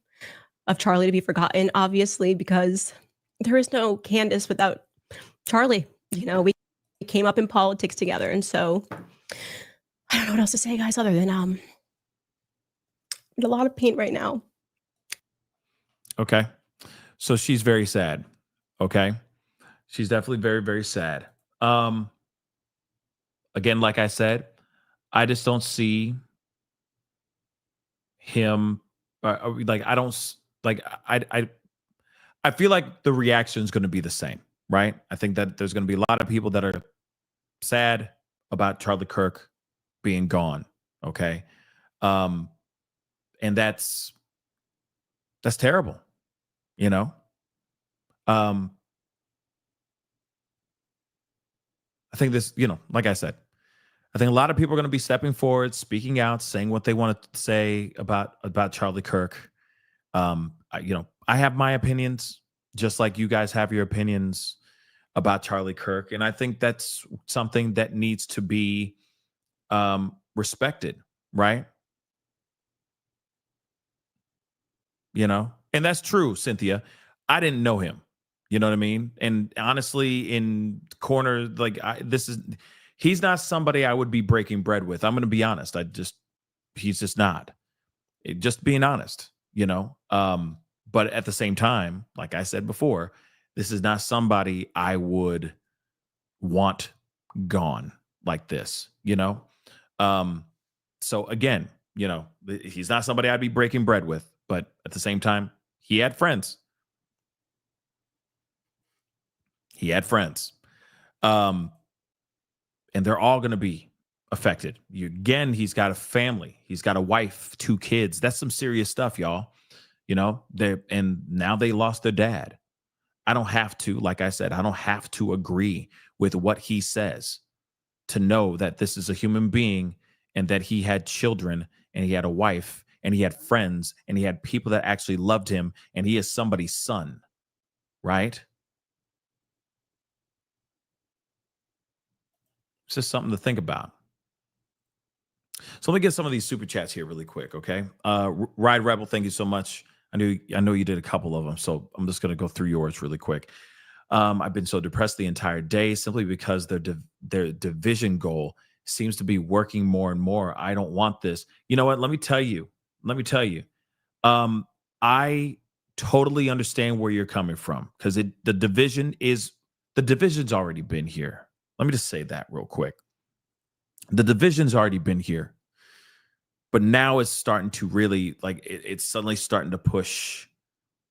of Charlie to be forgotten, obviously, because there is no Candace without Charlie. We came up in politics together. And so I don't know what else to say, guys, other than I'm in a lot of pain right now. Okay. So she's very sad. Okay. She's definitely very, very sad. Again, like I said, I just don't see him I feel like the reaction is going to be the same, right? I think that there's going to be a lot of people that are sad about Charlie Kirk being gone. Okay. And that's terrible, I think this, like I said, I think a lot of people are going to be stepping forward, speaking out, saying what they want to say about Charlie Kirk. I have my opinions, just like you guys have your opinions about Charlie Kirk. And I think that's something that needs to be respected, right? And that's true, Cynthia. I didn't know him. You know what I mean? And honestly, in corner, he's not somebody I would be breaking bread with. I'm going to be honest. He's just not. Just being honest, But at the same time, like I said before, this is not somebody I would want gone like this, So again, he's not somebody I'd be breaking bread with, but at the same time, he had friends. And they're all going to be affected. He's got a family. He's got a wife, 2 kids. That's some serious stuff, y'all. And now they lost their dad. I don't have to, like I said, I don't have to agree with what he says to know that this is a human being and that he had children and he had a wife and he had friends and he had people that actually loved him and he is somebody's son, right? It's just something to think about. So let me get some of these super chats here really quick, okay? Ride Rebel, thank you so much. I know you did a couple of them, so I'm just going to go through yours really quick. I've been so depressed the entire day simply because their division goal seems to be working more and more. I don't want this. You know what? Let me tell you. I totally understand where you're coming from because the division's already been here. Let me just say that real quick. The division's already been here, but now it's starting to really it's suddenly starting to push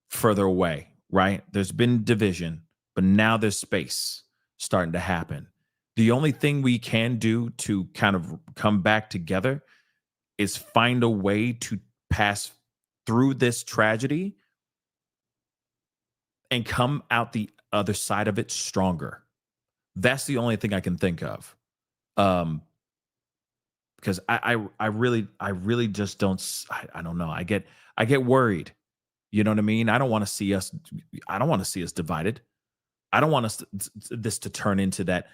further away, right? There's been division, but now there's space starting to happen. The only thing we can do to kind of come back together is find a way to pass through this tragedy and come out the other side of it stronger. That's the only thing I can think of. Because I really just don't, I don't know. I get worried. You know what I mean? I don't want to see us divided. I don't want this to turn into that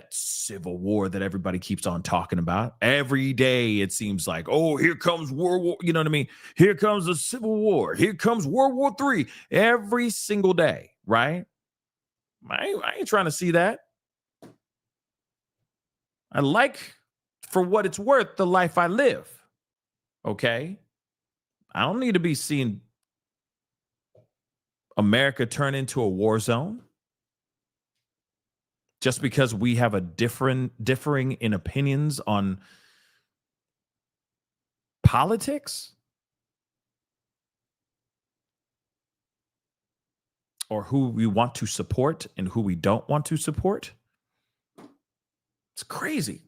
civil war that everybody keeps on talking about. Every day it seems like, oh, here comes World War, you know what I mean? Here comes the Civil War. Here comes World War III. Every single day, right? I ain't trying to see that. I like, for what it's worth, the life I live. Okay? I don't need to be seeing America turn into a war zone just because we have a differing in opinions on politics or who we want to support and who we don't want to support. It's crazy.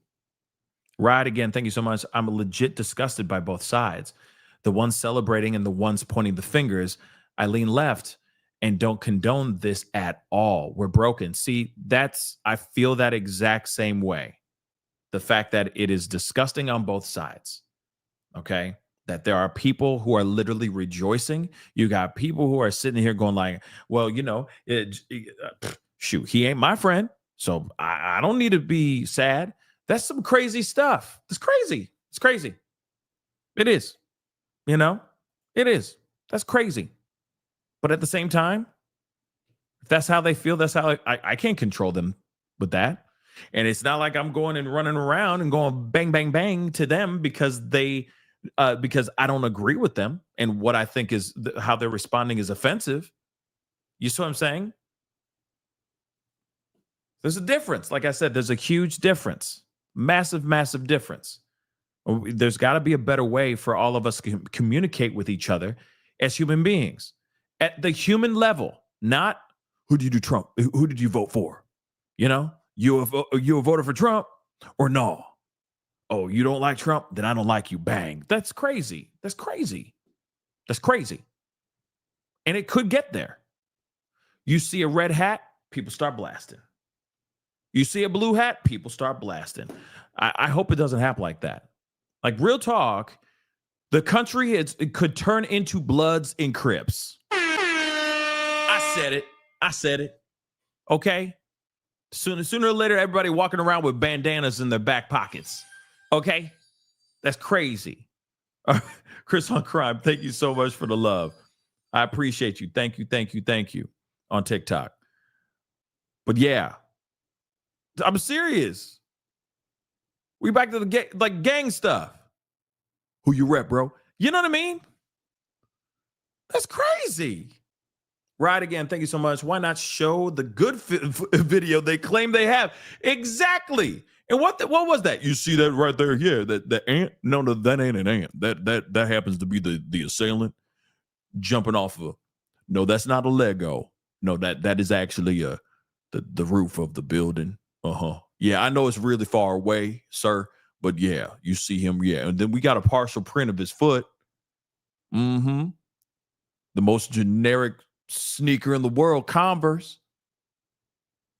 Right, again, thank you so much. I'm legit disgusted by both sides. The ones celebrating and the ones pointing the fingers. I lean left and don't condone this at all. We're broken. See, I feel that exact same way. The fact that it is disgusting on both sides. Okay? That there are people who are literally rejoicing. You got people who are sitting here going like, well, shoot, he ain't my friend. So I don't need to be sad. That's some crazy stuff. It's crazy. It's crazy. It is. It is. That's crazy. But at the same time, if that's how they feel, that's how I can't control them with that. And it's not like I'm going and running around and going bang, bang, bang to them because because I don't agree with them. And what I think is how they're responding is offensive. You see what I'm saying? There's a difference. Like I said, there's a huge difference. Massive, massive difference. There's got to be a better way for all of us to communicate with each other as human beings. At the human level, not who did you Trump? Who did you vote for? You a voter for Trump or no? Oh, you don't like Trump? Then I don't like you. Bang. That's crazy. That's crazy. That's crazy. And it could get there. You see a red hat, people start blasting. You see a blue hat, people start blasting. I hope it doesn't happen like that. Like, real talk, the country it could turn into Bloods and Crips. I said it. Okay? Sooner or later, everybody walking around with bandanas in their back pockets. Okay? That's crazy. Chris on Crime, thank you so much for the love. I appreciate you. Thank you on TikTok. But yeah, I'm serious. We back to the gang stuff. Who you rep, bro? You know what I mean? That's crazy. Right again. Thank you so much. Why not show the good video they claim they have? Exactly. And what was that? You see that right there? Yeah, the ant. No, that ain't an ant. That happens to be the assailant jumping off of. No, that's not a Lego. No, that is actually the roof of the building. Yeah, I know it's really far away, sir, but yeah, you see him. Yeah, and then we got a partial print of his foot. The most generic sneaker in the world, Converse.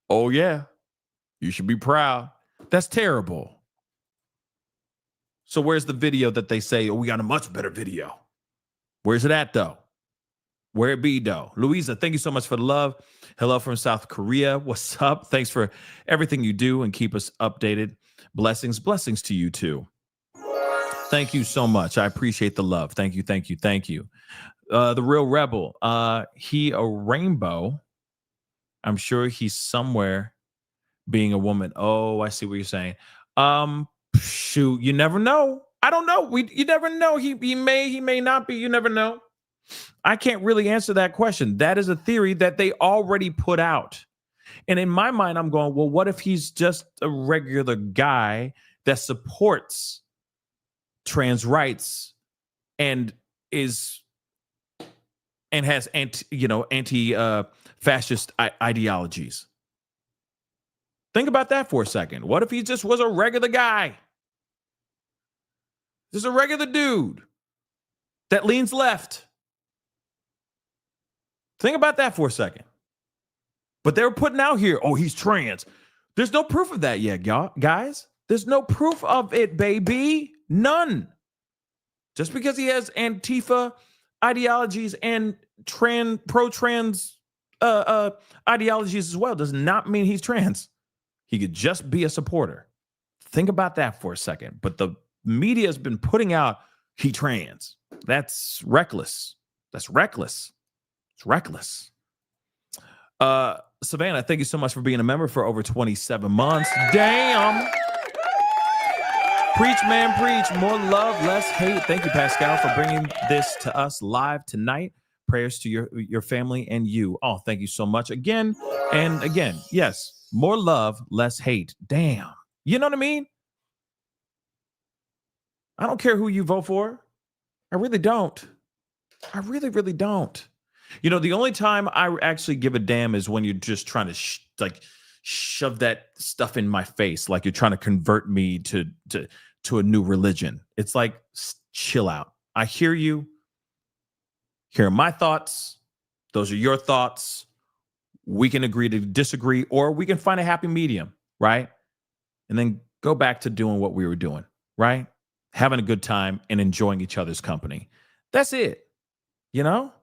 Oh yeah, you should be proud. That's terrible. So where's the video that they say, oh, we got a much better video? Where's it at though? Where it be though? Louisa, thank you so much for the love. Hello from South Korea. What's up? Thanks for everything you do and keep us updated. Blessings to you too. Thank you so much. I appreciate the love. Thank you. The Real Rebel. He a rainbow. I'm sure he's somewhere being a woman. Oh, I see what you're saying. Shoot, you never know. I don't know. You never know. He may not be. You never know. I can't really answer that question. That is a theory that they already put out. And in my mind, I'm going, well, what if he's just a regular guy that supports trans rights and has anti-fascist ideologies? Think about that for a second. What if he just was a regular guy? Just a regular dude that leans left. Think about that for a second. But they were putting out here, oh, he's trans. There's no proof of that yet, guys. There's no proof of it, baby. None. Just because he has Antifa ideologies and pro-trans ideologies as well does not mean he's trans. He could just be a supporter. Think about that for a second. But the media has been putting out he trans. That's reckless. It's reckless. Savannah, thank you so much for being a member for over 27 months. Damn. Preach, man, preach. More love, less hate. Thank you, Pascal, for bringing this to us live tonight. Prayers to your family and you. Oh, thank you so much again and again. Yes, more love, less hate. Damn. You know what I mean? I don't care who you vote for. I really don't. I really, really don't. You know, the only time I actually give a damn is when you're just trying to shove that stuff in my face, like you're trying to convert me to a new religion. It's like, chill out. I hear you. Here are my thoughts. Those are your thoughts. We can agree to disagree, or we can find a happy medium, right? And then go back to doing what we were doing, right? Having a good time and enjoying each other's company. That's it. You know?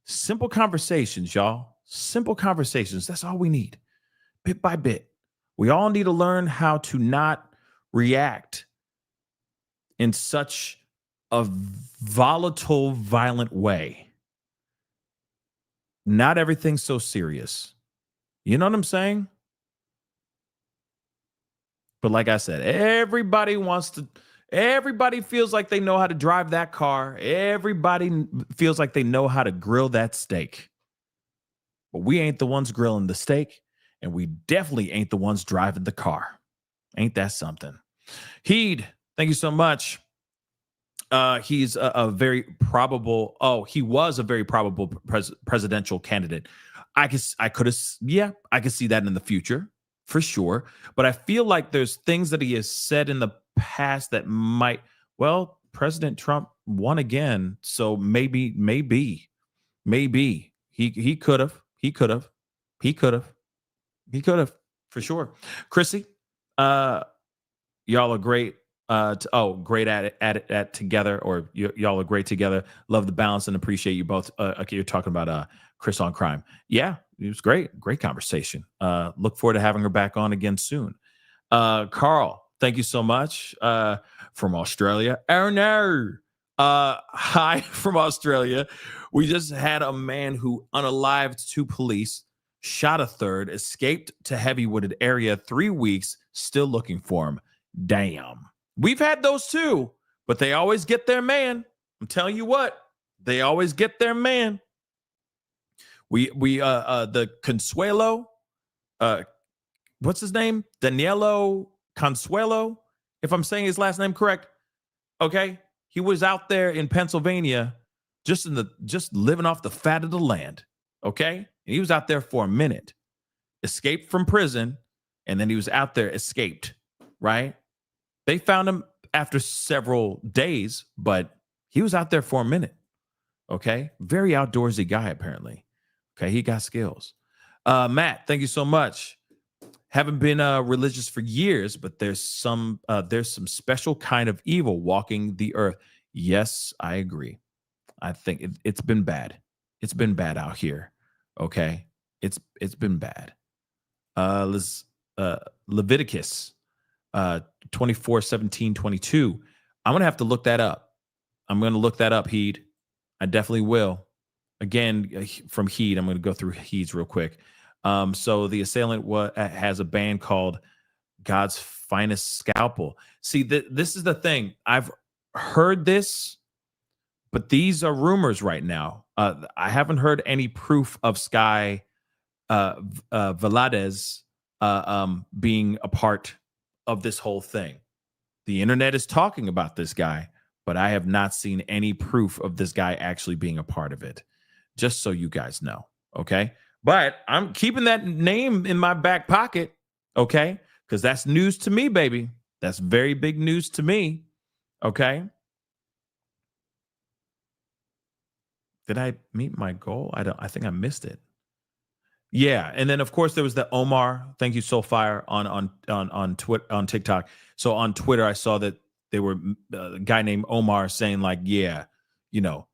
Simple conversations, y'all. Simple conversations. That's all we need. Bit by bit. We all need to learn how to not react in such a volatile, violent way. Not everything's so serious. You know what I'm saying? But like I said, everybody feels like they know how to drive that car. Everybody feels like they know how to grill that steak. But we ain't the ones grilling the steak, and we definitely ain't the ones driving the car. Ain't that something? Heed, thank you so much. He's a very probable, he was a very probable presidential candidate. I could see that in the future, for sure. But I feel like there's things that he has said in the past that might, President Trump won again, so maybe he could have for sure. Chrissy, y'all are great. Great at it together, or y'all are great together. Love the balance and appreciate you both. Okay, you're talking about Chris on Crime. Yeah, it was great conversation. Look forward to having her back on again soon. Carl, thank you so much from Australia. Erner, hi from Australia. We just had a man who unalived 2 police, shot a third, escaped to heavy wooded area, 3 weeks, still looking for him. Damn. We've had those too, but they always get their man. I'm telling you what, They always get their man. The Consuelo, what's his name? Danielo Consuelo, if I'm saying his last name correct. Okay, he was out there in Pennsylvania, just living off the fat of the land. Okay, and he was out there for a minute, escaped from prison, and then he was out there, escaped. Right? They found him after several days, but he was out there for a minute. Okay, very outdoorsy guy apparently. Okay, he got skills. Matt, thank you so much. Haven't been religious for years, but there's some special kind of evil walking the earth. Yes, I agree. I think it's been bad. It's been bad out here. Okay, it's been bad. Leviticus 24:17-22. I'm gonna have to look that up. I'm gonna look that up, Heed. I definitely will. Again, from Heed, I'm going to go through Heeds real quick. So the assailant has a band called God's Finest Scalpel. See, this is the thing. I've heard this, but these are rumors right now. I haven't heard any proof of Sky Valadez being a part of this whole thing. The internet is talking about this guy, but I have not seen any proof of this guy actually being a part of it. Just so you guys know, okay? But I'm keeping that name in my back pocket, okay? Because that's news to me, baby. That's very big news to me, okay? Did I meet my goal? I think I missed it. Yeah, and then of course there was the Omar. Thank you, Soulfire, on TikTok. So on Twitter, I saw that they were a guy named Omar saying like, yeah, you know,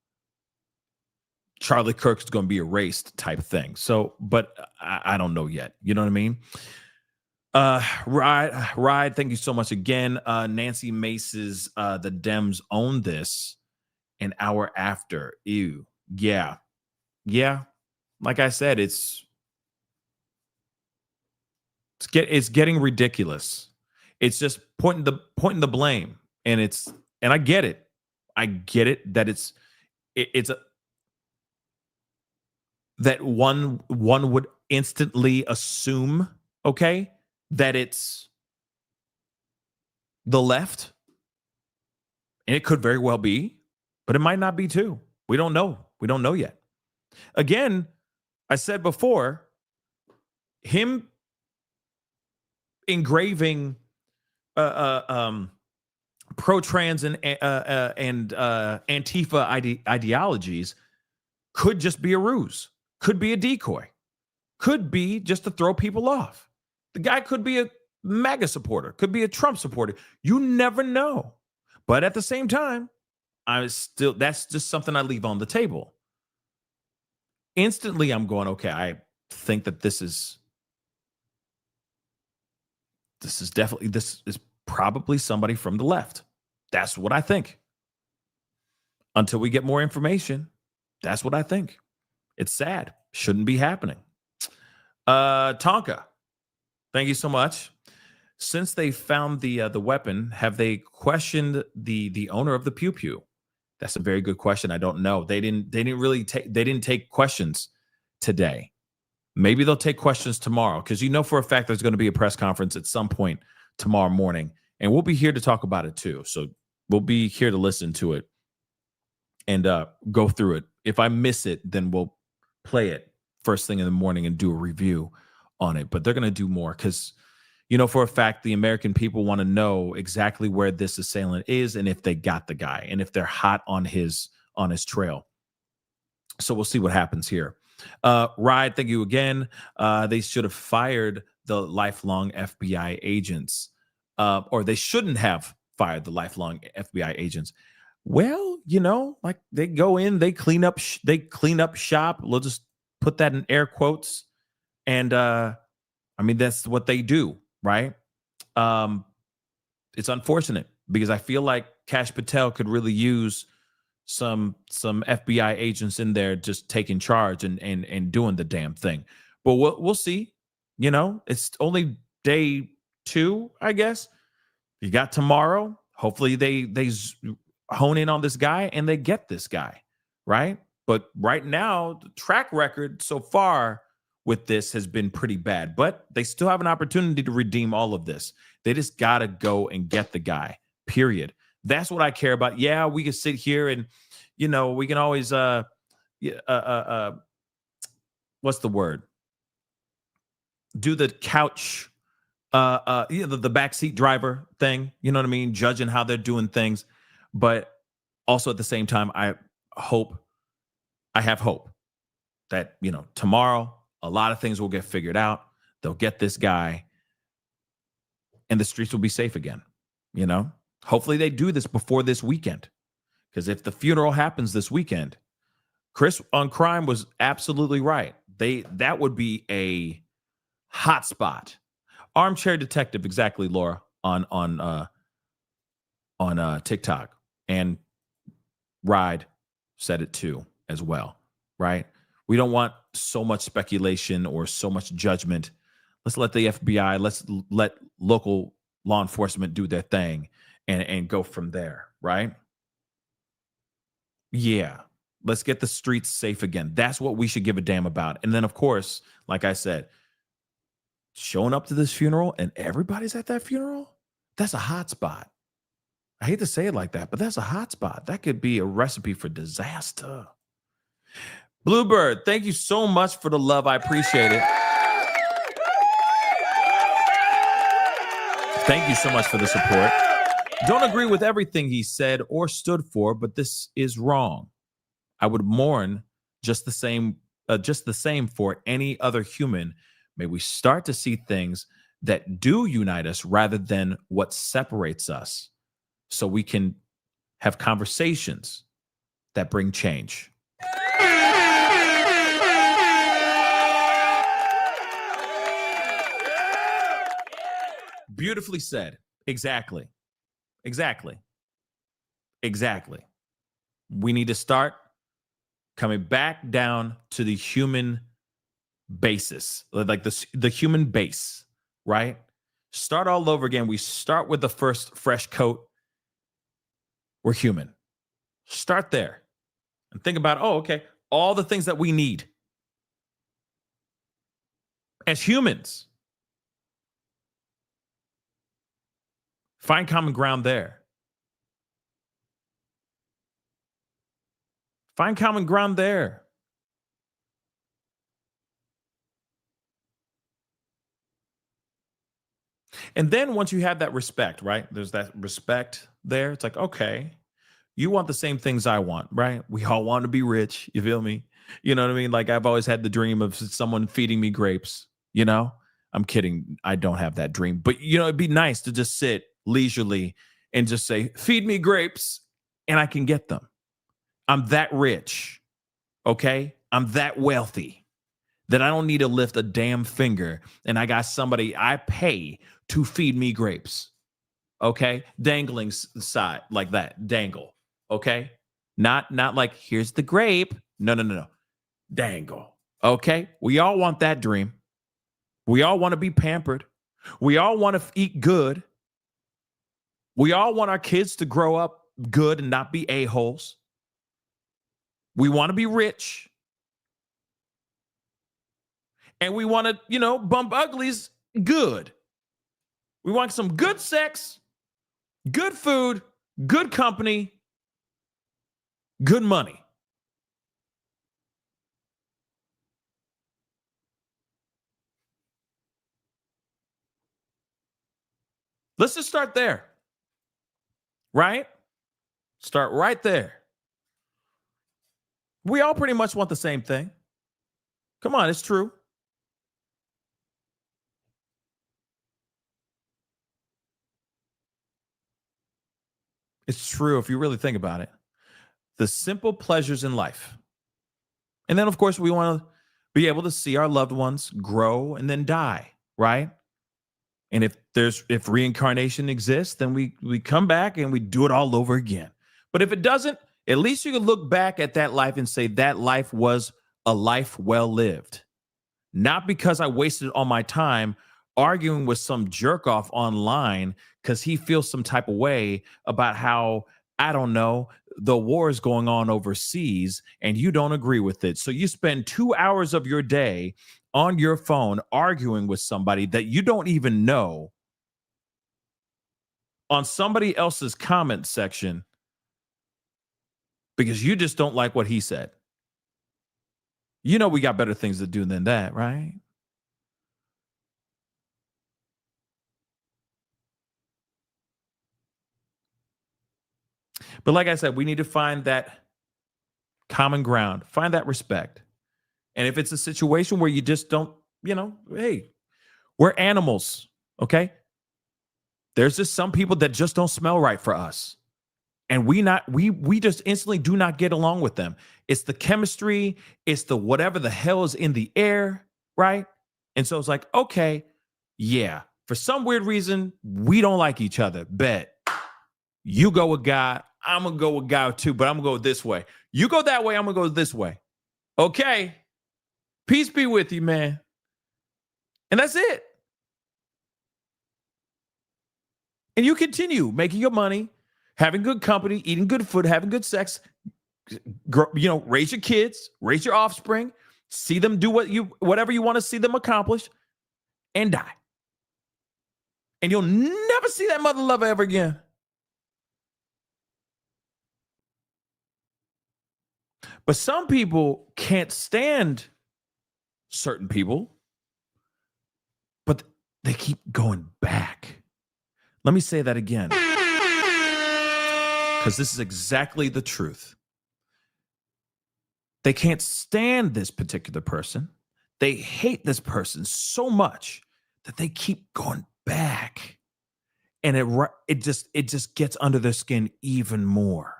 Charlie Kirk is going to be erased type thing. So, but I don't know yet. You know what I mean? Ride, thank you so much again. Nancy Mace's the Dems own this an hour after. Ew. Yeah. Like I said, it's getting ridiculous. It's just pointing the blame, and I get it. I get it that it's that one would instantly assume, okay, that it's the left, and it could very well be, but it might not be too. We don't know. We don't know yet. Again, I said before, him engraving pro-trans and Antifa ideologies could just be a ruse. Could be a decoy, could be just to throw people off. The guy could be a MAGA supporter, could be a Trump supporter. You never know. But at the same time, that's just something I leave on the table. Instantly, I'm going, okay, I think that this is probably somebody from the left. That's what I think. Until we get more information, that's what I think. It's sad. Shouldn't be happening. Tonka, thank you so much. Since they found the weapon, have they questioned the owner of the pew pew? That's a very good question. I don't know. They didn't take questions today. Maybe they'll take questions tomorrow, because you know for a fact there's going to be a press conference at some point tomorrow morning, and we'll be here to talk about it too. So we'll be here to listen to it and go through it. If I miss it, then we'll play it first thing in the morning and do a review on it. But they're going to do more because, you know, for a fact, the American people want to know exactly where this assailant is and if they got the guy and if they're hot on his trail. So we'll see what happens here. Ride, thank you again. They should have fired the lifelong FBI agents, or they shouldn't have fired the lifelong FBI agents. Well, you know, like they go in, they clean up shop. We'll just put that in air quotes. And I mean, that's what they do, right? It's unfortunate because I feel like Kash Patel could really use some FBI agents in there just taking charge and doing the damn thing. But we'll see. You know, it's only day 2, I guess. You got tomorrow. Hopefully they hone in on this guy and they get this guy, right? But right now, the track record so far with this has been pretty bad. But they still have an opportunity to redeem all of this. They just got to go and get the guy, period. That's what I care about. Yeah, we can sit here and, we can always, what's the word? Do the couch, the backseat driver thing. You know what I mean? Judging how they're doing things. But also at the same time, I have hope that, tomorrow, a lot of things will get figured out. They'll get this guy and the streets will be safe again. Hopefully they do this before this weekend. Because if the funeral happens this weekend, Chris on Crime was absolutely right. That would be a hot spot. Armchair Detective, exactly, Laura, on TikTok. And Ride said it too, as well, right? We don't want so much speculation or so much judgment. Let's let the FBI, let's let local law enforcement do their thing and go from there, right? Yeah. Let's get the streets safe again. That's what we should give a damn about. And then, of course, like I said, showing up to this funeral and everybody's at that funeral, that's a hot spot. I hate to say it like that, but that's a hot spot. That could be a recipe for disaster. Bluebird, thank you so much for the love. I appreciate it. Thank you so much for the support. Don't agree with everything he said or stood for, but this is wrong. I would mourn just the same for any other human. May we start to see things that do unite us rather than what separates us, so we can have conversations that bring change. Beautifully said. Exactly. We need to start coming back down to the human basis, like the human base, right? Start all over again. We start with the first fresh coat. We're human. Start there and think about, all the things that we need as humans. Find common ground there. Find common ground there. And then once you have that respect, right? There's that respect there. It's like, okay, you want the same things I want, right? We all want to be rich. You feel me? You know what I mean? Like, I've always had the dream of someone feeding me grapes, I'm kidding. I don't have that dream, but it'd be nice to just sit leisurely and just say, feed me grapes, and I can get them. I'm that rich. Okay. I'm that wealthy that I don't need to lift a damn finger, and I got somebody I pay to feed me grapes. Okay. Dangling side like that. Dangle. Okay. Not like, here's the grape. No. Dangle. Okay. We all want that dream. We all want to be pampered. We all want to eat good. We all want our kids to grow up good and not be a-holes. We want to be rich. And we want to, bump uglies good. We want some good sex, good food, good company, good money. Let's just start there. Right? Start right there. We all pretty much want the same thing. Come on, it's true. It's true if you really think about it. The simple pleasures in life. And then, of course, we want to be able to see our loved ones grow and then die, right? And if reincarnation exists, then we come back and we do it all over again. But if it doesn't, at least you can look back at that life and say that life was a life well lived. Not because I wasted all my time arguing with some jerk off online because he feels some type of way about how I don't know, the war is going on overseas and you don't agree with it. So you spend 2 hours of your day on your phone arguing with somebody that you don't even know on somebody else's comment section because you just don't like what he said. You know we got better things to do than that, right? But like I said, we need to find that common ground, find that respect. And if it's a situation where you just don't, hey, we're animals, okay? There's just some people that just don't smell right for us. And we just instantly do not get along with them. It's the chemistry, it's the whatever the hell is in the air, right? And so it's like, okay, yeah, for some weird reason, we don't like each other. Bet. You go with God, I'm gonna go with God too, but I'm gonna go this way. You go that way, I'm gonna go this way. Okay. Peace be with you, man. And that's it. And you continue making your money, having good company, eating good food, having good sex, raise your kids, raise your offspring, see them do whatever you want to see them accomplish, and die. And you'll never see that mother lover ever again. But some people can't stand certain people, but they keep going back. Let me say that again, because this is exactly the truth. They can't stand this particular person. They hate this person so much that they keep going back. And it just gets under their skin even more.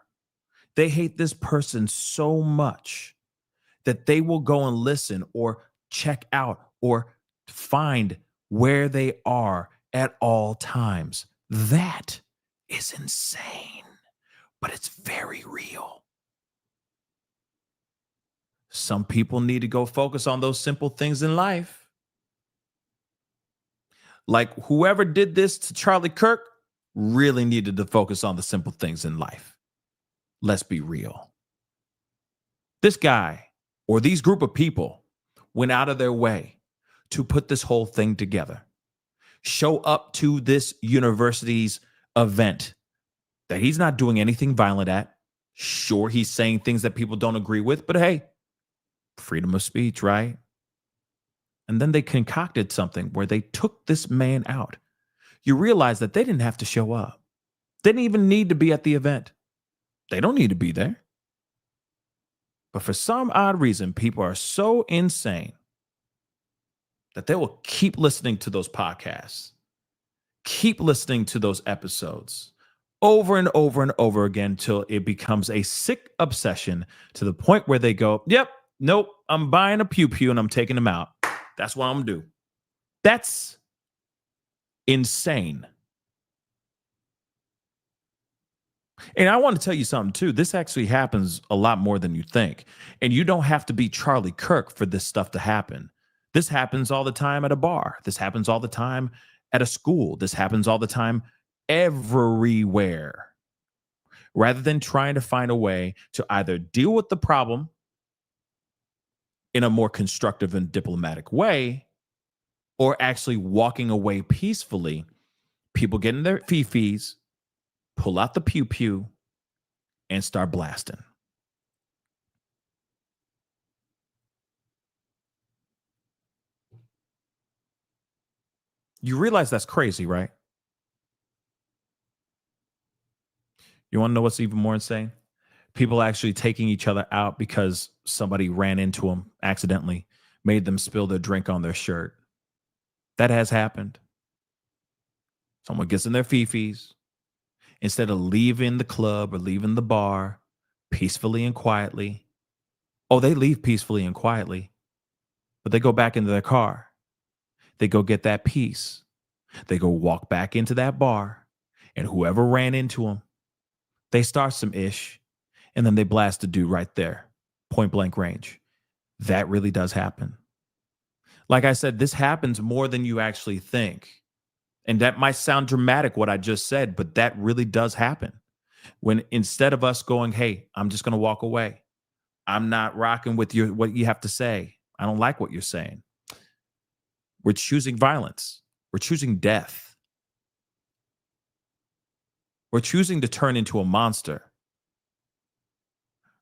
They hate this person so much that they will go and listen or check out or find where they are at all times. That is insane, but it's very real. Some people need to go focus on those simple things in life. Like whoever did this to Charlie Kirk really needed to focus on the simple things in life. Let's be real. This guy or these group of people went out of their way to put this whole thing together. Show up to this university's event that he's not doing anything violent at. Sure, he's saying things that people don't agree with, but hey, freedom of speech, right? And then they concocted something where they took this man out. You realize that they didn't have to show up. They didn't even need to be at the event. They don't need to be there. But for some odd reason, people are so insane that they will keep listening to those podcasts, keep listening to those episodes over and over and over again till it becomes a sick obsession to the point where they go, yep, nope, I'm buying a pew-pew and I'm taking them out. That's what I'm going to do. That's insane. And I want to tell you something too. This actually happens a lot more than you think. And you don't have to be Charlie Kirk for this stuff to happen. This happens all the time at a bar. This happens all the time at a school. This happens all the time everywhere. Rather than trying to find a way to either deal with the problem in a more constructive and diplomatic way, or actually walking away peacefully, people get in their fifis, pull out the pew-pew, and start blasting. You realize that's crazy, right? You want to know what's even more insane? People actually taking each other out because somebody ran into them accidentally, made them spill their drink on their shirt. That has happened. Someone gets in their fifis. Instead of leaving the club or leaving the bar peacefully and quietly. Oh, they leave peacefully and quietly, but they go back into their car. They go get that peace. They go walk back into that bar, and whoever ran into them, they start some ish, and then they blast the dude right there, point blank range. That really does happen. Like I said, this happens more than you actually think. And that might sound dramatic, what I just said, but that really does happen. When instead of us going, hey, I'm just going to walk away. I'm not rocking with what you have to say. I don't like what you're saying. We're choosing violence. We're choosing death. We're choosing to turn into a monster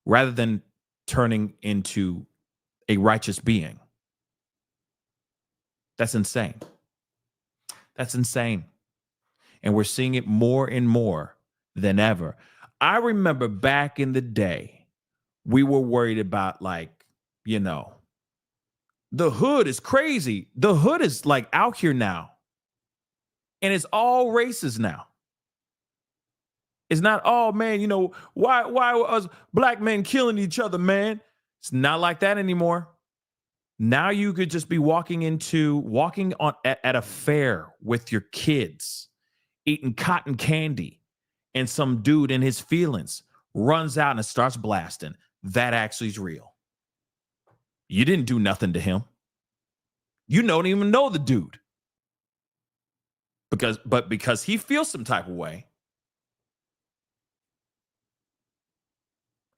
rather than turning into a righteous being. That's insane. That's insane. And we're seeing it more and more than ever. I remember back in the day, we were worried about, like, you know, the hood is crazy. The hood is like out here now. And it's all races now. It's not, oh man, you know, why are us black men killing each other, man? It's not like that anymore. Now you could just be walking at a fair with your kids, eating cotton candy, and some dude in his feelings runs out and starts blasting. That actually is real. You didn't do nothing to him. You don't even know the dude. Because he feels some type of way.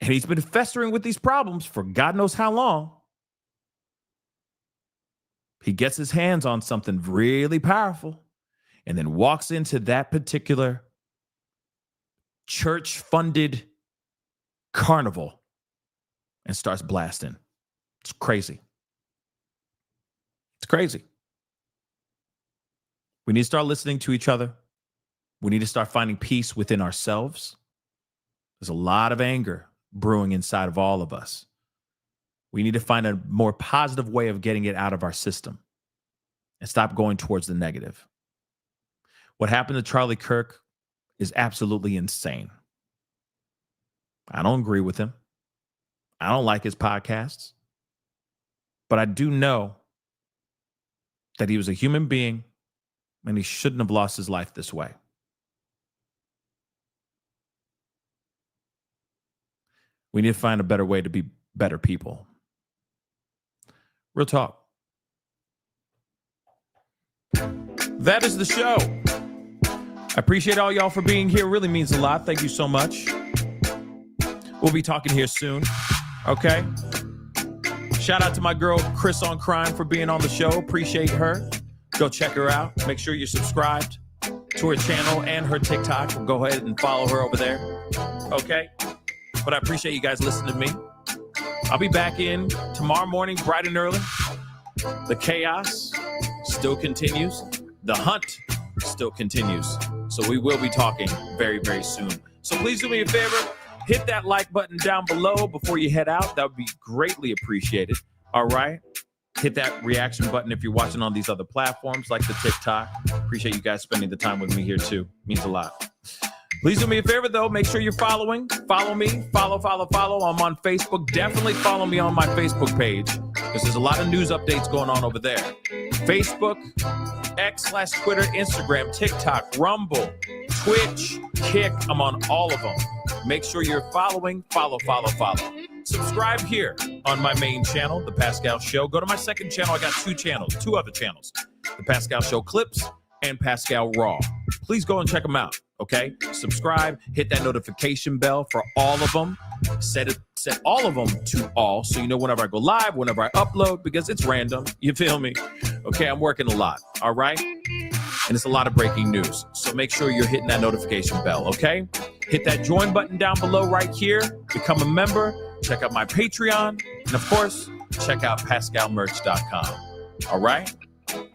And he's been festering with these problems for God knows how long. He gets his hands on something really powerful and then walks into that particular church-funded carnival and starts blasting. It's crazy. It's crazy. We need to start listening to each other. We need to start finding peace within ourselves. There's a lot of anger brewing inside of all of us. We need to find a more positive way of getting it out of our system and stop going towards the negative. What happened to Charlie Kirk is absolutely insane. I don't agree with him. I don't like his podcasts. But I do know that he was a human being and he shouldn't have lost his life this way. We need to find a better way to be better people. Real talk. That is the show. I appreciate all y'all for being here. It really means a lot. Thank you so much. We'll be talking here soon. Okay? Shout out to my girl, Chris on Crime, for being on the show. Appreciate her. Go check her out. Make sure you're subscribed to her channel and her TikTok. Go ahead and follow her over there. Okay? But I appreciate you guys listening to me. I'll be back in tomorrow morning, bright and early. The chaos still continues. The hunt still continues. So we will be talking very, very soon. So please do me a favor. Hit that like button down below before you head out. That would be greatly appreciated. All right. Hit that reaction button if you're watching on these other platforms like the TikTok. Appreciate you guys spending the time with me here too. Means a lot. Please do me a favor, though. Make sure you're following. Follow me. Follow. I'm on Facebook. Definitely follow me on my Facebook page because there's a lot of news updates going on over there. Facebook, X/Twitter, Instagram, TikTok, Rumble, Twitch, Kick. I'm on all of them. Make sure you're following. Follow. Subscribe here on my main channel, The Pascal Show. Go to my second channel. I got two other channels. The Pascal Show Clips and Pascal Raw. Please go and check them out. Okay, subscribe, hit that notification bell for all of them. Set all of them to all so you know whenever I go live, whenever I upload, because it's random. You feel me? Okay, I'm working a lot. All right, and it's a lot of breaking news. So make sure you're hitting that notification bell. Okay, hit that join button down below right here. Become a member. Check out my Patreon, and of course, check out PascalMerch.com. All right.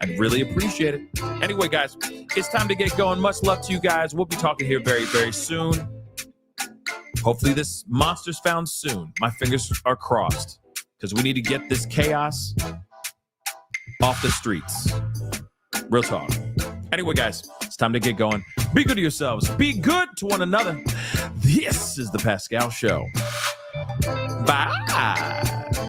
I'd really appreciate it. Anyway, guys, it's time to get going. Much love to you guys. We'll be talking here very, very soon. Hopefully this monster's found soon. My fingers are crossed because we need to get this chaos off the streets. Real talk. Anyway, guys, it's time to get going. Be good to yourselves. Be good to one another. This is The Pascal Show. Bye.